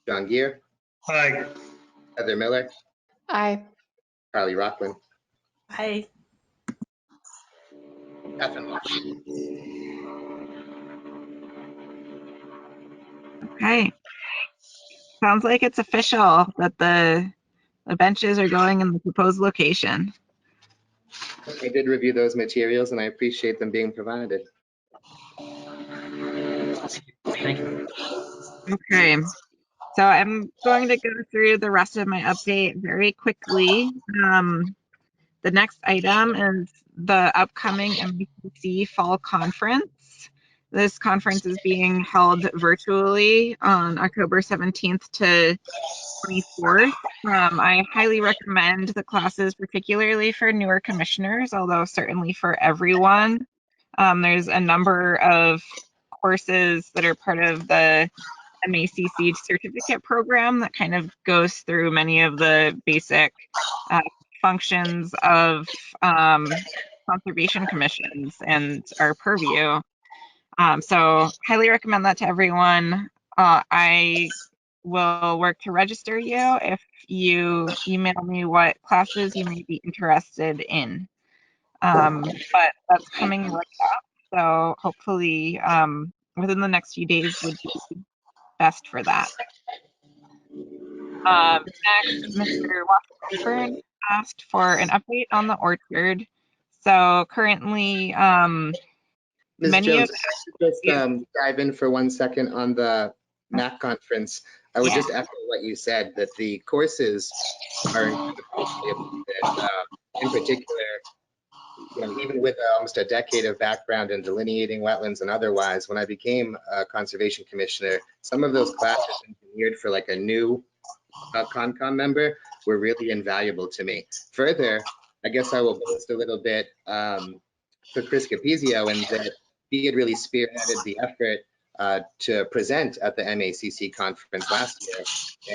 John Gear. Aye. Heather Miller. Aye. Carly Rockland. Aye. Catherine Walsh. Okay. Sounds like it's official that the benches are going in the proposed location. I did review those materials and I appreciate them being provided. Thank you. Okay. So I'm going to go through the rest of my update very quickly. The next item is the upcoming MBCC Fall Conference. This conference is being held virtually on October 17th to 24th. I highly recommend the classes, particularly for newer commissioners, although certainly for everyone. There's a number of courses that are part of the MACC certificate program that kind of goes through many of the basic functions of conservation commissions and our purview. So highly recommend that to everyone. I will work to register you if you email me what classes you may be interested in. But that's coming right up, so hopefully within the next few days would be best for that. Next, Mr. Washburn asked for an update on the orchard. So currently, Ms. many Jones, of just dive in for 1 second on the MAC conference. I would just echo what you said, that the courses are incredibly in particular, even with almost a decade of background in delineating wetlands and otherwise, when I became a conservation commissioner, some of those classes engineered for like a new CONCOM member were really invaluable to me. Further, I guess I will boast a little bit for Chris Capizio in that he had really spearheaded the effort to present at the MACC conference last year,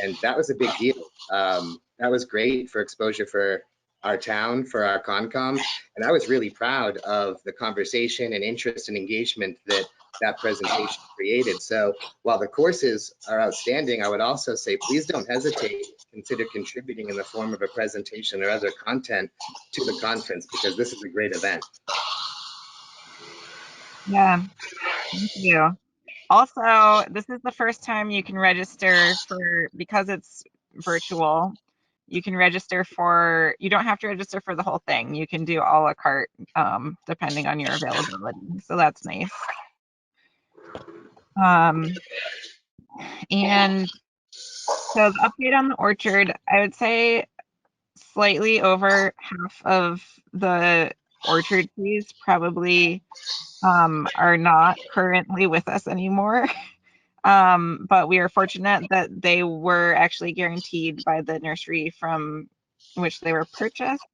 and that was a big deal. That was great for exposure for our town, for our CONCOM, and I was really proud of the conversation and interest and engagement that presentation created. So while the courses are outstanding, I would also say please don't hesitate to consider contributing in the form of a presentation or other content to the conference, because this is a great event. Yeah, thank you. Also, this is the first time you can register for, because it's virtual, you can register for, you don't have to register for the whole thing. You can do a la carte depending on your availability. So that's nice. And So the update on the orchard, I would say slightly over half of the orchard trees probably are not currently with us anymore. But we are fortunate that they were actually guaranteed by the nursery from which they were purchased,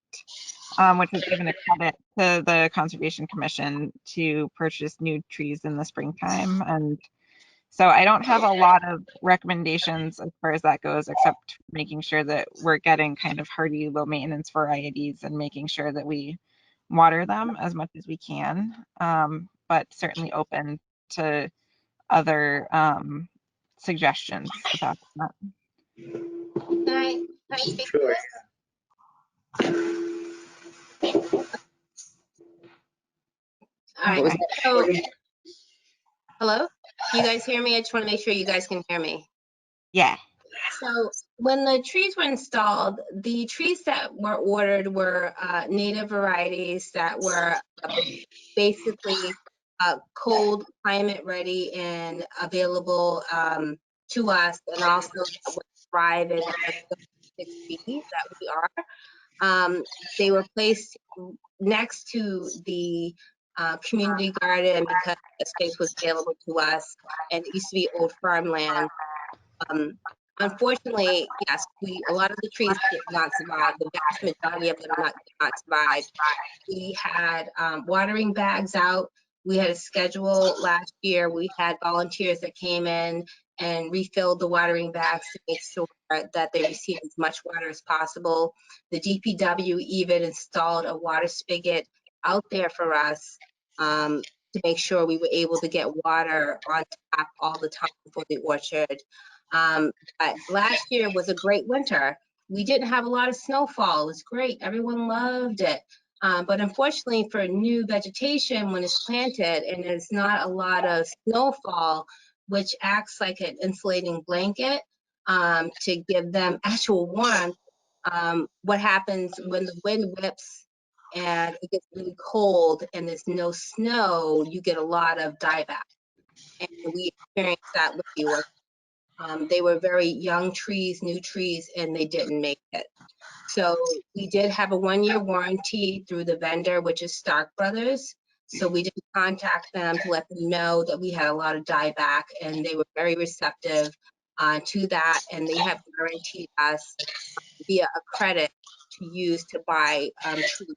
which has given a credit to the Conservation Commission to purchase new trees in the springtime. And so I don't have a lot of recommendations as far as that goes, except making sure that we're getting kind of hardy, low maintenance varieties and making sure that we water them as much as we can, but certainly open to other suggestions about that. Can I speak to Sure. this? All What was right. that? So, hello? You guys hear me? I just want to make sure you guys can hear me. Yeah. So when the trees were installed, the trees that were ordered were native varieties that were basically cold, climate ready, and available to us, and also that would thrive in the 6 feet that we are. They were placed next to the community garden because the space was available to us, and it used to be old farmland. Unfortunately, yes, a lot of the trees did not survive. The vast majority of them did not survive. We had watering bags out. We had a schedule last year. We had volunteers that came in and refilled the watering bags to make sure that they received as much water as possible. The DPW even installed a water spigot out there for us to make sure we were able to get water on tap all the time for the orchard. But last year was a great winter. We didn't have a lot of snowfall. It was great. Everyone loved it. But unfortunately for new vegetation, when it's planted and there's not a lot of snowfall, which acts like an insulating blanket to give them actual warmth, what happens when the wind whips and it gets really cold and there's no snow, you get a lot of dieback. And we experienced that with the orchard. They were very young trees, new trees, and they didn't make it. So we did have a 1-year warranty through the vendor, which is Stark Brothers. So we did contact them to let them know that we had a lot of dieback, and they were very receptive to that. And they have guaranteed us via a credit to use to buy trees.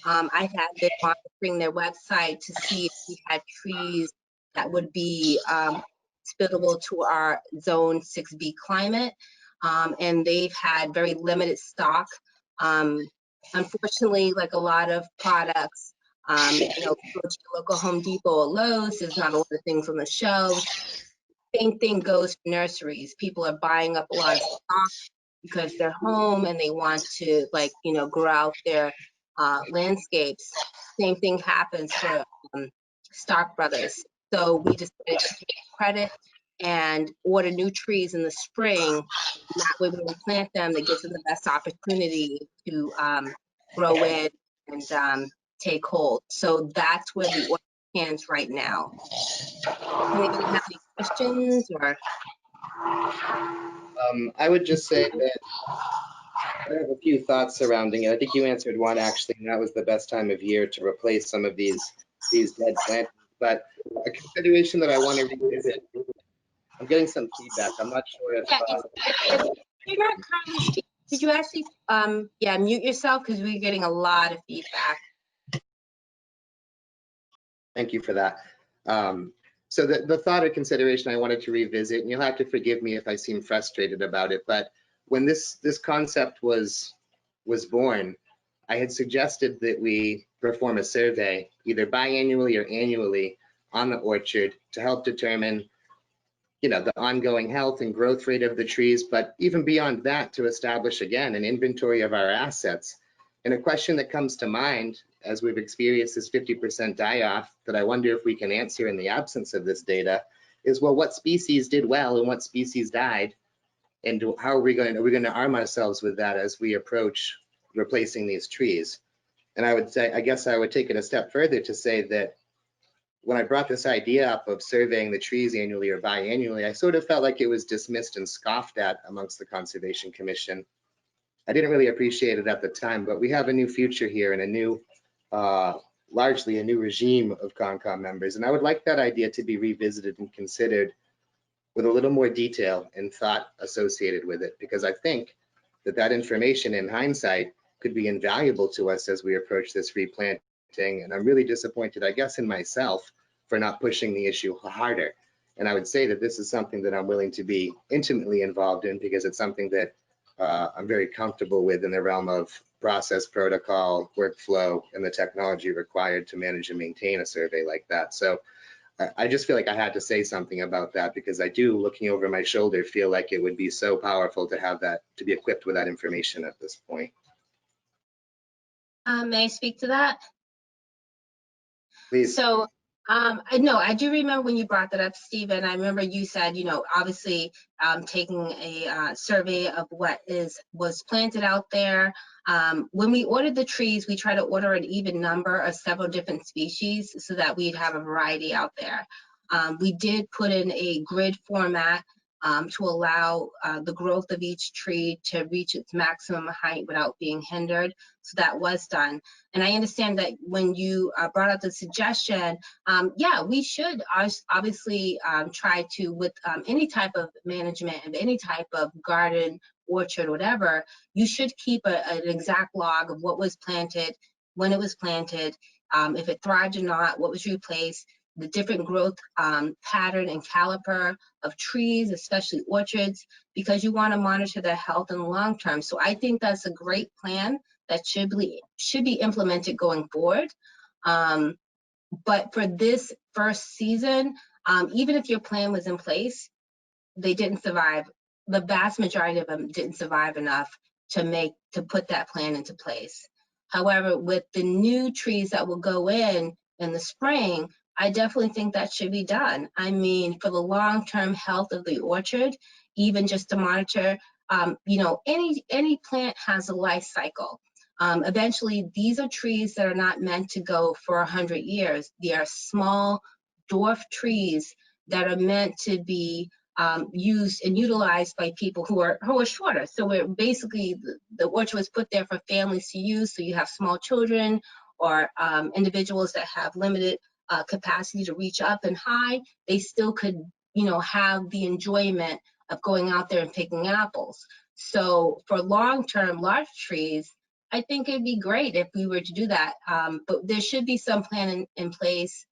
I had been monitoring their website to see if we had trees that would be hospitable to our zone 6B climate, and they've had very limited stock. Unfortunately, like a lot of products, you know, go to your local Home Depot or Lowe's, there's not a lot of things on the shelves. Same thing goes for nurseries. People are buying up a lot of stock because they're home and they want to, like, you know, grow out their landscapes. Same thing happens for Stark Brothers. So we decided to take credit and order new trees in the spring. That way when we plant them, that gives them the best opportunity to grow in and take hold. So that's where the order stands right now. Anybody have any questions or? I would just say that I have a few thoughts surrounding it. I think you answered one actually, and that was the best time of year to replace some of these dead plantings. But a consideration that I want to revisit, I'm getting some feedback. I'm not sure if. If you're not currently speaking, could you actually mute yourself, because we're getting a lot of feedback. Thank you for that. So the thought or consideration I wanted to revisit, and you'll have to forgive me if I seem frustrated about it, but when this concept was born, I had suggested that we perform a survey either biannually or annually on the orchard to help determine, you know, the ongoing health and growth rate of the trees, but even beyond that, to establish again an inventory of our assets. And a question that comes to mind as we've experienced this 50% die-off that I wonder if we can answer in the absence of this data is, well, what species did well and what species died? And how are we going to arm ourselves with that as we approach replacing these trees? And I would say, I guess I would take it a step further to say that, when I brought this idea up of surveying the trees annually or biannually, I sort of felt like it was dismissed and scoffed at amongst the Conservation Commission. I didn't really appreciate it at the time, but we have a new future here and a new, largely a new regime of CONCOM members. And I would like that idea to be revisited and considered with a little more detail and thought associated with it, because I think that that information in hindsight could be invaluable to us as we approach this replanting. And I'm really disappointed, I guess, in myself for not pushing the issue harder. And I would say that this is something that I'm willing to be intimately involved in, because it's something that I'm very comfortable with in the realm of process, protocol, workflow, and the technology required to manage and maintain a survey like that. So I just feel like I had to say something about that, because I do, looking over my shoulder, feel like it would be so powerful to have that, to be equipped with that information at this point. May I speak to that? Please. So, I know, I do remember when you brought that up, Stephen. I remember you said, you know, obviously taking a survey of what was planted out there. When we ordered the trees, we try to order an even number of several different species so that we'd have a variety out there. We did put in a grid format to allow the growth of each tree to reach its maximum height without being hindered. So that was done. And I understand that when you brought up the suggestion, yeah, we should obviously try to, with any type of management of any type of garden, orchard, whatever, you should keep an exact log of what was planted, when it was planted, if it thrived or not, what was replaced, the different growth pattern and caliper of trees, especially orchards, because you want to monitor their health in the long term. So I think that's a great plan that should be implemented going forward. But for this first season, even if your plan was in place, they didn't survive. The vast majority of them didn't survive enough to put that plan into place. However, with the new trees that will go in the spring, I definitely think that should be done. I mean, for the long-term health of the orchard, even just to monitor, you know, any plant has a life cycle. Eventually, these are trees that are not meant to go for 100 years. They are small dwarf trees that are meant to be used and utilized by people who are shorter. So we're basically, the orchard was put there for families to use. So you have small children or individuals that have limited capacity to reach up and high, they still could, you know, have the enjoyment of going out there and picking apples. So for long-term large trees, I think it'd be great if we were to do that. But there should be some plan in place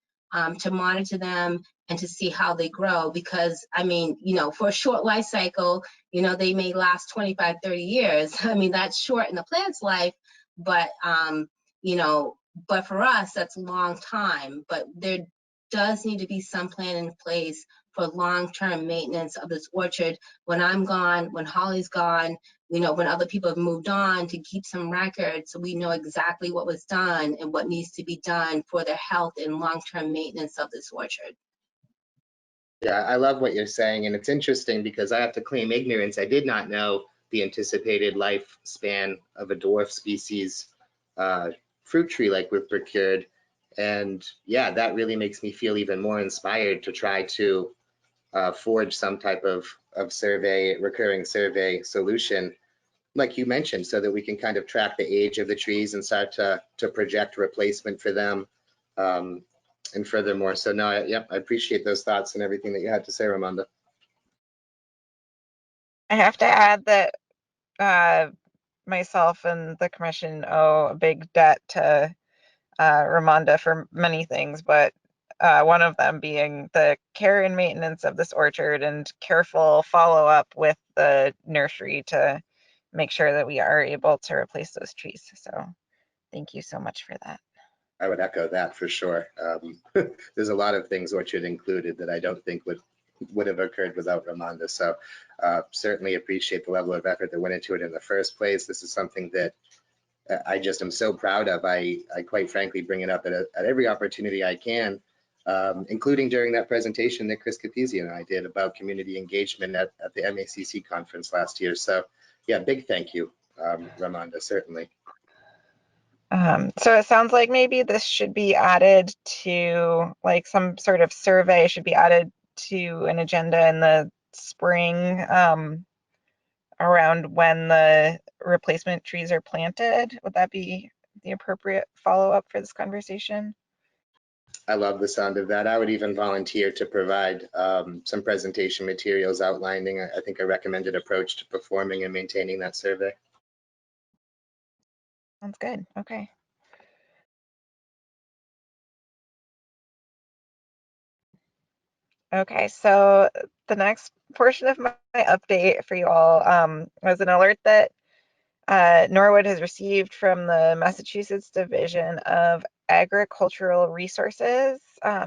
to monitor them and to see how they grow, because I mean, you know, for a short life cycle, you know, they may last 25, 30 years. I mean, that's short in the plant's life, but you know, but for us, that's a long time. But there does need to be some plan in place for long-term maintenance of this orchard. When I'm gone, when Holly's gone, you know, when other people have moved on, to keep some records so we know exactly what was done and what needs to be done for their health and long-term maintenance of this orchard. Yeah, I love what you're saying. And it's interesting because I have to claim ignorance. I did not know the anticipated lifespan of a dwarf species fruit tree like we've procured. And yeah, that really makes me feel even more inspired to try to forge some type of recurring survey solution, like you mentioned, so that we can kind of track the age of the trees and start to project replacement for them. And furthermore, so no, yep, I appreciate those thoughts and everything that you had to say, Ramonda. I have to add that myself and the commission owe a big debt to Ramonda for many things, but one of them being the care and maintenance of this orchard and careful follow-up with the nursery to make sure that we are able to replace those trees. So thank you so much for that. I would echo that for sure. There's a lot of things orchard included that I don't think would have occurred without Ramonda. So certainly appreciate the level of effort that went into it in the first place. This is something that I just am so proud of. I quite frankly bring it up at every opportunity I can, including during that presentation that Chris Capizzi and I did about community engagement at the MACC conference last year. So yeah, big thank you, Ramonda, certainly. So it sounds like maybe this should be added to, like, some sort of survey should be added to an agenda in the spring, around when the replacement trees are planted. Would that be the appropriate follow-up for this conversation? I love the sound of that. I would even volunteer to provide some presentation materials outlining, I think, a recommended approach to performing and maintaining that survey. Sounds good. Okay. Okay, so the next portion of my update for you all was an alert that Norwood has received from the Massachusetts Division of Agricultural Resources,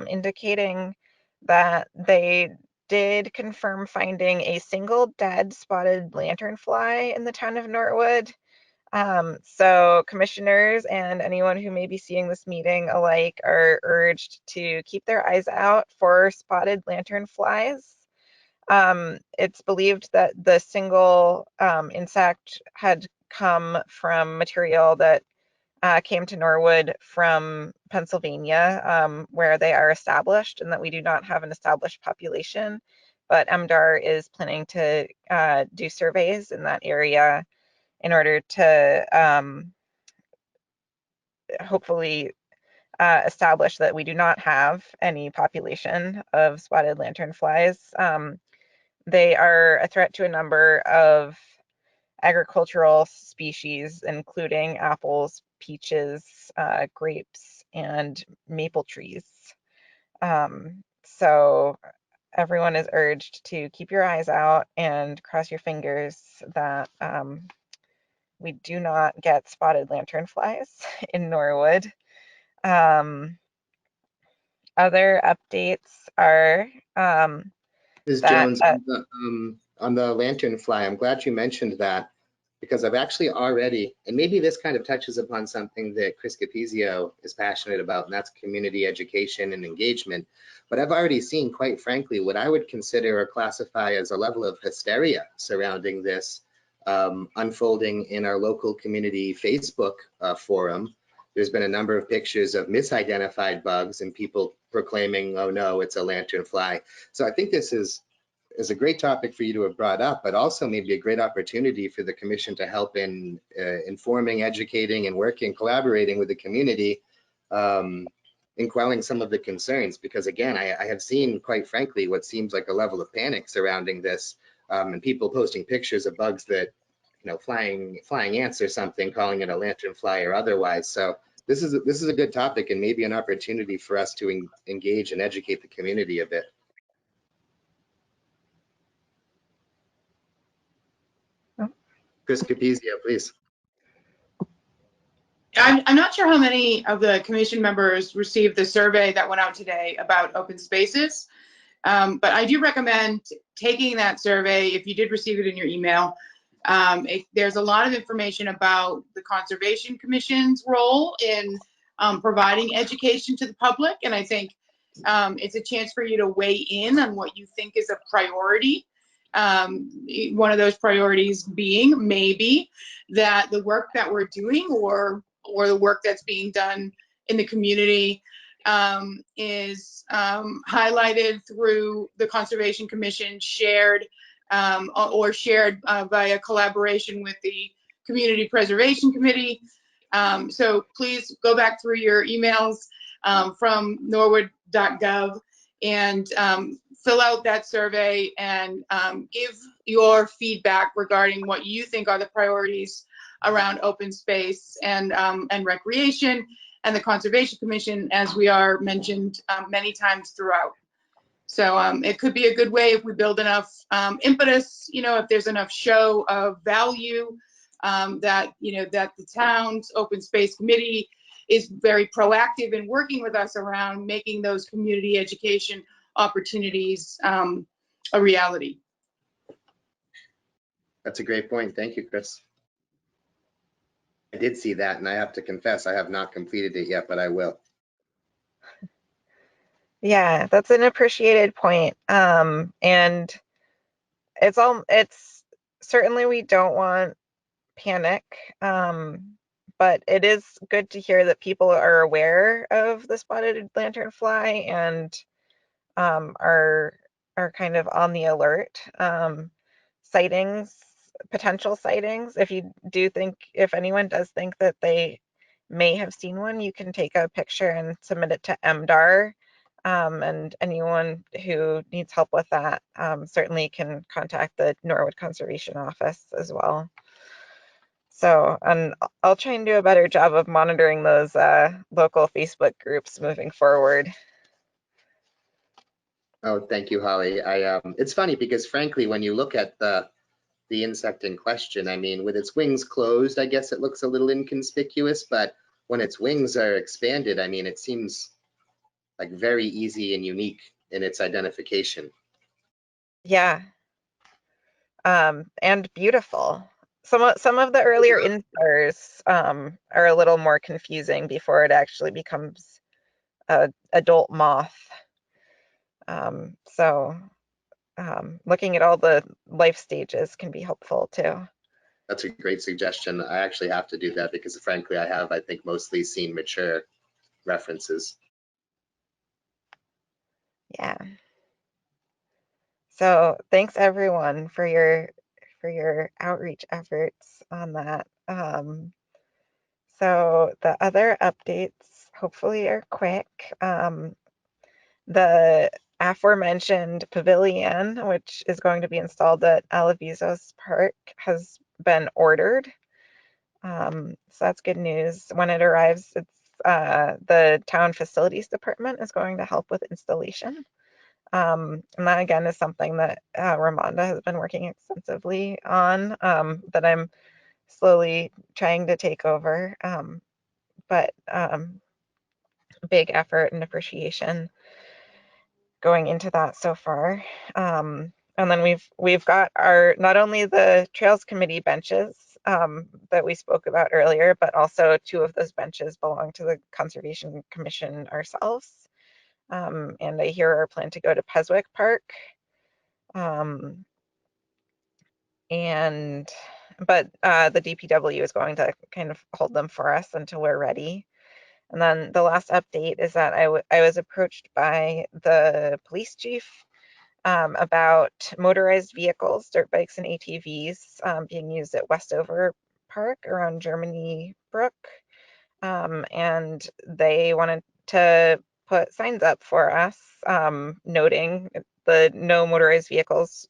indicating that they did confirm finding a single dead spotted lanternfly in the town of Norwood. So commissioners and anyone who may be seeing this meeting alike are urged to keep their eyes out for spotted lanternflies. It's believed that the single insect had come from material that came to Norwood from Pennsylvania, where they are established, and that we do not have an established population. But MDAR is planning to do surveys in that area in order to hopefully establish that we do not have any population of spotted lanternflies. They are a threat to a number of agricultural species, including apples, peaches, grapes, and maple trees. So everyone is urged to keep your eyes out and cross your fingers that we do not get spotted lanternflies in Norwood. Other updates are Ms. that Jones, on the lanternfly, I'm glad you mentioned that, because I've actually already, and maybe this kind of touches upon something that Chris Capizio is passionate about, and that's community education and engagement. But I've already seen, quite frankly, what I would consider or classify as a level of hysteria surrounding this unfolding in our local community Facebook forum. There's been a number of pictures of misidentified bugs and people proclaiming, oh no, it's a lanternfly. So I think this is a great topic for you to have brought up, but also maybe a great opportunity for the commission to help in informing, educating, and working, collaborating with the community in quelling some of the concerns. Because again, I have seen, quite frankly, what seems like a level of panic surrounding this, and people posting pictures of bugs that, you know, flying ants or something, calling it a lanternfly or otherwise. So this is a good topic and maybe an opportunity for us to engage and educate the community a bit. Chris Capizio, please. I'm not sure how many of the commission members received the survey that went out today about open spaces, but I do recommend taking that survey if you did receive it in your email. There's a lot of information about the Conservation Commission's role in providing education to the public, and I think it's a chance for you to weigh in on what you think is a priority. One of those priorities being maybe that the work that we're doing or the work that's being done in the community is highlighted through the Conservation Commission, shared via collaboration with the Community Preservation Committee. So please go back through your emails from norwood.gov and fill out that survey and give your feedback regarding what you think are the priorities around open space and recreation and the Conservation Commission, as we are mentioned many times throughout. So it could be a good way if we build enough impetus, you know, if there's enough show of value that, you know, that the town's open space committee is very proactive in working with us around making those community education opportunities a reality. That's a great point. Thank you, Chris. I did see that, and I have to confess, I have not completed it yet, but I will. Yeah, that's an appreciated point. And it's certainly we don't want panic, but but it is good to hear that people are aware of the spotted lanternfly and are kind of on the alert. Sightings, potential sightings. If anyone does think that they may have seen one, you can take a picture and submit it to MDAR. And anyone who needs help with that certainly can contact the Norwood Conservation Office as well. So, and I'll try and do a better job of monitoring those local Facebook groups moving forward. Oh, thank you, Holly. It's funny because frankly, when you look at the insect in question, I mean, with its wings closed, I guess it looks a little inconspicuous, but when its wings are expanded, I mean, it seems like very easy and unique in its identification. Yeah, and beautiful. Some of the earlier instars are a little more confusing before it actually becomes a adult moth. So looking at all the life stages can be helpful too. That's a great suggestion. I actually have to do that because frankly, I think, mostly seen mature references. Yeah. So thanks everyone for your outreach efforts on that. So the other updates hopefully are quick. The aforementioned pavilion, which is going to be installed at Alavizos Park, has been ordered. So that's good news. When it arrives, it's the town facilities department is going to help with installation. And that again is something that Ramonda has been working extensively on, that I'm slowly trying to take over. But big effort and appreciation going into that so far. And then we've got our, not only the Trails Committee benches that we spoke about earlier, but also 2 of those benches belong to the Conservation Commission ourselves. And I hear our plan to go to Peswick Park. But the DPW is going to kind of hold them for us until we're ready. And then the last update is that I was approached by the police chief about motorized vehicles, dirt bikes and ATVs being used at Westover Park around Germany Brook. And they wanted to put signs up for us noting the no motorized vehicles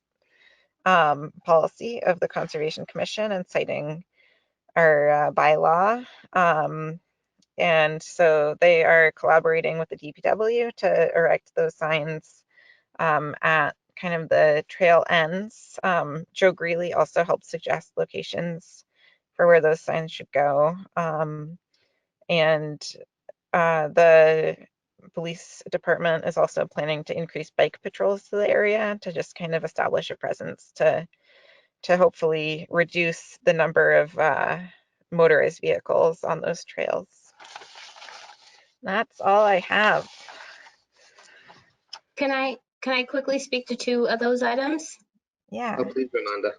policy of the Conservation Commission and citing our bylaw. And so they are collaborating with the DPW to erect those signs at kind of the trail ends. Joe Greeley also helped suggest locations for where those signs should go. And the police department is also planning to increase bike patrols to the area to just kind of establish a presence to hopefully reduce the number of motorized vehicles on those trails. That's all I have. Can I quickly speak to 2 of those items? Yeah. Oh, please, Ramonda.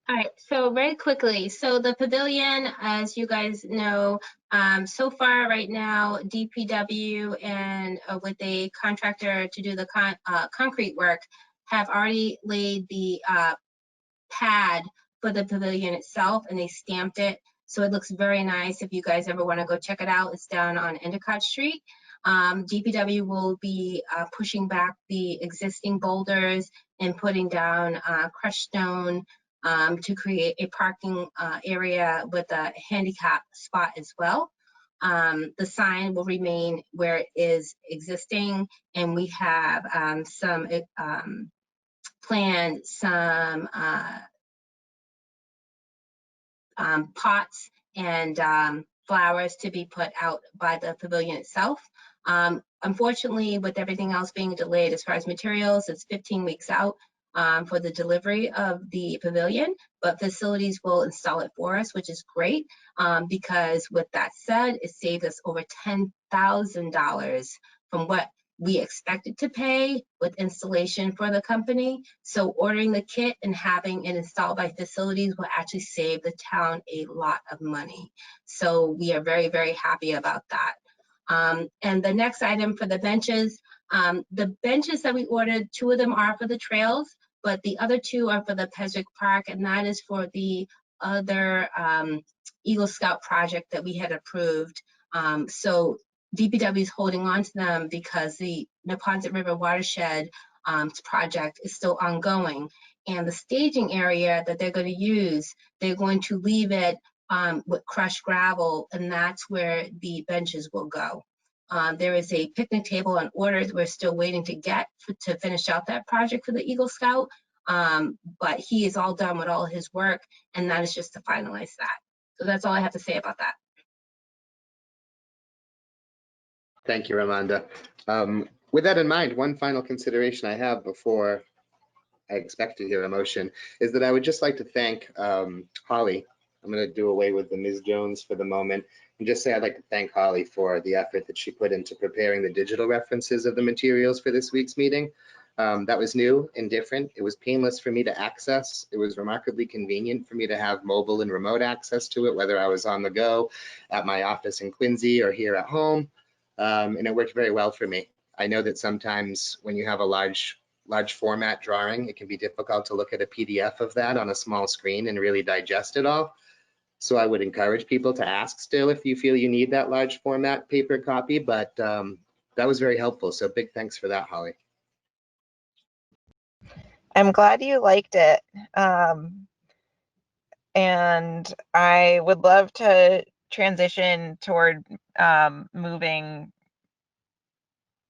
All right, so very quickly, so the pavilion, as you guys know, so far right now, DPW and with a contractor to do the concrete work have already laid the pad for the pavilion itself, and they stamped it. So it looks very nice. If you guys ever want to go check it out, it's down on Endicott Street. DPW will be pushing back the existing boulders and putting down crushed stone to create a parking area with a handicap spot as well. The sign will remain where it is existing, and we have planned some pots and flowers to be put out by the pavilion itself. Unfortunately, with everything else being delayed as far as materials, it's 15 weeks out for the delivery of the pavilion, but facilities will install it for us, which is great because with that said, it saved us over $10,000 from what we expected to pay with installation for the company. So ordering the kit and having it installed by facilities will actually save the town a lot of money. So we are very, very happy about that. And the next item for the benches that we ordered, 2 of them are for the trails, but the other 2 are for the Peswick Park, and that is for the other Eagle Scout project that we had approved. So DPW is holding on to them because the Neponset River Watershed project is still ongoing. And the staging area that they're going to use, they're going to leave it with crushed gravel, and that's where the benches will go. There is a picnic table on order that we're still waiting to get to finish out that project for the Eagle Scout. But he is all done with all his work, and that is just to finalize that. So that's all I have to say about that. Thank you, Ramonda. With that in mind, one final consideration I have before I expect to hear a motion is that I would just like to thank Holly. I'm going to do away with the Ms. Jones for the moment and just say I'd like to thank Holly for the effort that she put into preparing the digital references of the materials for this week's meeting. That was new and different. It was painless for me to access. It was remarkably convenient for me to have mobile and remote access to it, whether I was on the go at my office in Quincy or here at home. And it worked very well for me. I know that sometimes when you have a large format drawing, it can be difficult to look at a PDF of that on a small screen and really digest it all. So I would encourage people to ask still if you feel you need that large format paper copy, but that was very helpful. So big thanks for that, Holly. I'm glad you liked it. And I would love to transition toward moving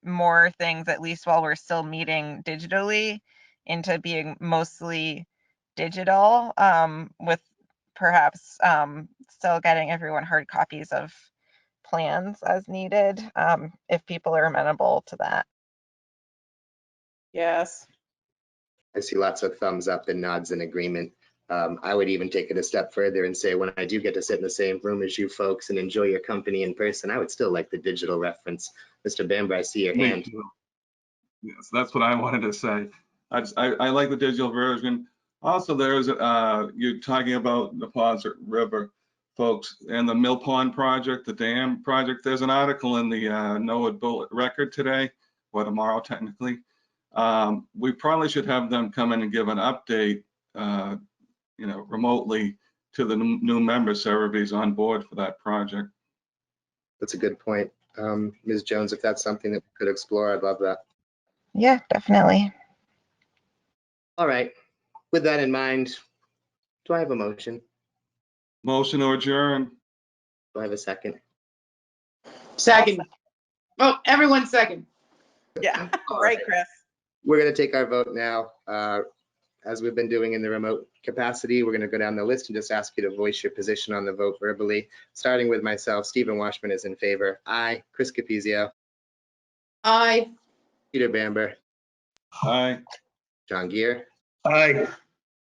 more things, at least while we're still meeting digitally, into being mostly digital, with perhaps still getting everyone hard copies of plans as needed, if people are amenable to that. Yes. I see lots of thumbs up and nods in agreement. I would even take it a step further and say when I do get to sit in the same room as you folks and enjoy your company in person, I would still like the digital reference. Mr. Bamber, I see your hand. Yes, that's what I wanted to say. I like the digital version. Also, there's you're talking about the Neponset River, folks, and the Mill Pond project, the dam project. There's an article in the Norwood Bullet Record today, or tomorrow technically. We probably should have them come in and give an update, remotely to the new members so everybody's on board for that project. That's a good point. Ms. Jones, if that's something that we could explore, I'd love that. Yeah, definitely. All right. With that in mind, do I have a motion? Motion to adjourn. Do I have a second? Second. Oh, everyone second. Yeah, right, Chris. We're going to take our vote now. As we've been doing in the remote capacity, we're going to go down the list and just ask you to voice your position on the vote verbally. Starting with myself, Stephen Washburn is in favor. Aye. Chris Capizio. Aye. Peter Bamber. Aye. John Gear. Aye.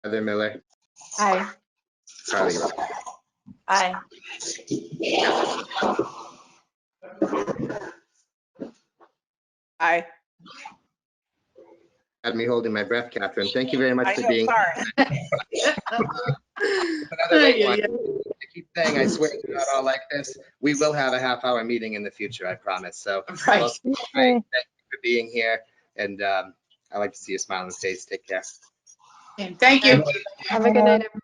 Heather Miller. Aye. Charlie. Aye. Aye. Had me holding my breath, Catherine. Thank you very much for I know, being sorry. I keep saying, I swear it's not all like this. We will have a half-hour meeting in the future, I promise. So Right. well, thank you for being here, and I like to see a smile on the face. Take care. And thank you. Have a good night, everyone.